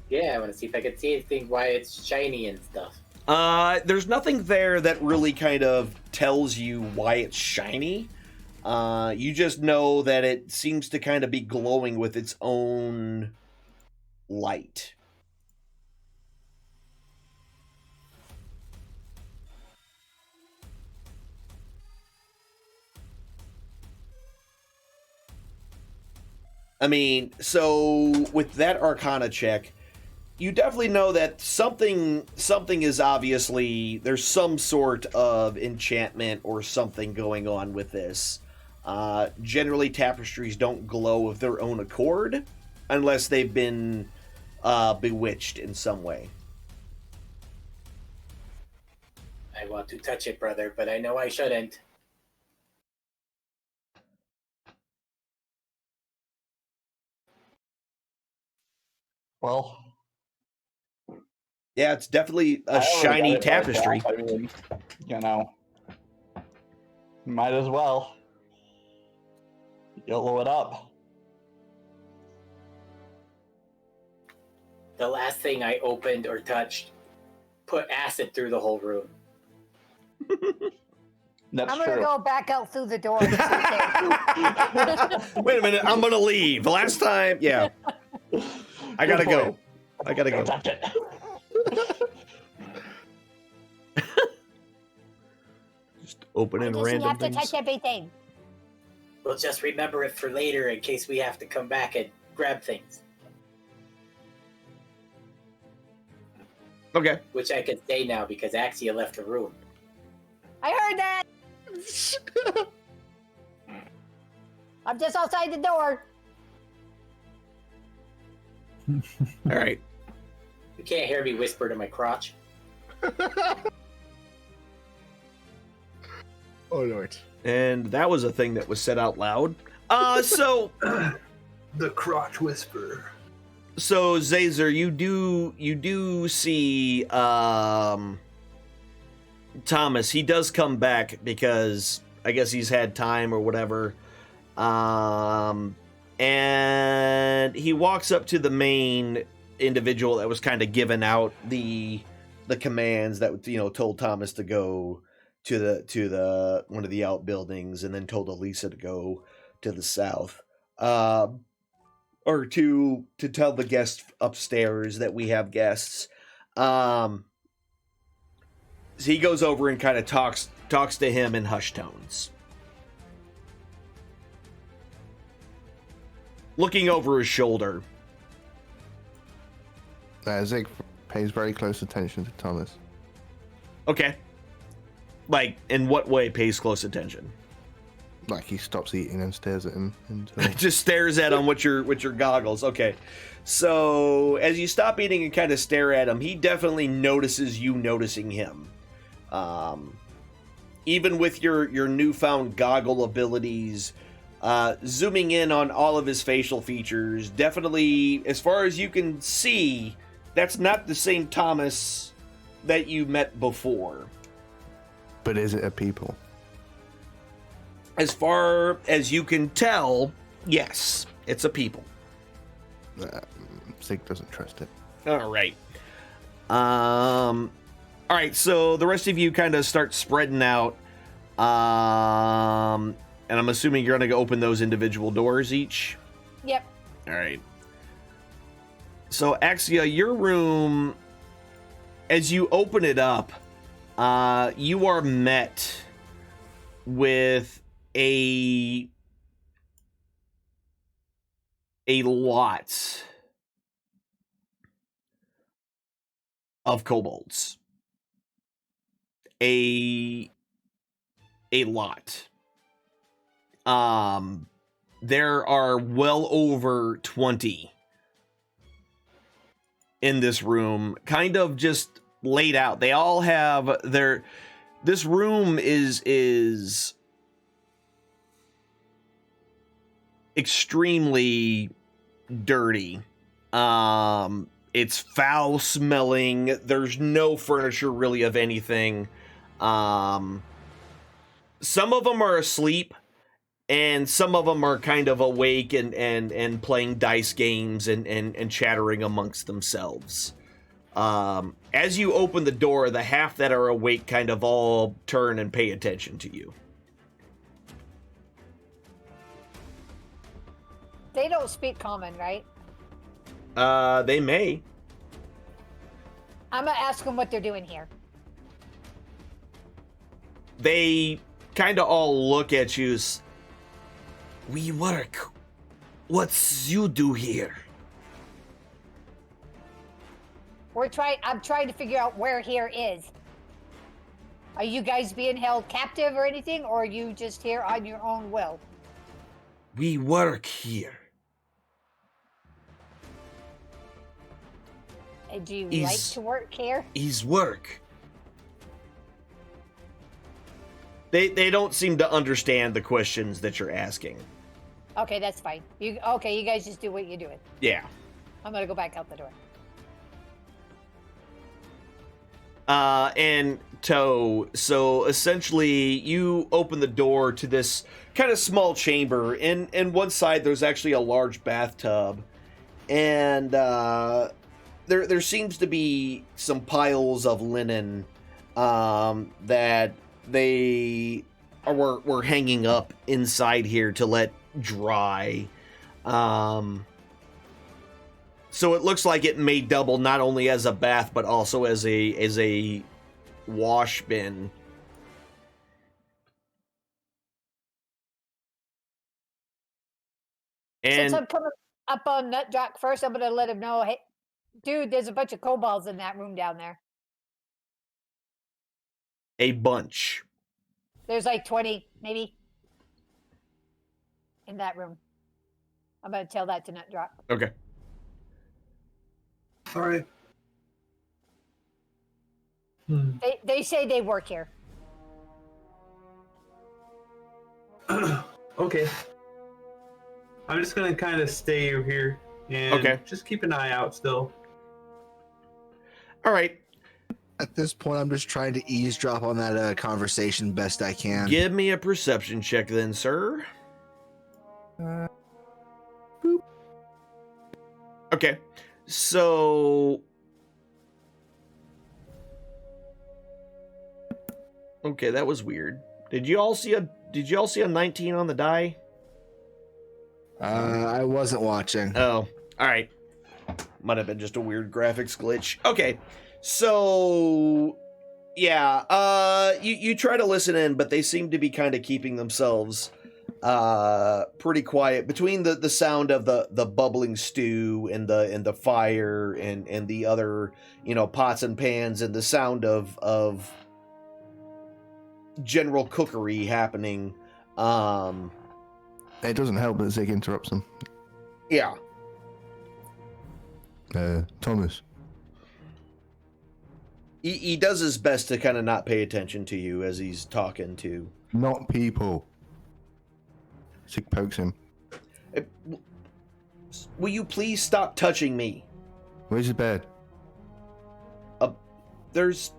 Speaker 5: Yeah, I want to see if I can see anything why it's shiny and stuff.
Speaker 2: There's nothing there that really kind of tells you why it's shiny. You just know that it seems to kind of be glowing with its own light. I mean, so with that Arcana check, you definitely know that something is obviously, there's some sort of enchantment or something going on with this. Generally, tapestries don't glow of their own accord unless they've been bewitched in some way.
Speaker 5: I want to touch it, brother, but I know I shouldn't.
Speaker 8: Well,
Speaker 2: Yeah, it's definitely a
Speaker 8: I already got
Speaker 2: shiny
Speaker 8: it marked off.
Speaker 2: tapestry.
Speaker 8: I mean, you know, might as well yellow it up.
Speaker 5: The last thing I opened or touched put acid through the whole room.
Speaker 8: That's
Speaker 6: I'm gonna
Speaker 8: true.
Speaker 6: go back out through the door.
Speaker 2: Wait a minute, I'm gonna leave. Last time, yeah. I gotta go. I gotta go.
Speaker 8: Touch it.
Speaker 2: Just opening random
Speaker 6: have
Speaker 2: things.
Speaker 6: to touch everything?
Speaker 5: We'll just remember it for later in case we have to come back and grab things.
Speaker 2: Okay.
Speaker 5: Which I can say now because Axia left the room.
Speaker 6: I heard that. I'm just outside the door.
Speaker 2: All right.
Speaker 5: You can't hear me whisper to my crotch.
Speaker 4: Oh Lord.
Speaker 2: And that was a thing that was said out loud. So
Speaker 9: The crotch whisperer.
Speaker 2: so Zazer, you do see Thomas. He does come back because I guess he's had time or whatever. And he walks up to the main individual that was kind of giving out the commands that, you know, told Thomas to go to the one of the outbuildings, and then told Elisa to go to the south, or to tell the guests upstairs that we have guests. So he goes over and kind of talks to him in hushed tones, looking over his shoulder.
Speaker 3: Zig pays very close attention to Thomas.
Speaker 2: Okay. Like, in what way pays close attention?
Speaker 3: Like he stops eating and stares at him until...
Speaker 2: Just stares at him with your goggles. Okay. So as you stop eating and kind of stare at him, he definitely notices you noticing him. Even with your newfound goggle abilities, zooming in on all of his facial features, definitely, as far as you can see, that's not the same Thomas that you met before.
Speaker 3: But is it a people?
Speaker 2: As far as you can tell, yes, it's a people.
Speaker 3: Zig doesn't trust it.
Speaker 2: All right. All right, so the rest of you kind of start spreading out. And I'm assuming you're going to go open those individual doors each?
Speaker 6: Yep.
Speaker 2: All right. So, Axia, your room, as you open it up, you are met with a lot of kobolds. A lot. There are well over 20 in this room, kind of just laid out. They all have their... This room is extremely dirty. It's foul smelling. There's no furniture really of anything. Some of them are asleep, and some of them are kind of awake and playing dice games and chattering amongst themselves. As you open the door, the half that are awake kind of all turn and pay attention to you.
Speaker 6: They don't speak common, right?
Speaker 2: They may.
Speaker 6: I'm gonna ask them what they're doing here.
Speaker 2: They kind of all look at you. We work What's you do here?
Speaker 6: I'm trying to figure out where here is. Are you guys being held captive or anything, or are you just here on your own will?
Speaker 2: We work here.
Speaker 6: And do you like to work here?
Speaker 2: His work. They don't seem to understand the questions that you're asking.
Speaker 6: Okay, that's fine. You guys just do what you're doing.
Speaker 2: Yeah.
Speaker 6: I'm gonna go back out the door.
Speaker 2: And Toe, so essentially you open the door to this kind of small chamber. And one side there's actually a large bathtub. And there seems to be some piles of linen that they were hanging up inside here to let dry. So it looks like it may double not only as a bath but also as a wash bin. And
Speaker 6: since I'm coming up on Nutjock first, I'm gonna let him know, hey, dude, there's a bunch of kobolds in that room down there.
Speaker 2: a bunch.
Speaker 6: There's like 20, maybe, in that room. I'm gonna tell that to Nutjock.
Speaker 2: Okay.
Speaker 9: All right.
Speaker 6: They say they work here.
Speaker 7: Okay. I'm just gonna kind of stay over here and just keep an eye out still.
Speaker 2: All right.
Speaker 4: At this point, I'm just trying to eavesdrop on that conversation best I can.
Speaker 2: Give me a perception check then, sir.
Speaker 4: Boop.
Speaker 2: Okay. So okay, that was weird. Did you all see a 19 on the die?
Speaker 4: I wasn't watching.
Speaker 2: Oh, all right. Might have been just a weird graphics glitch. Okay. So yeah, you try to listen in, but they seem to be kind of keeping themselves pretty quiet between the sound of the bubbling stew and the fire and the other, pots and pans and the sound of general cookery happening.
Speaker 3: It doesn't help that Zig interrupts them.
Speaker 2: Yeah.
Speaker 3: Thomas.
Speaker 2: He does his best to kind of not pay attention to you as he's talking to.
Speaker 3: Not people. Zig pokes him.
Speaker 2: Will you please stop touching me?
Speaker 3: Where's the bed?
Speaker 2: There's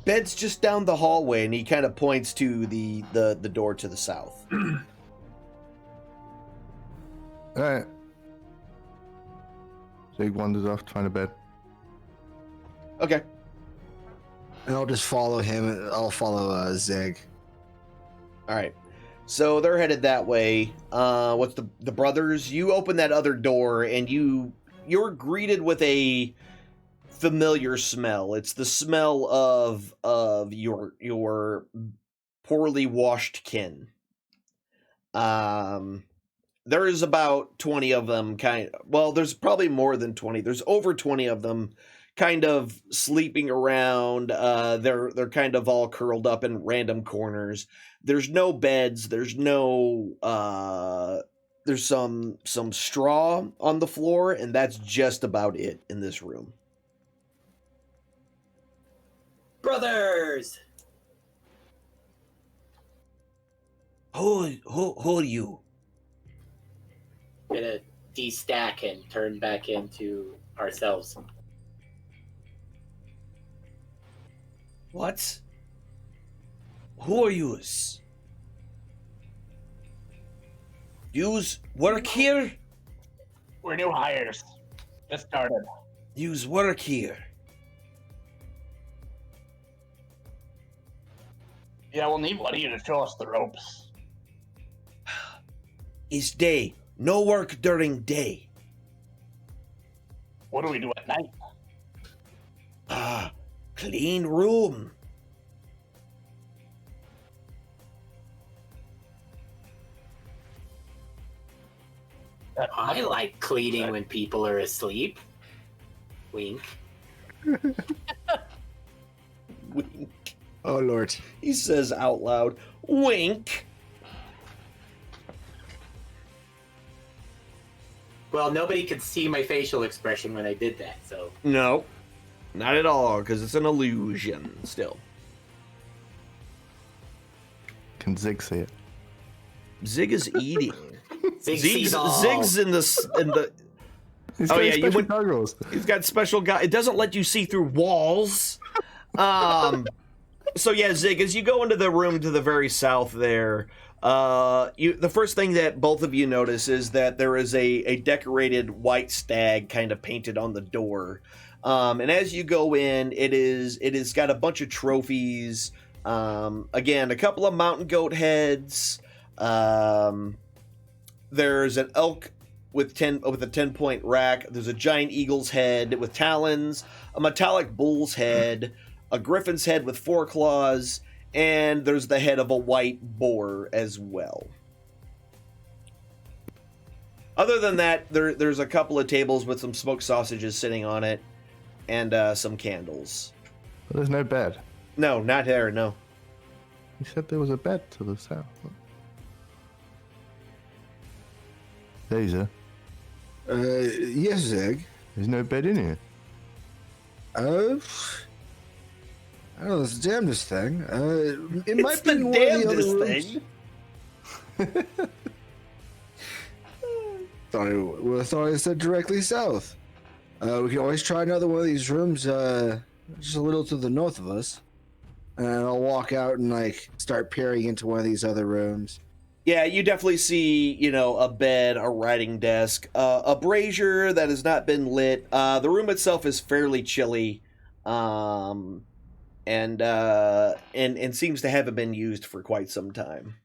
Speaker 2: bed's just down the hallway, and he kind of points to the door to the south.
Speaker 3: Alright. Zig wanders off to find a bed.
Speaker 2: Okay.
Speaker 4: And I'll just follow him. And I'll follow Zig.
Speaker 2: All right. So they're headed that way. What's the brothers? You open that other door, and you're greeted with a familiar smell. It's the smell of your poorly washed kin. There is about 20 of them there's probably more than 20. There's over 20 of them kind of sleeping around. They're kind of all curled up in random corners. There's no beds. There's some straw on the floor, and that's just about it in this room.
Speaker 5: Brothers!
Speaker 2: Who are you?
Speaker 5: Gonna destack and turn back into ourselves.
Speaker 2: What? Who are yous? Yous work here?
Speaker 8: We're new hires. Just started.
Speaker 2: Yous work here.
Speaker 8: Yeah, we'll need one of you to show us the ropes.
Speaker 2: It's day. No work during day.
Speaker 8: What do we do at night?
Speaker 2: Clean room.
Speaker 5: cleaning when people are asleep. Wink.
Speaker 2: Wink.
Speaker 4: Oh Lord.
Speaker 2: He says out loud, wink.
Speaker 5: Well, nobody could see my facial expression when I did that, so.
Speaker 2: No, not at all, because it's an illusion still.
Speaker 3: Can Zig see it?
Speaker 2: Zig is eating.
Speaker 5: Zig's
Speaker 2: in the.
Speaker 3: He's
Speaker 2: Oh,
Speaker 3: got
Speaker 2: yeah, you
Speaker 3: special
Speaker 2: would-
Speaker 3: goggles.
Speaker 2: He's got special guy. It doesn't let you see through walls. So yeah, Zig, as you go into the room to the very south there, the first thing that both of you notice is that there is a decorated white stag kind of painted on the door. And as you go in, it is got a bunch of trophies. Again, a couple of mountain goat heads. There's an elk with a 10-point rack. There's a giant eagle's head with talons, a metallic bull's head, a griffin's head with 4 claws, and there's the head of a white boar as well. Other than that, there's a couple of tables with some smoked sausages sitting on it, and some candles.
Speaker 3: But there's no bed.
Speaker 2: No, not there, no.
Speaker 3: You said there was a bed to the south. Laser,
Speaker 4: Yes, Zig.
Speaker 3: there's no bed in here.
Speaker 4: I don't know, it's the damnedest thing. It might
Speaker 2: It's
Speaker 4: be
Speaker 2: the
Speaker 4: in one of the other
Speaker 2: damnedest
Speaker 4: rooms.
Speaker 2: thing.
Speaker 4: Thought I said directly south. We can always try another one of these rooms, just a little to the north of us. And I'll walk out and like start peering into one of these other rooms.
Speaker 2: Yeah, you definitely see, a bed, a writing desk, a brazier that has not been lit. The room itself is fairly chilly, and seems to haven't been used for quite some time.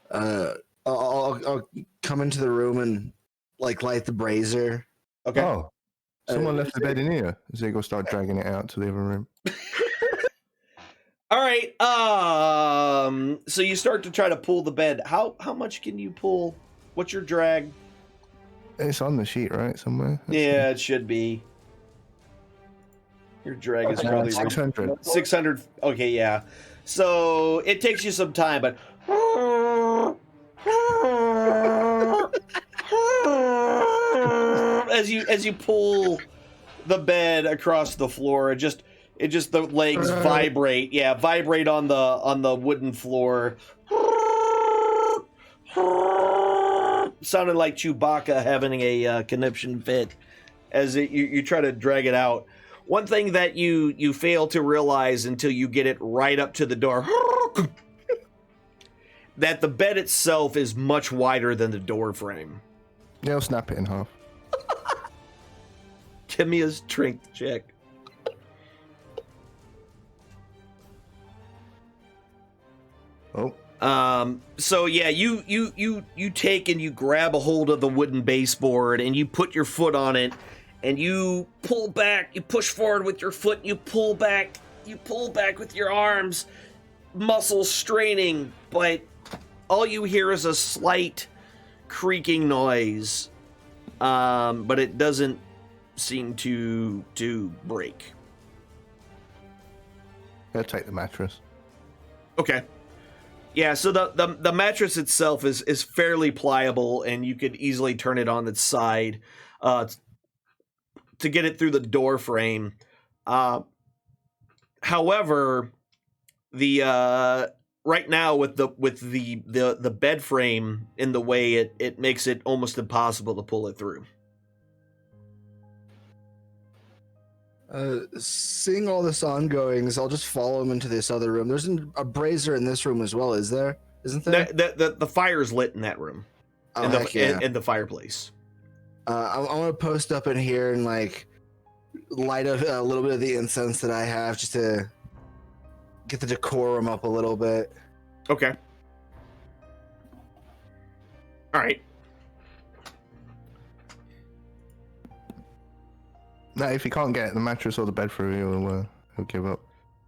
Speaker 4: I'll come into the room and like light the brazier.
Speaker 2: Okay.
Speaker 3: Oh, someone left the bed in here. Zig will start dragging it out to the other room.
Speaker 2: All right. So you start to try to pull the bed. How much can you pull? What's your drag?
Speaker 3: It's on the sheet, right? Somewhere?
Speaker 2: Yeah, it should be. Your drag is probably
Speaker 3: 600.
Speaker 2: 600. Okay, yeah. So it takes you some time, but as you pull the bed across the floor, it just the legs vibrate. Yeah, vibrate on the wooden floor. Sounded like Chewbacca having a conniption fit as you try to drag it out. One thing that you fail to realize until you get it right up to the door, that the bed itself is much wider than the door frame.
Speaker 3: Yeah, I'll snap it in half.
Speaker 2: Give me a strength check.
Speaker 3: Oh.
Speaker 2: So yeah, you take and you grab a hold of the wooden baseboard and you put your foot on it and you pull back, you push forward with your foot, you pull back with your arms, muscles straining, but all you hear is a slight creaking noise. But it doesn't seem to break.
Speaker 3: I'll take the mattress.
Speaker 2: Okay. Yeah, so the mattress itself is fairly pliable, and you could easily turn it on its side to get it through the door frame. However, the right now with the bed frame in the way, it makes it almost impossible to pull it through.
Speaker 4: Seeing all this ongoings, I'll just follow him into this other room. There's a brazier in this room as well, is there? Isn't there?
Speaker 2: The fire's lit in that room.
Speaker 4: Oh,
Speaker 2: in
Speaker 4: heck yeah.
Speaker 2: in the fireplace.
Speaker 4: I want to post up in here and like light a little bit of the incense that I have just to get the decorum up a little bit.
Speaker 2: Okay. All right.
Speaker 3: No, if he can't get the mattress or the bed through, he'll give up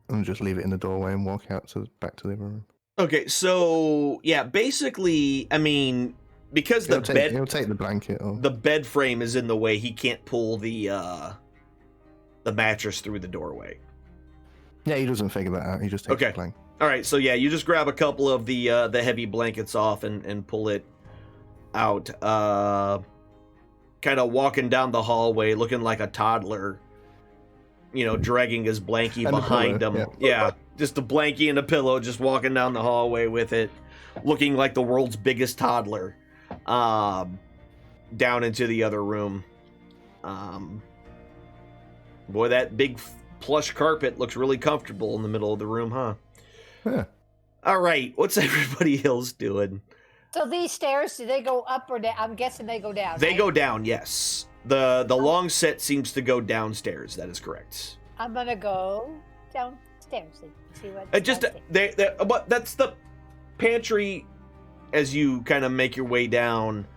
Speaker 3: and just leave it in the doorway and walk out back to the other room.
Speaker 2: Okay, so yeah, basically, I mean, because
Speaker 3: He'll take the blanket off.
Speaker 2: the bed frame is in the way, he can't pull the mattress through the doorway.
Speaker 3: Yeah, he doesn't figure that out. He just takes the blanket.
Speaker 2: All right, so yeah, you just grab a couple of the heavy blankets off and pull it out. Kind of walking down the hallway, looking like a toddler. Dragging his blankie
Speaker 3: And
Speaker 2: behind him. Yeah, just a blankie and a pillow, just walking down the hallway with it, looking like the world's biggest toddler. Down into the other room. Boy, that big plush carpet looks really comfortable in the middle of the room, huh?
Speaker 3: Yeah.
Speaker 2: All right, what's everybody else doing?
Speaker 6: So these stairs, do they go up or down? I'm guessing they go down.
Speaker 2: They
Speaker 6: right?
Speaker 2: go down, yes. The long set seems to go downstairs. That is correct.
Speaker 6: I'm gonna go downstairs and see what.
Speaker 2: But that's the pantry. As you kind of make your way down,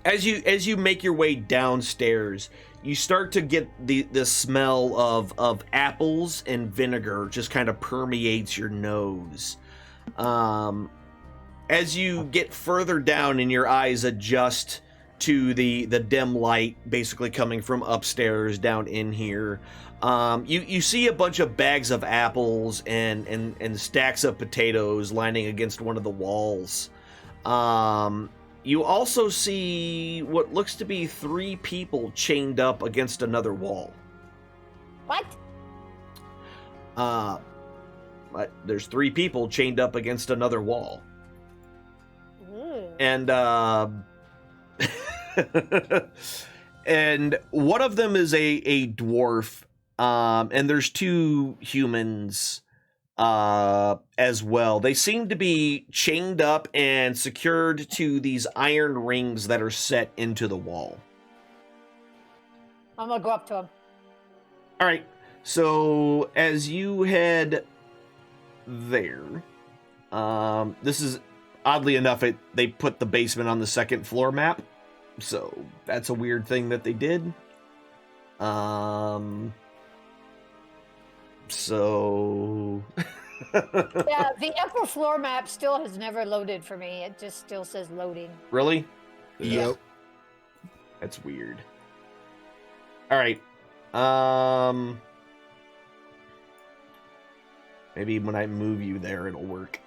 Speaker 2: as you make your way downstairs, you start to get the smell of apples and vinegar just kind of permeates your nose. As you get further down and your eyes adjust to the dim light basically coming from upstairs down in here, you see a bunch of bags of apples and stacks of potatoes lining against one of the walls. You also see what looks to be 3 people chained up against another wall.
Speaker 6: What?
Speaker 2: But there's 3 people chained up against another wall. And and one of them is a dwarf, and there's 2 humans as well. They seem to be chained up and secured to these iron rings that are set into the wall.
Speaker 6: I'm gonna go up to him.
Speaker 2: All right, so as you head there, this is oddly enough, they put the basement on the 2nd floor map, so that's a weird thing that they did. So
Speaker 6: Yeah, the upper floor map still has never loaded for me. It just still says loading.
Speaker 2: Really?
Speaker 4: Yep.
Speaker 2: That's weird. All right. Maybe when I move you there, it'll work.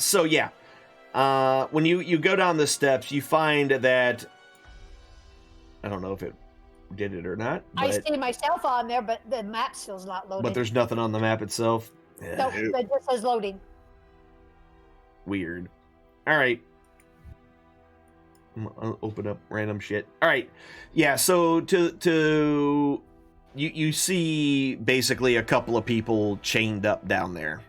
Speaker 2: So yeah. When you go down the steps, you find that I don't know if it did it or not.
Speaker 6: I see myself on there, but the map still's not loading.
Speaker 2: But there's nothing on the map itself.
Speaker 6: No, it just says loading.
Speaker 2: Weird. All right. I'll open up random shit. All right. Yeah, so you see basically a couple of people chained up down there.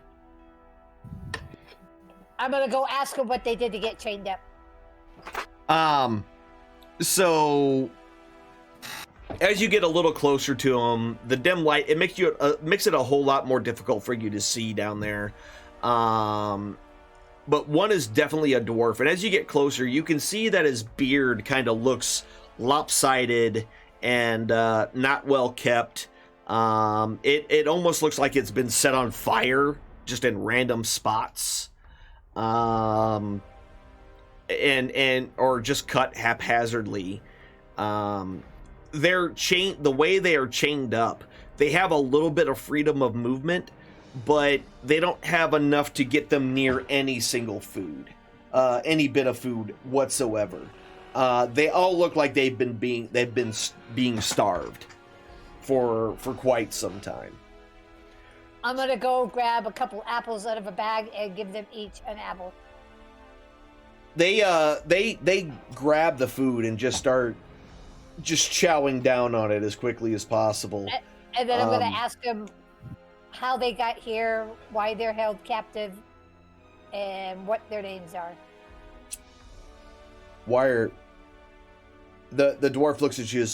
Speaker 6: I'm gonna go ask them what they did to get chained up.
Speaker 2: So as you get a little closer to them, the dim light makes it a whole lot more difficult for you to see down there. But one is definitely a dwarf, and as you get closer, you can see that his beard kind of looks lopsided and not well kept. It almost looks like it's been set on fire just in random spots. And or just cut haphazardly. They're chained the way they are chained up. They have a little bit of freedom of movement, but they don't have enough to get them near any single food, any bit of food whatsoever. They all look like they've been being starved for quite some time.
Speaker 6: I'm gonna go grab a couple apples out of a bag and give them each an apple.
Speaker 2: They grab the food and just start chowing down on it as quickly as possible.
Speaker 6: And then I'm gonna ask them how they got here, why they're held captive, and what their names are.
Speaker 2: Why are the dwarf looks at you?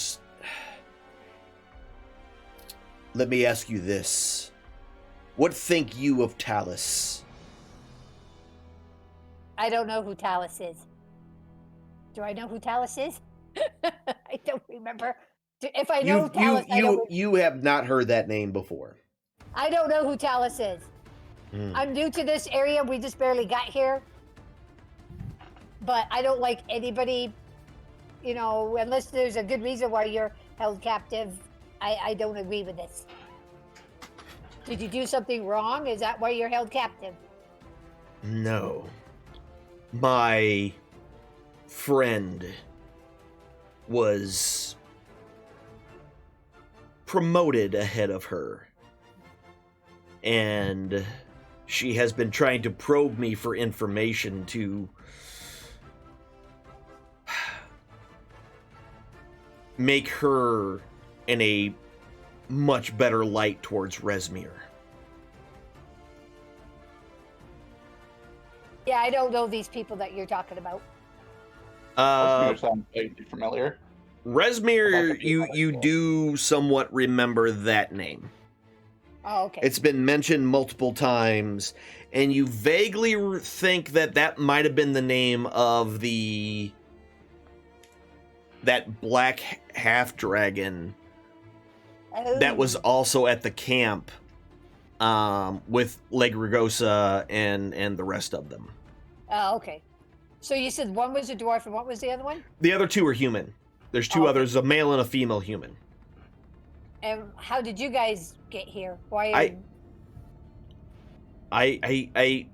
Speaker 2: Let me ask you this. What think you of Talus?
Speaker 6: I don't know who Talus is. Do I know who Talus is? I don't remember. If I know Talus,
Speaker 2: you have not heard that name before.
Speaker 6: I don't know who Talus is. I'm new to this area. We just barely got here. but I don't like anybody, unless there's a good reason why you're held captive. I don't agree with this. Did you do something wrong? Is that why you're held captive?
Speaker 2: No. My friend was promoted ahead of her, and she has been trying to probe me for information to make her in a much better light towards Resmir.
Speaker 6: Yeah, I don't know these people that you're talking about.
Speaker 8: Sounds vaguely familiar.
Speaker 2: Resmir, you do somewhat remember that name.
Speaker 6: Oh, okay.
Speaker 2: It's been mentioned multiple times, and you vaguely think that might have been the name of that black half-dragon that was also at the camp with Legrigosa and the rest of them.
Speaker 6: Oh, okay. So you said one was a dwarf and what was the other one?
Speaker 2: The other two are human. There's two others, a male and a female human.
Speaker 6: And how did you guys get here? Why?
Speaker 2: The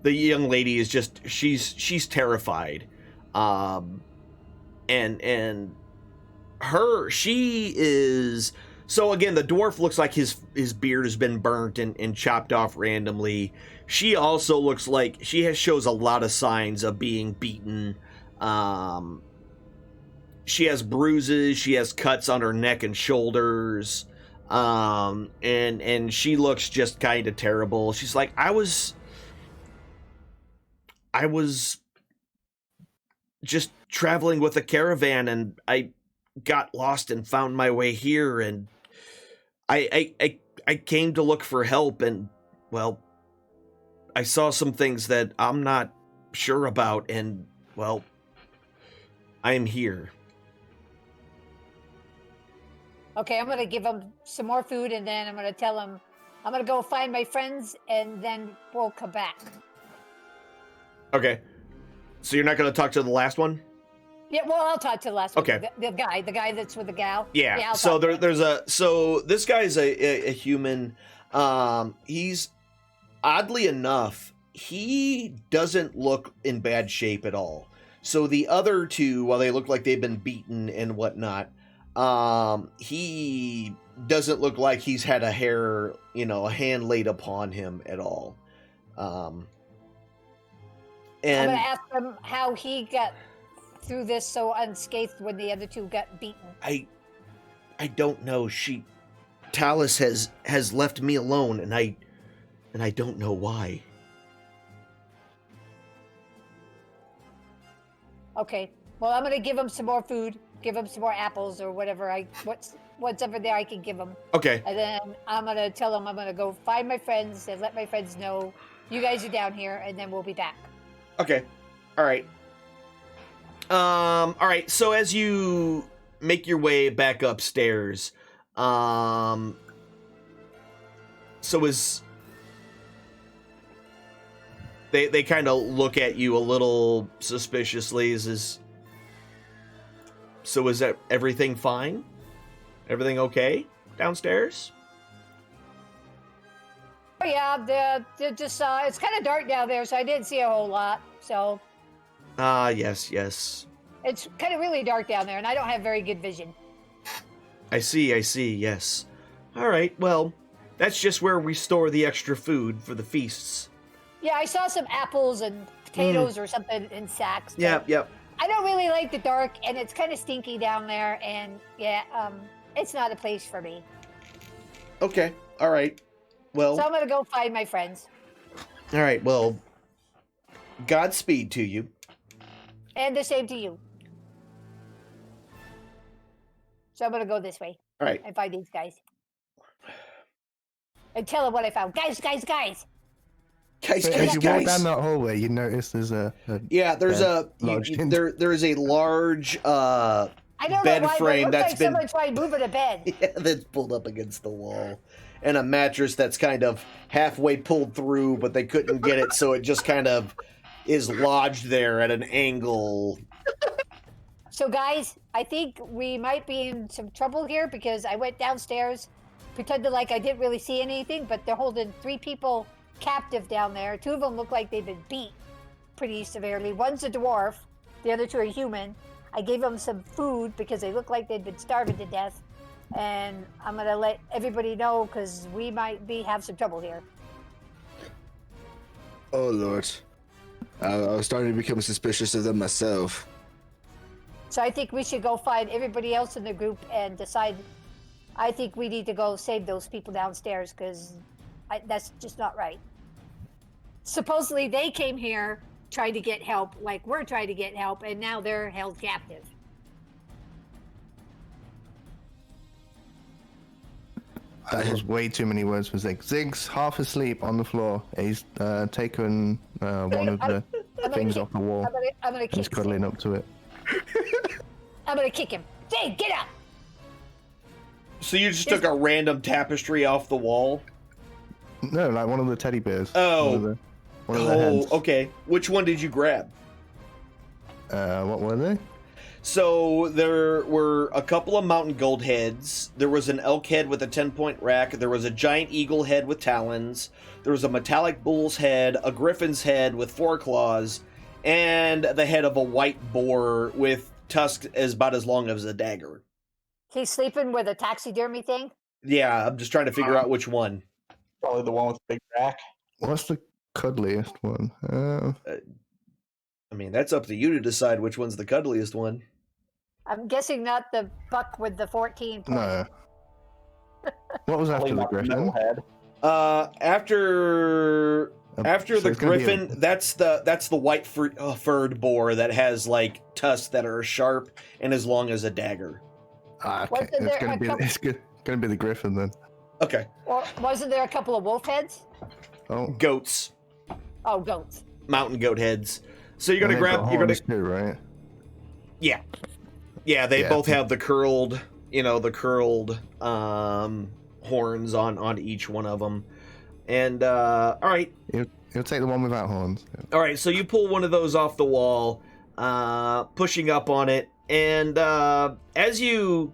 Speaker 2: young lady is just she's terrified, and she is. So again, the dwarf looks like his beard has been burnt and chopped off randomly. She also looks like shows a lot of signs of being beaten. She has bruises. She has cuts on her neck and shoulders. And she looks just kind of terrible. She's like, I was just traveling with a caravan, and I got lost and found my way here, and I came to look for help, and well, I saw some things that I'm not sure about, and well, I am here.
Speaker 6: Okay, I'm gonna give him some more food, and then I'm gonna tell him I'm gonna go find my friends, and then we'll come back.
Speaker 2: Okay, so you're not gonna talk to the last one?
Speaker 6: Yeah, well, I'll talk to the last
Speaker 2: one.
Speaker 6: Okay. The guy that's with the gal.
Speaker 2: Yeah. So this guy's a human. He's oddly enough, he doesn't look in bad shape at all. So the other two, while they look like they've been beaten and whatnot, he doesn't look like he's had a hand laid upon him at all. And
Speaker 6: I'm gonna ask him how he got through this so unscathed when the other two got beaten.
Speaker 2: I don't know. Talus has left me alone, and I don't know why.
Speaker 6: Okay. Well, I'm gonna give him some more food. Give him some more apples or whatever what's over there I can give him.
Speaker 2: Okay.
Speaker 6: And then I'm gonna tell him I'm gonna go find my friends and let my friends know you guys are down here, and then we'll be back.
Speaker 2: Okay. All right. All right. So as you make your way back upstairs, so they kind of look at you a little suspiciously. Is that everything fine? Everything okay downstairs?
Speaker 6: Oh yeah, they're just it's kind of dark down there, so I didn't see a whole lot. So.
Speaker 2: Yes.
Speaker 6: It's kind of really dark down there, and I don't have very good vision.
Speaker 2: I see, yes. All right, well, that's just where we store the extra food for the feasts.
Speaker 6: Yeah, I saw some apples and potatoes or something in sacks.
Speaker 2: Yep.
Speaker 6: I don't really like the dark, and it's kind of stinky down there, and it's not a place for me.
Speaker 2: Okay, all right. Well,
Speaker 6: so I'm going to go find my friends.
Speaker 2: All right, well, Godspeed to you.
Speaker 6: And the same to you. So I'm going to go this way.
Speaker 2: All right.
Speaker 6: And find these guys. And tell them what I found. Guys.
Speaker 3: So as you walk down that hallway, you notice there's there is a
Speaker 2: large bed frame that's been
Speaker 6: someone tried moving a bed.
Speaker 2: Yeah, that's pulled up against the wall, and a mattress that's kind of halfway pulled through, but they couldn't get it, so it just kind of is lodged there at an angle.
Speaker 6: So, guys, I think we might be in some trouble here because I went downstairs, pretended like I didn't really see anything, but they're holding 3 people captive down there. 2 of them look like they've been beat pretty severely. One's a dwarf, the other 2 are human. I gave them some food because they look like they'd been starving to death. And I'm going to let everybody know because we might have some trouble here.
Speaker 4: Oh, Lord. I was starting to become suspicious of them myself.
Speaker 6: So I think we should go find everybody else in the group and decide. I think we need to go save those people downstairs because that's just not right. Supposedly they came here trying to get help like we're trying to get help, and now they're held captive.
Speaker 3: That was way too many words for Zig. Zig's half asleep on the floor. He's taken one of the things off the wall.
Speaker 6: I'm gonna kick
Speaker 3: He's cuddling up to it.
Speaker 6: I'm gonna kick him. Zig, get up!
Speaker 2: So you just took a random tapestry off the wall?
Speaker 3: No, like one of the teddy bears.
Speaker 2: Oh.
Speaker 3: One of the heads.
Speaker 2: Okay. Which one did you grab?
Speaker 3: What were they?
Speaker 2: So there were a couple of mountain gold heads. There was an elk head with a 10-point rack. There was a giant eagle head with talons. There was a metallic bull's head, a griffin's head with 4 claws, and the head of a white boar with tusks about as long as a dagger.
Speaker 6: He's sleeping with a taxidermy thing?
Speaker 2: Yeah, I'm just trying to figure out which one.
Speaker 8: Probably the one with the big rack.
Speaker 3: What's the cuddliest one?
Speaker 2: I mean, that's up to you to decide which one's the cuddliest one.
Speaker 6: I'm guessing not the buck with the 14 points.
Speaker 3: No. What was after the griffin?
Speaker 2: After the griffin, that's the white furred boar that has like tusks that are sharp and as long as a dagger.
Speaker 3: Okay, it's gonna be the griffin then.
Speaker 2: Okay.
Speaker 6: Or wasn't there a couple of wolf heads?
Speaker 3: Oh,
Speaker 2: goats.
Speaker 6: Oh, goats.
Speaker 2: Mountain goat heads. So you're gonna grab. You're gonna.
Speaker 3: Too, right?
Speaker 2: Yeah. Yeah, they both have the curled, horns on each one of them. And, all right.
Speaker 3: You'll take the one without horns.
Speaker 2: All right, so you pull one of those off the wall, pushing up on it, and as you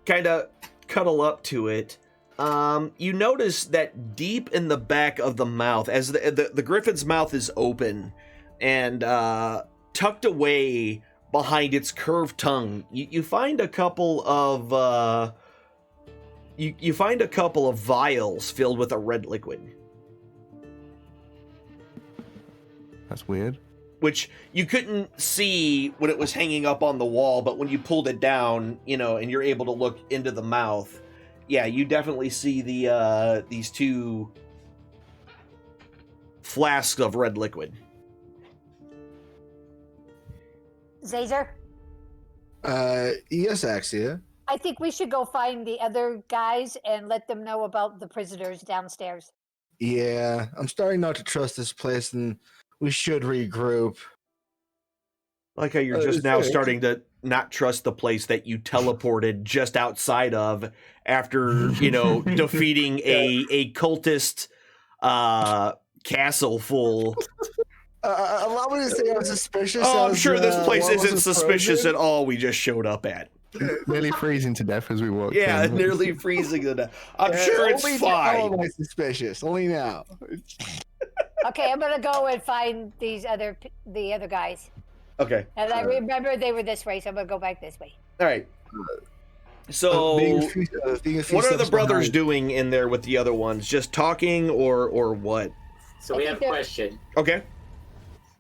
Speaker 2: kind of cuddle up to it, you notice that deep in the back of the mouth, as the griffin's mouth is open and tucked away behind its curved tongue, you find a couple of you find a couple of vials filled with a red liquid.
Speaker 3: That's weird.
Speaker 2: Which you couldn't see when it was hanging up on the wall, but when you pulled it down, and you're able to look into the mouth, yeah, you definitely see these 2 flasks of red liquid.
Speaker 6: Zazer?
Speaker 4: Yes, Axia.
Speaker 6: I think we should go find the other guys and let them know about the prisoners downstairs.
Speaker 4: Yeah, I'm starting not to trust this place, and we should regroup.
Speaker 2: Like how you're just now starting to not trust the place that you teleported just outside of after, defeating a cultist castle full.
Speaker 4: Allow me to say I'm suspicious.
Speaker 2: Oh, I'm sure this place isn't suspicious at all. We just showed up at.
Speaker 3: Nearly freezing to death as we walked.
Speaker 2: Yeah,
Speaker 3: in.
Speaker 2: nearly freezing to death. I'm sure it's fine.
Speaker 4: Only suspicious. Only now.
Speaker 6: Okay, I'm gonna go and find the other guys.
Speaker 2: Okay.
Speaker 6: And I remember they were this way, so I'm gonna go back this way.
Speaker 2: All right. So, what are the brothers doing in there with the other ones? Just talking, or what?
Speaker 5: So we have a question.
Speaker 2: Okay.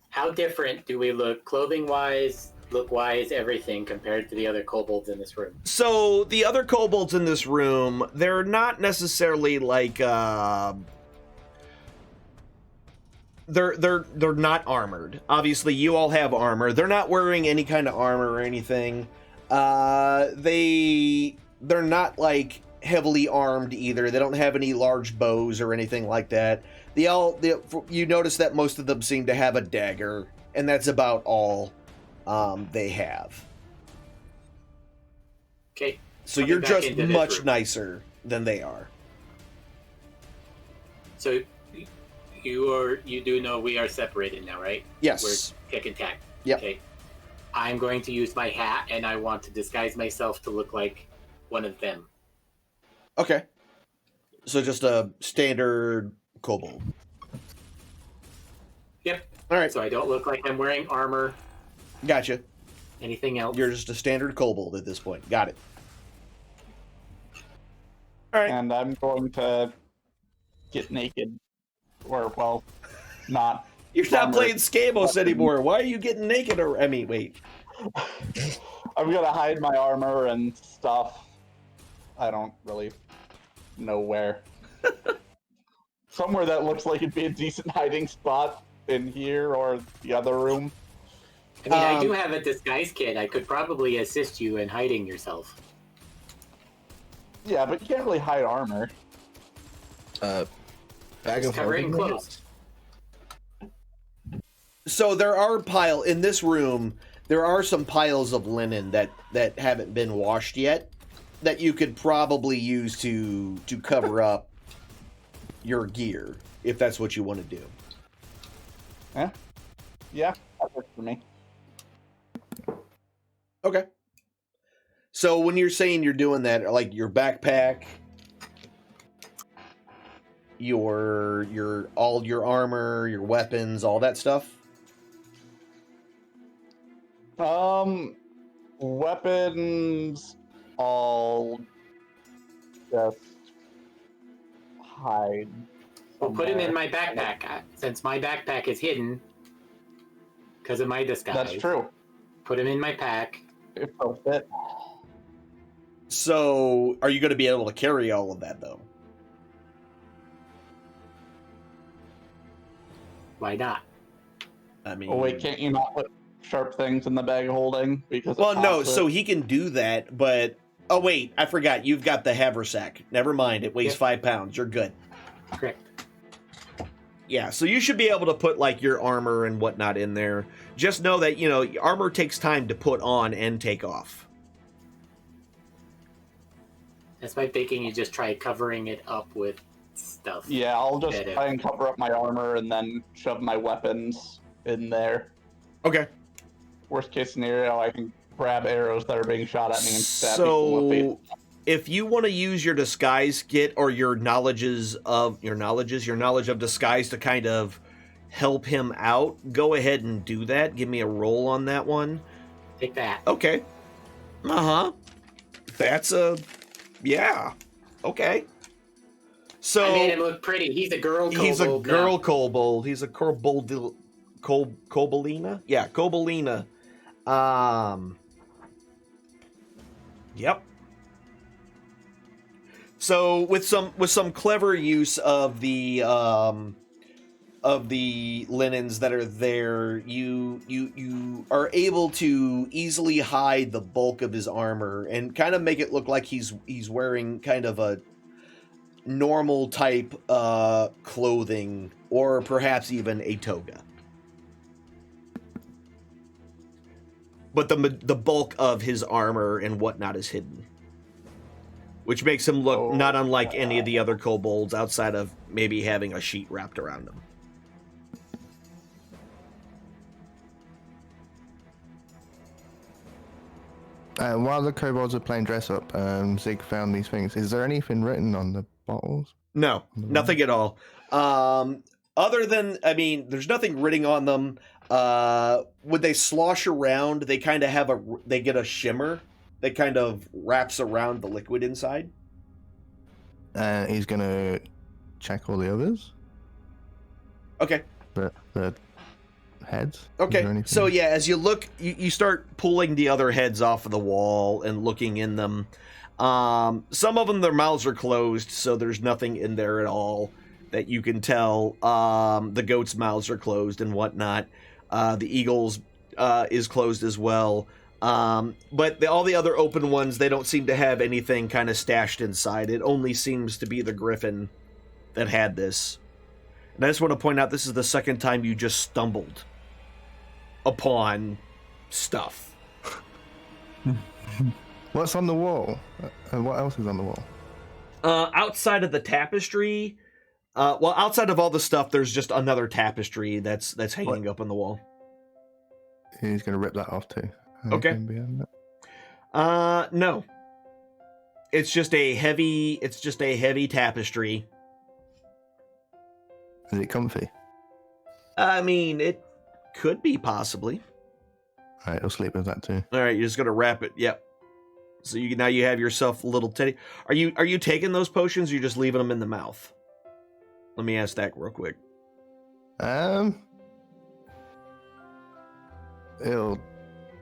Speaker 5: How different do we look, clothing-wise, look-wise, everything, compared to the other kobolds in this room?
Speaker 2: So the other kobolds in this room, they're not necessarily like they're not armored. Obviously, you all have armor. They're not wearing any kind of armor or anything. They're not like heavily armed either. They don't have any large bows or anything like that. You notice that most of them seem to have a dagger, and that's about all they have.
Speaker 5: Okay.
Speaker 2: So you're just much nicer than they are.
Speaker 5: So You do know we are separated now, right?
Speaker 2: Yes.
Speaker 5: We're tick and tack.
Speaker 2: Yep.
Speaker 5: Okay. I'm going to use my hat, and I want to disguise myself to look like one of them.
Speaker 2: Okay. So just a standard kobold.
Speaker 5: Yep.
Speaker 2: All right.
Speaker 5: So I don't look like I'm wearing armor.
Speaker 2: Gotcha.
Speaker 5: Anything else?
Speaker 2: You're just a standard kobold at this point. Got it. All right.
Speaker 8: And I'm going to get naked. Or, well, not.
Speaker 2: You're not
Speaker 8: armor.
Speaker 2: playing Scamos anymore. Why are you getting naked? Or I mean, wait.
Speaker 8: I'm going to hide my armor and stuff. I don't really know where. Somewhere that looks like it'd be a decent hiding spot in here or the other room.
Speaker 5: I mean, I do have a disguise kit. I could probably assist you in hiding yourself.
Speaker 8: Yeah, but you can't really hide armor.
Speaker 4: Bag of
Speaker 5: Covering
Speaker 4: holding
Speaker 5: clothes.
Speaker 2: So there are in this room. There are some piles of linen that haven't been washed yet, that you could probably use to cover up your gear if that's what you want to do.
Speaker 8: Yeah, that works for me.
Speaker 2: Okay. So when you're saying you're doing that, like your backpack, your all your armor, your weapons, all that stuff.
Speaker 8: Weapons, I'll just hide.
Speaker 5: We'll put him in
Speaker 8: somewhere.
Speaker 5: my backpack, since my backpack is hidden because of my disguise.
Speaker 8: That's true.
Speaker 5: Put him in my pack.
Speaker 8: If they'll fit.
Speaker 2: So are you going to be able to carry all of that though?
Speaker 5: Why not?
Speaker 2: I mean,
Speaker 8: Oh wait, can't you not put sharp things in the bag of holding? Because
Speaker 2: well, no. So he can do that, but oh wait, I forgot. You've got the haversack. Never mind. It weighs
Speaker 5: Yep.
Speaker 2: 5 pounds. You're good.
Speaker 5: Correct.
Speaker 2: Yeah, so you should be able to put like your armor and whatnot in there. Just know that, armor takes time to put on and take off.
Speaker 5: That's my thinking. You just try covering it up with stuff.
Speaker 8: Yeah, I'll just
Speaker 5: Better.
Speaker 8: try and cover up my armor and then shove my weapons in there.
Speaker 2: Okay.
Speaker 8: Worst case scenario, I can grab arrows that are being shot at me and stab people with
Speaker 2: So if you want to use your disguise kit or your knowledge of disguise to kind of help him out, go ahead and do that. Give me a roll on that one.
Speaker 5: Take that.
Speaker 2: Okay. That's yeah. Okay. So
Speaker 5: I made him look pretty. He's a girl kobold.
Speaker 2: he's a girl
Speaker 5: now.
Speaker 2: kobold. He's a kobolina. Yeah, kobolina. Yep. So with some clever use of the linens that are there, you are able to easily hide the bulk of his armor and kind of make it look like he's wearing kind of a normal type clothing, or perhaps even a toga. But the bulk of his armor and whatnot is hidden, which makes him look not unlike any of the other kobolds, outside of maybe having a sheet wrapped around him.
Speaker 3: While the kobolds are playing dress up, Zig found these things. Is there anything written on the bottles?
Speaker 2: No, nothing at all. Other than, there's nothing written on them. When they slosh around, they kind of they get a shimmer that kind of wraps around the liquid inside.
Speaker 3: He's gonna check all the others.
Speaker 2: Okay.
Speaker 3: The heads. Is
Speaker 2: Okay.
Speaker 3: there anything-
Speaker 2: So yeah, as you look, you start pulling the other heads off of the wall and looking in them. Some of them, their mouths are closed, so there's nothing in there at all that you can tell. The goats' mouths are closed and whatnot. The eagle's is closed as well. But all the other open ones, they don't seem to have anything kind of stashed inside. It only seems to be the griffin that had this. And I just want to point out, this is the second time you just stumbled upon stuff.
Speaker 3: What's on the wall? And what else is on the wall?
Speaker 2: Outside of the tapestry, Well, outside of all the stuff, there's just another tapestry that's hanging up on the wall.
Speaker 3: He's gonna rip that off too.
Speaker 2: Okay. No. It's just a heavy tapestry.
Speaker 3: Is it comfy?
Speaker 2: I mean, it could be possibly.
Speaker 3: All right, I'll sleep with that too.
Speaker 2: All right, you're just gonna wrap it. Yep. So now you have yourself a little teddy. Are you taking those potions? Or are you just leaving them in the mouth? Let me ask that real quick.
Speaker 3: It'll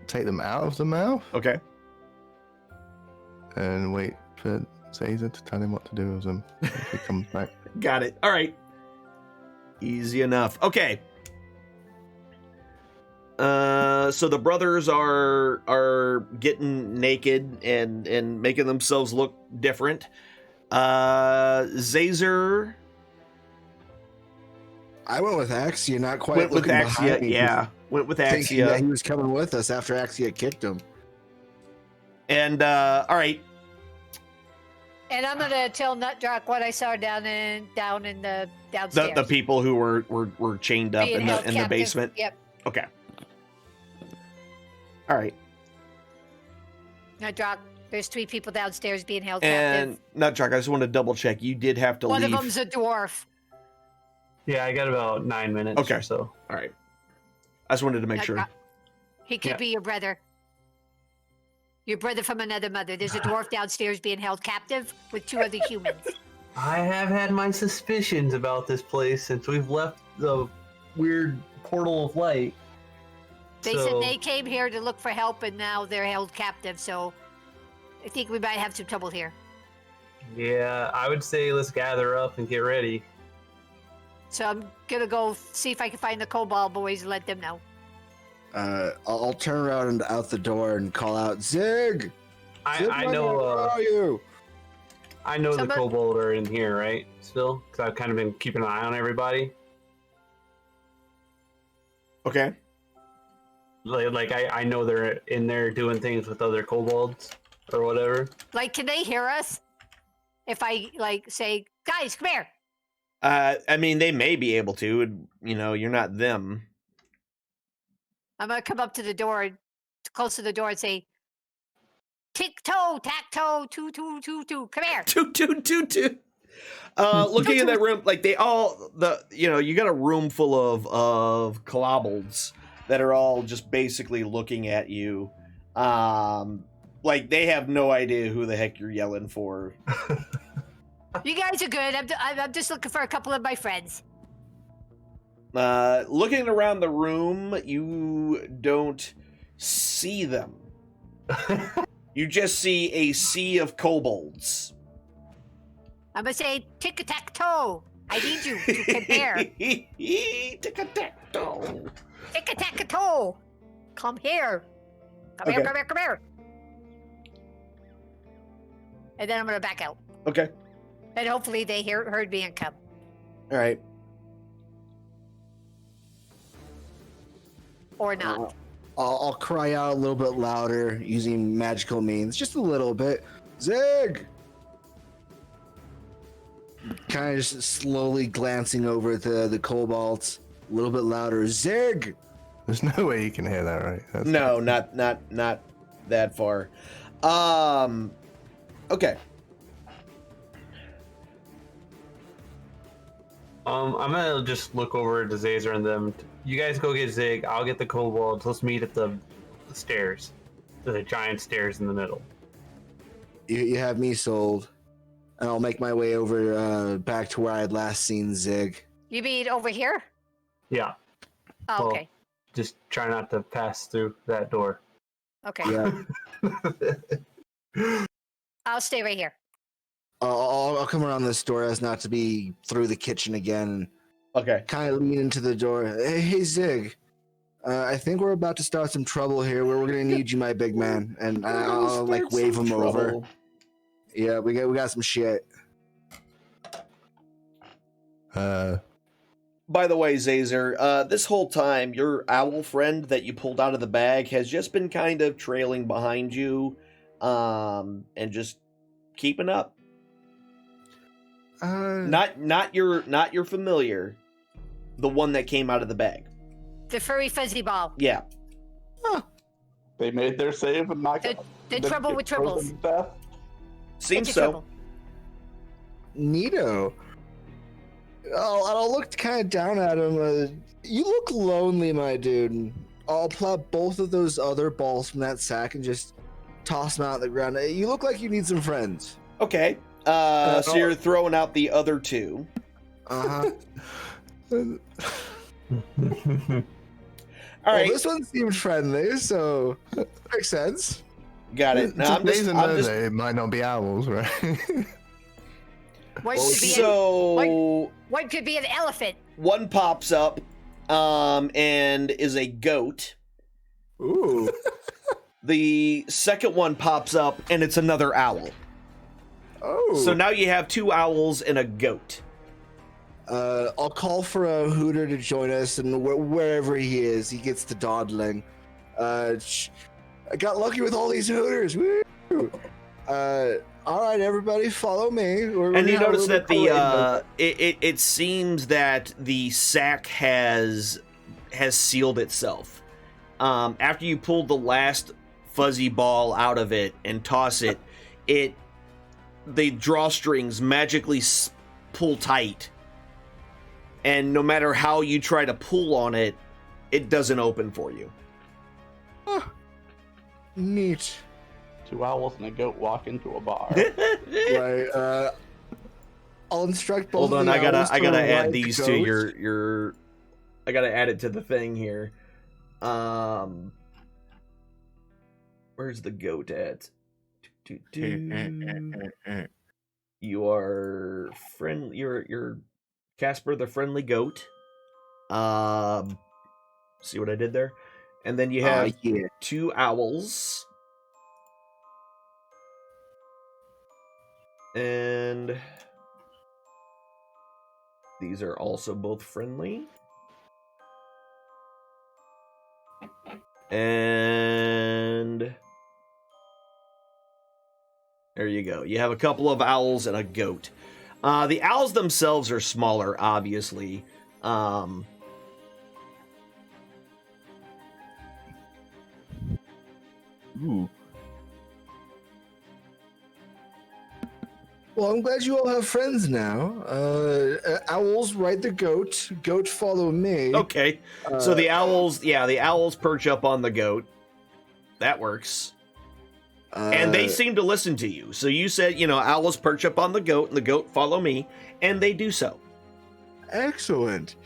Speaker 3: take them out of the mouth.
Speaker 2: Okay.
Speaker 3: And wait for Caesar to tell him what to do with them if he comes back.
Speaker 2: Got it. All right. Easy enough. Okay. So the brothers are getting naked and making themselves look different. Zazer.
Speaker 4: I went with Axia, not quite
Speaker 2: Went with
Speaker 4: looking
Speaker 2: Axia.
Speaker 4: behind me,
Speaker 2: Yeah, went with
Speaker 4: thinking that he
Speaker 2: Axia.
Speaker 4: was coming with us after Axia kicked him.
Speaker 2: And all right.
Speaker 6: And I'm gonna tell Nutjock what I saw down in the downstairs.
Speaker 2: The people who were chained up
Speaker 6: Being
Speaker 2: in
Speaker 6: held
Speaker 2: the
Speaker 6: captive.
Speaker 2: basement.
Speaker 6: Yep.
Speaker 2: Okay. All right.
Speaker 6: Nutjock, there's 3 people downstairs being held
Speaker 2: And
Speaker 6: captive.
Speaker 2: Nutjock, I just want to double check. You did have to
Speaker 6: One
Speaker 2: leave.
Speaker 6: of them's a dwarf.
Speaker 7: Yeah, I got about 9 minutes
Speaker 2: Okay.
Speaker 7: or so.
Speaker 2: All right. I just wanted to make sure.
Speaker 6: Nutjock. He could
Speaker 7: Yeah.
Speaker 6: be your brother. Your brother from another mother. There's a dwarf downstairs being held captive with 2 other humans.
Speaker 7: I have had my suspicions about this place since we've left the weird portal of light.
Speaker 6: They said they came here to look for help, and now they're held captive. So I think we might have some trouble here.
Speaker 7: Yeah, I would say let's gather up and get ready.
Speaker 6: So I'm gonna go see if I can find the Cobalt boys and let them know.
Speaker 4: I'll turn around and out the door and call out, Zig!
Speaker 7: I
Speaker 4: Zig,
Speaker 7: know.
Speaker 4: where are you?
Speaker 7: I know the
Speaker 6: Somebody-
Speaker 7: kobold are in here, right? Still, because I've kind of been keeping an eye on everybody.
Speaker 2: Okay.
Speaker 7: Like I know they're in there doing things with other kobolds or whatever.
Speaker 6: Like, can they hear us? If I say, guys, come here.
Speaker 2: I mean, they may be able to. And, you're not them.
Speaker 6: I'm gonna come up to the door, close to the door, and say, tick-toe, tack-toe, 2-2-2-2. Come here.
Speaker 2: Two. Looking in that room, like you got a room full of clobolds that are all just basically looking at you. Like they have no idea who the heck you're yelling for.
Speaker 6: You guys are good. I'm just looking for a couple of my friends.
Speaker 2: Looking around the room, you don't see them. You just see a sea of kobolds.
Speaker 6: I'm gonna say, tick-a-tack-toe. I need you to compare.
Speaker 2: Tick-a-tack-toe.
Speaker 6: Tick-a-tack-a-toe. Come here. Come here,
Speaker 2: Okay.
Speaker 6: come here, come here. And then I'm gonna back out.
Speaker 2: Okay.
Speaker 6: And hopefully they heard me and come.
Speaker 2: All right.
Speaker 6: Or not.
Speaker 4: I'll cry out a little bit louder using magical means, just a little bit. Zig! Kind of just slowly glancing over at the kobolds, a little bit louder. Zig!
Speaker 3: There's no way you can hear that, right?
Speaker 2: No, not that far. Okay.
Speaker 7: I'm gonna just look over to Zazer and them. You guys go get Zig. I'll get the kobolds. Let's meet at the stairs, the giant stairs in the middle.
Speaker 4: You have me sold. And I'll make my way over back to where I had last seen Zig.
Speaker 6: You mean over here?
Speaker 7: Yeah,
Speaker 6: Oh,
Speaker 7: Well-
Speaker 6: okay.
Speaker 7: just try not to pass through that door.
Speaker 6: Okay.
Speaker 4: Yeah.
Speaker 6: I'll stay right here.
Speaker 4: I'll come around this door as not to be through the kitchen again.
Speaker 2: Okay.
Speaker 4: Kind of lean into the door. Hey Zig. I think we're about to start some trouble here. We're gonna need you, my big man. And I'll like wave him over. Yeah, we got some shit.
Speaker 2: By the way, Zazer, this whole time, your owl friend that you pulled out of the bag has just been kind of trailing behind you, and just keeping up. Not your familiar. The one that came out of the bag.
Speaker 6: The furry fuzzy ball.
Speaker 2: Yeah.
Speaker 8: They made their save and not
Speaker 6: The trouble with triples.
Speaker 2: Seems so.
Speaker 4: Neato. I'll look kind of down at him. You look lonely, my dude. I'll plop both of those other balls from that sack and just toss them out on the ground. You look like you need some friends.
Speaker 2: Okay. So you're throwing out the other two.
Speaker 4: Uh-huh.
Speaker 2: All right.
Speaker 4: Well, this one seemed friendly, so makes sense.
Speaker 2: Got it. Now,
Speaker 3: They might not be owls, right?
Speaker 6: One could be an elephant.
Speaker 2: One pops up, and is a goat.
Speaker 4: Ooh.
Speaker 2: The second one pops up, and it's another owl.
Speaker 4: Oh.
Speaker 2: So now you have two owls and a goat.
Speaker 4: I'll call for a Hooter to join us, and wherever he is, he gets to dawdling. I got lucky with all these Hooters. Woo! All right, everybody, follow me.
Speaker 2: And you notice that it seems that the sack has sealed itself. After you pull the last fuzzy ball out of it and toss it, the drawstrings magically pull tight. And no matter how you try to pull on it, it doesn't open for you.
Speaker 4: Neat.
Speaker 8: 2 owls and a goat walk into a bar.
Speaker 4: Right. I'll instruct both.
Speaker 2: Hold on,
Speaker 4: of the
Speaker 2: I
Speaker 4: owls
Speaker 2: gotta
Speaker 4: to
Speaker 2: add
Speaker 4: ride
Speaker 2: these
Speaker 4: the
Speaker 2: to
Speaker 4: goat.
Speaker 2: your. I gotta add it to the thing here. Where's the goat at? You are friendly. You're Casper the friendly goat. See what I did there? And then you have two owls. And these are also both friendly. And there you go. You have a couple of owls and a goat. The owls themselves are smaller, obviously.
Speaker 3: Ooh.
Speaker 4: Well, I'm glad you all have friends now. Owls ride the goat. Goat follow me.
Speaker 2: Okay. So the owls perch up on the goat. That works. And they seem to listen to you. So you said, owls perch up on the goat and the goat follow me, and they do so.
Speaker 4: Excellent.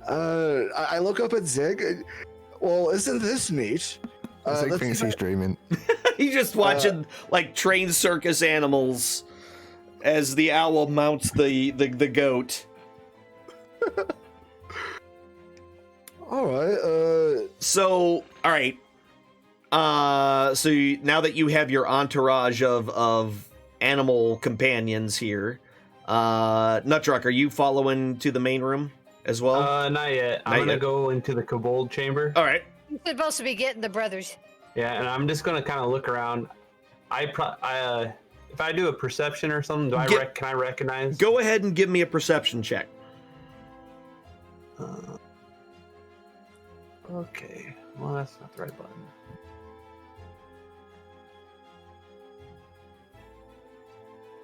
Speaker 4: I look up at Zig. Well, isn't this neat?
Speaker 3: Zig thinks he's dreaming.
Speaker 2: He's just watching trained circus animals as the owl mounts the goat.
Speaker 4: All right.
Speaker 2: So now that you have your entourage of animal companions here, Nutruck, are you following to the main room as well?
Speaker 7: Not yet. I'm gonna go into the kobold chamber.
Speaker 2: All right.
Speaker 6: You're supposed to be getting the brothers.
Speaker 7: Yeah, and I'm just gonna kind of look around. If I do a perception or something, can I recognize?
Speaker 2: Go ahead and give me a perception check.
Speaker 7: Okay. Well, that's not the right button.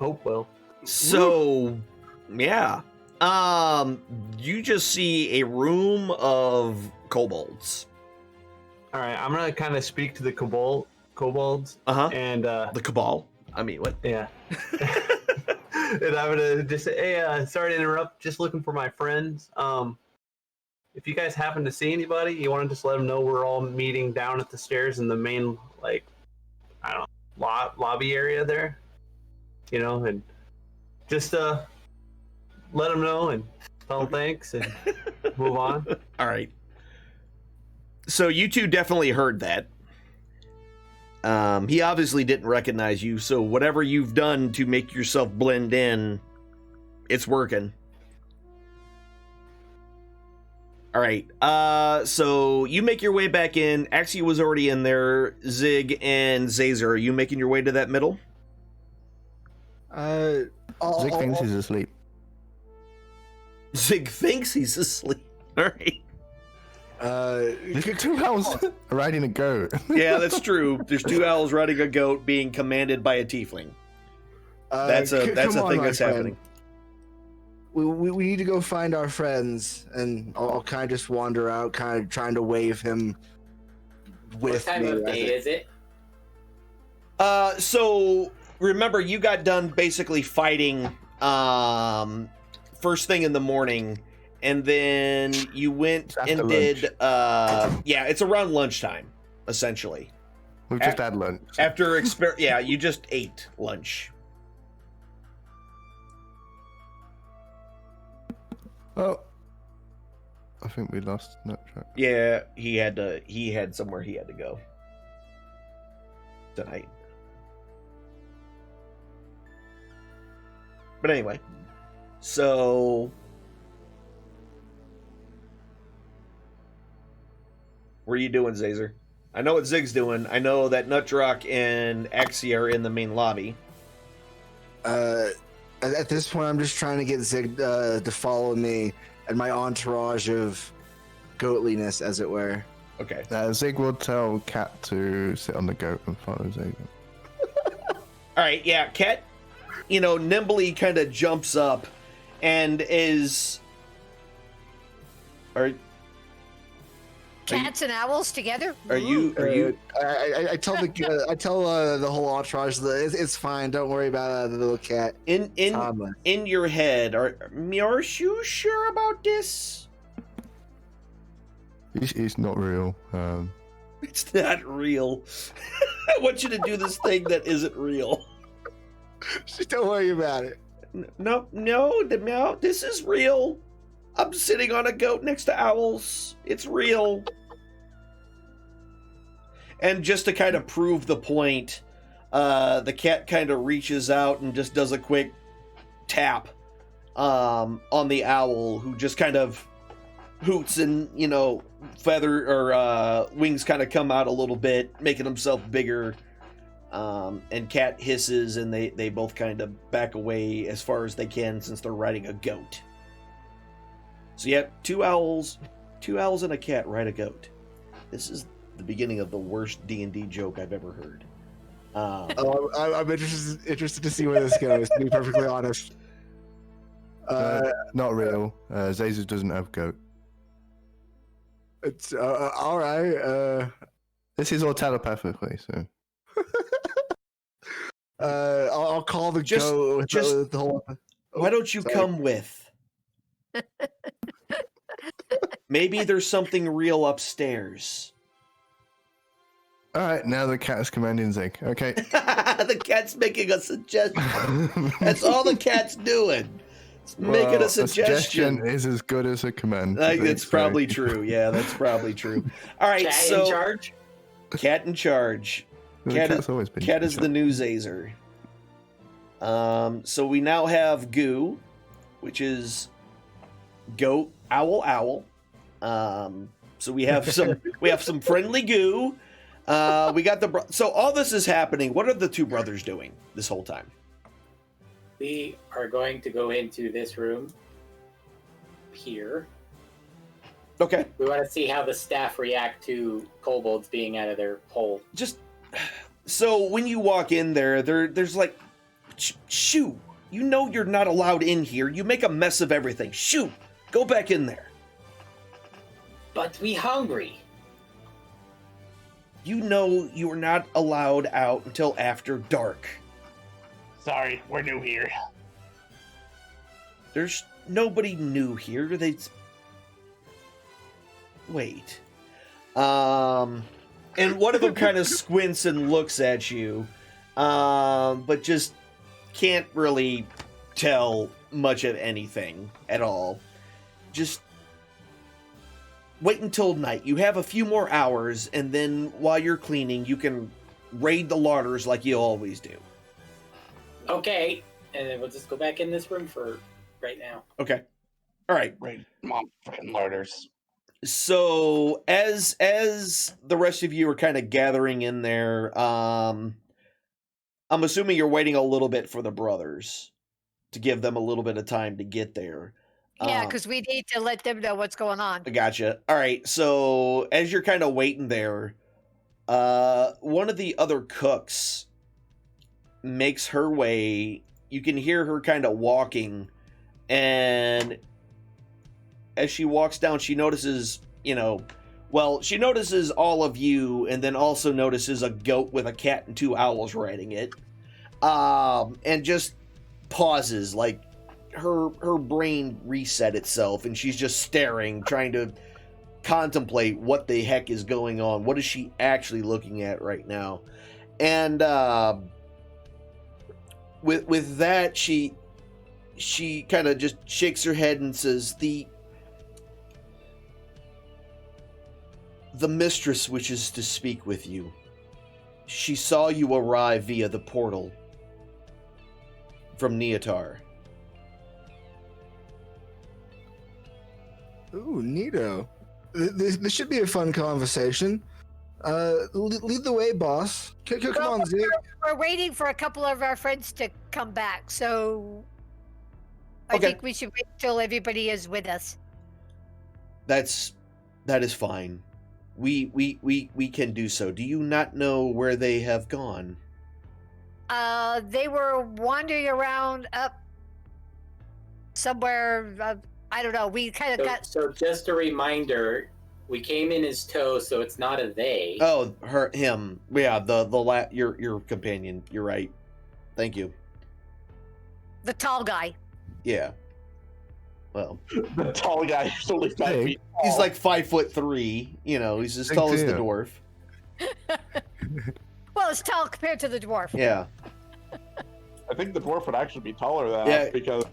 Speaker 7: Oh well.
Speaker 2: So, yeah. You just see a room of kobolds.
Speaker 7: All right, I'm gonna kind of speak to the kobolds. And
Speaker 2: the cabal. I mean, what?
Speaker 7: Yeah. And I'm gonna just say, hey, sorry to interrupt. Just looking for my friends. If you guys happen to see anybody, you want to just let them know we're all meeting down at the stairs in the main, lobby area there. And just let them know and tell them thanks and move on.
Speaker 2: All right. So you two definitely heard that. He obviously didn't recognize you, so whatever you've done to make yourself blend in, it's working. All right. So you make your way back in. Axie was already in there. Zig and Zazer, are you making your way to that middle?
Speaker 3: Zig thinks he's asleep.
Speaker 2: Zig thinks he's asleep. All right.
Speaker 3: There's 2 owls riding a goat.
Speaker 2: Yeah, that's true. There's 2 owls riding a goat being commanded by a tiefling. That's a thing that's happening.
Speaker 4: We need to go find our friends, and I'll kind of just wander out, kind of trying to wave him with
Speaker 5: What time
Speaker 4: me.
Speaker 5: of day is it?
Speaker 2: So remember, you got done basically fighting first thing in the morning, and then you went
Speaker 3: After
Speaker 2: and did it's around lunchtime, essentially.
Speaker 3: We've just had lunch.
Speaker 2: After you just ate lunch.
Speaker 3: Oh, I think we lost Nuttrack.
Speaker 2: Yeah, he had somewhere he had to go tonight. But anyway, so what are you doing, Zazer? I know what Zig's doing. I know that Nutdrock and Axie are in the main lobby.
Speaker 4: At this point, I'm just trying to get Zig to follow me and my entourage of goatliness, as it were.
Speaker 2: Okay.
Speaker 3: Zig will tell Cat to sit on the goat and follow Zig.
Speaker 2: All right, yeah, Cat, nimbly kind of jumps up and is...
Speaker 6: Cats and owls together?
Speaker 2: Are you...
Speaker 4: I tell the whole entourage that it's fine. Don't worry about the little cat.
Speaker 2: In your head, are you sure about this?
Speaker 3: It's not real.
Speaker 2: It's not real. I want you to do this thing that isn't real.
Speaker 4: Just don't worry about it.
Speaker 2: No, this is real. I'm sitting on a goat next to owls. It's real. And just to kind of prove the point, the cat kind of reaches out and just does a quick tap on the owl, who just kind of hoots and, feather or wings kind of come out a little bit, making himself bigger. And Cat hisses, and they both kind of back away as far as they can, since they're riding a goat. So yeah, 2 owls and a cat ride a goat. This is the beginning of the worst D&D joke I've ever heard.
Speaker 4: I'm interested to see where this goes, to be perfectly honest.
Speaker 3: Not real. Zazer doesn't have goat.
Speaker 4: It's all right.
Speaker 3: This is all telepathically, so.
Speaker 4: I'll call the goat. The whole...
Speaker 2: Why don't you come with? Maybe there's something real upstairs.
Speaker 3: All right, now the cat is commanding Zig. Okay.
Speaker 2: The cat's making a suggestion. That's all the cat's doing. It's making a suggestion.
Speaker 3: A suggestion is as good as a command.
Speaker 2: That's probably true. Yeah, that's probably true. All right,
Speaker 5: Cat
Speaker 2: so
Speaker 5: in charge?
Speaker 2: Cat in charge. Cat is the new Zazer. So we now have Goo, which is goat, owl. So we have some friendly Goo. We got so all this is happening. What are the 2 brothers doing this whole time?
Speaker 5: We are going to go into this room here.
Speaker 2: Okay.
Speaker 5: We want to see how the staff react to kobolds being out of their hole.
Speaker 2: So when you walk in there's like, shoo, you're not allowed in here. You make a mess of everything. Shoo, go back in there.
Speaker 5: But we hungry.
Speaker 2: You are not allowed out until after dark.
Speaker 8: Sorry, we're new here.
Speaker 2: There's nobody new here. Wait. And one of them kind of squints and looks at you, but just can't really tell much of anything at all. Just wait until night. You have a few more hours, and then while you're cleaning, you can raid the larders like you always do.
Speaker 5: Okay, and then we'll just go back in this room for right now.
Speaker 2: Okay. All right.
Speaker 8: Right, mom, freaking larders.
Speaker 2: So as the rest of you are kind of gathering in there, I'm assuming you're waiting a little bit for the brothers to give them a little bit of time to get there.
Speaker 6: Yeah, because we need to let them know what's going on.
Speaker 2: I gotcha. All right, so as you're kind of waiting there, one of the other cooks makes her way. You can hear her kind of walking, and as she walks down, she notices, she notices all of you, and then also notices a goat with a cat and 2 owls riding it, and just pauses, like her brain reset itself, and she's just staring, trying to contemplate what the heck is going on. What is she actually looking at right now? And with that, she kind of just shakes her head and says, The mistress wishes to speak with you. She saw you arrive via the portal from Neotar.
Speaker 4: Ooh, neato. This should be a fun conversation. Lead the way, boss. Come on, Zig.
Speaker 6: We're waiting for a couple of our friends to come back, so I
Speaker 2: Okay.
Speaker 6: think we should wait till everybody is with us.
Speaker 2: That is fine. We can do so. Do you not know where they have gone?
Speaker 6: They were wandering around up somewhere. I don't know. We kind of got.
Speaker 5: So just a reminder, we came in as tow, so it's not a they.
Speaker 2: Oh, him. Yeah, your companion. You're right. Thank you.
Speaker 6: The tall guy.
Speaker 2: Yeah. Well,
Speaker 8: The tall guy usually 5 feet tall.
Speaker 2: he's like 5'3". He's as
Speaker 3: Big
Speaker 2: tall as the
Speaker 3: deal.
Speaker 2: dwarf.
Speaker 6: Well, it's tall compared to the dwarf.
Speaker 2: Yeah.
Speaker 8: I think the dwarf would actually be taller than
Speaker 2: Yeah.
Speaker 8: us because,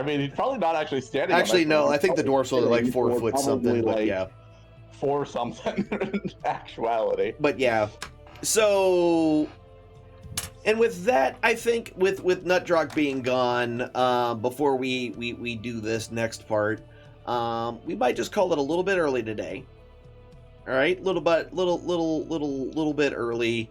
Speaker 8: he's probably not actually standing. on
Speaker 2: Actually,
Speaker 8: that
Speaker 2: no.
Speaker 8: ground.
Speaker 2: I think the dwarf's only like 4
Speaker 8: Or
Speaker 2: foot
Speaker 8: probably
Speaker 2: something. But
Speaker 8: like
Speaker 2: yeah.
Speaker 8: 4 something in actuality.
Speaker 2: But yeah. So, and with that, I think with Nutdrog being gone, before we do this next part, we might just call it a little bit early today. All right, little bit early,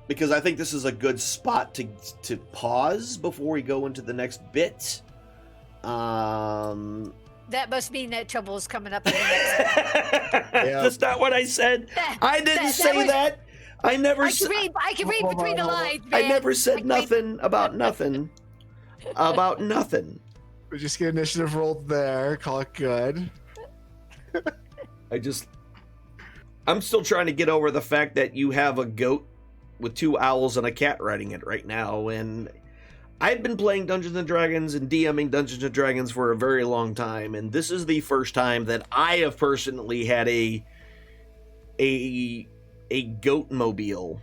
Speaker 2: because I think this is a good spot to pause before we go into the next bit.
Speaker 6: That must mean that trouble is coming up in the next.
Speaker 2: That's not what I said. I didn't
Speaker 6: that
Speaker 2: say
Speaker 6: was-
Speaker 2: that. I never.
Speaker 6: I can read between the lines, man.
Speaker 2: I never said
Speaker 6: I can read-
Speaker 2: nothing about nothing. About nothing.
Speaker 4: We just get initiative rolled there. Call it good.
Speaker 2: I'm still trying to get over the fact that you have a goat with 2 owls and a cat riding it right now, and I've been playing Dungeons and Dragons and DMing Dungeons and Dragons for a very long time, and this is the first time that I have personally had a goat mobile.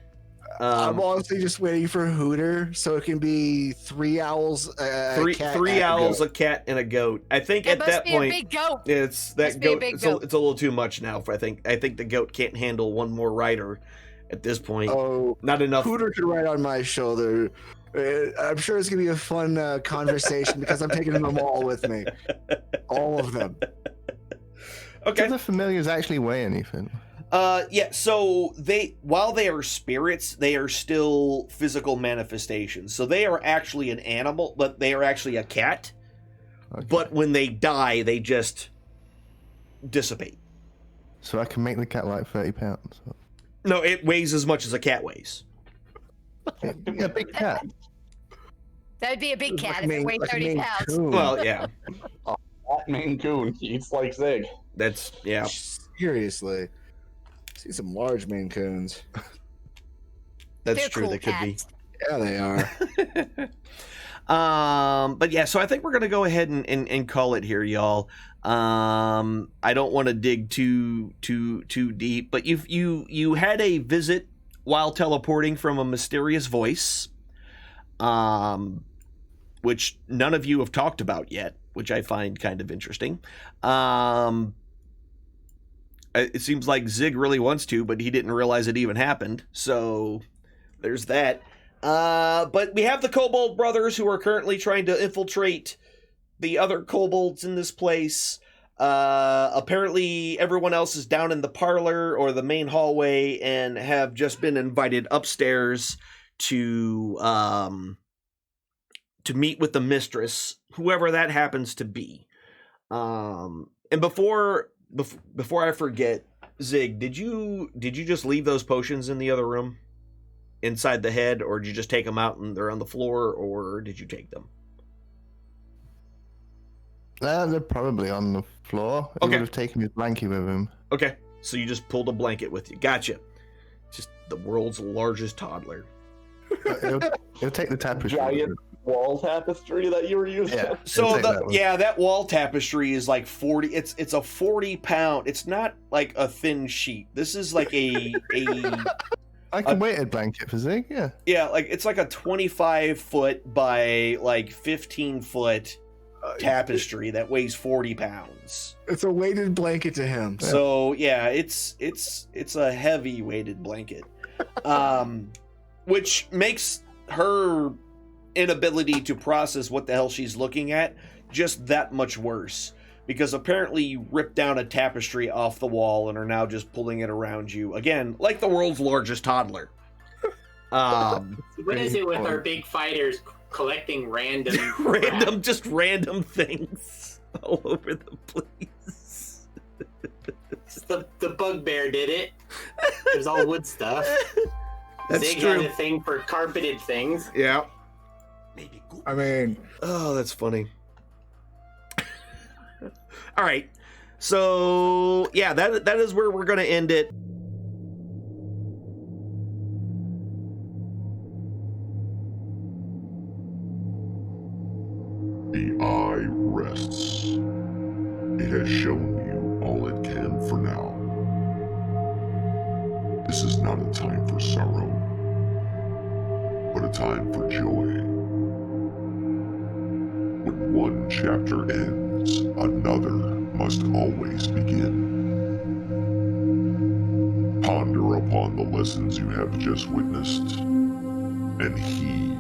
Speaker 4: I'm honestly just waiting for Hooter so it can be 3 owls,
Speaker 2: three
Speaker 4: cat,
Speaker 2: three
Speaker 4: and a
Speaker 2: owls,
Speaker 4: goat.
Speaker 2: a cat, and a goat. I think
Speaker 6: It
Speaker 2: at
Speaker 6: must
Speaker 2: that
Speaker 6: be
Speaker 2: point,
Speaker 6: a big goat.
Speaker 2: it's that
Speaker 6: Must be a
Speaker 2: goat.
Speaker 6: big
Speaker 2: It's
Speaker 6: goat.
Speaker 2: it's a little too much now. I think the goat can't handle one more rider at this point.
Speaker 4: Oh,
Speaker 2: Not enough.
Speaker 4: Hooter can ride on my shoulder. I'm sure it's gonna be a fun conversation because I'm taking them all with me, all of them.
Speaker 2: Okay.
Speaker 3: Do the familiars actually weigh anything?
Speaker 2: Yeah, so while they are spirits, they are still physical manifestations. So they are actually an animal, but they are actually a cat.
Speaker 3: Okay.
Speaker 2: But when they die, they just dissipate.
Speaker 3: So I can make the cat like 30 pounds.
Speaker 2: No, it weighs as much as a cat weighs.
Speaker 3: Yeah, big cat.
Speaker 6: That'd be a big cat if
Speaker 4: Like
Speaker 6: it weighed
Speaker 4: like a
Speaker 6: 30
Speaker 4: Maine
Speaker 6: pounds.
Speaker 4: Coon.
Speaker 2: Well, yeah,
Speaker 8: That Maine Coon eats like Zig.
Speaker 2: that's yeah.
Speaker 4: Seriously, see some large Maine Coons.
Speaker 2: That's
Speaker 6: They're
Speaker 2: true.
Speaker 6: cool
Speaker 2: They could
Speaker 6: cats.
Speaker 4: Yeah, they are.
Speaker 2: But yeah, so I think we're gonna go ahead and call it here, y'all. I don't want to dig too deep, but you had a visit while teleporting from a mysterious voice, which none of you have talked about yet, which I find kind of interesting. It seems like Zig really wants to, but he didn't realize it even happened. So there's that. But we have the Kobold brothers who are currently trying to infiltrate the other kobolds in this place. Apparently everyone else is down in the parlor or the main hallway and have just been invited upstairs to to meet with the mistress, whoever that happens to be. And before I forget, Zig, did you just leave those potions in the other room, inside the head, or did you just take them out and they're on the floor, or did you take them?
Speaker 3: They're probably on the floor. He would have taken his blanket with him.
Speaker 2: Okay, so you just pulled a blanket with you. Gotcha. Just the world's largest toddler.
Speaker 3: He'll take the tapestry.
Speaker 8: Giant wall tapestry that you were using.
Speaker 3: Yeah.
Speaker 2: So that wall tapestry is like 40. It's a 40-pound. It's not like a thin sheet. This is like a
Speaker 3: like a weighted blanket for Zig. Yeah.
Speaker 2: Yeah, like it's like a 25-foot by like 15-foot tapestry that weighs 40 pounds.
Speaker 4: It's a weighted blanket to him.
Speaker 2: So yeah, it's a heavy weighted blanket, which makes her inability to process what the hell she's looking at just that much worse, because apparently you ripped down a tapestry off the wall and are now just pulling it around you again, like the world's largest toddler.
Speaker 5: What is it with our big fighters collecting random
Speaker 2: random things all over the place?
Speaker 5: the bugbear did it. It was all wood stuff.
Speaker 2: That's
Speaker 5: Zig
Speaker 2: true.
Speaker 5: had a thing for carpeted things.
Speaker 2: Yeah.
Speaker 4: I mean,
Speaker 2: oh, that's funny. All right. So, yeah, that is where we're going to end it.
Speaker 1: The eye rests. It has shown you all it can for now. This is not a time for sorrow, but a time for joy. When one chapter ends, another must always begin. Ponder upon the lessons you have just witnessed, and heed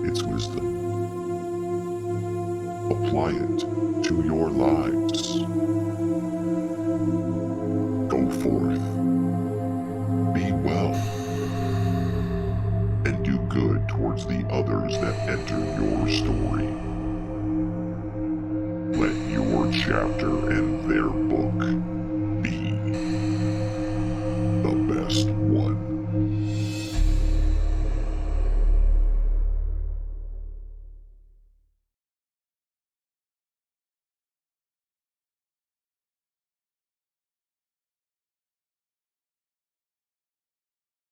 Speaker 1: its wisdom. Apply it to your lives. Go forth, be well, and do good towards the others that enter your story. Let your chapter and their book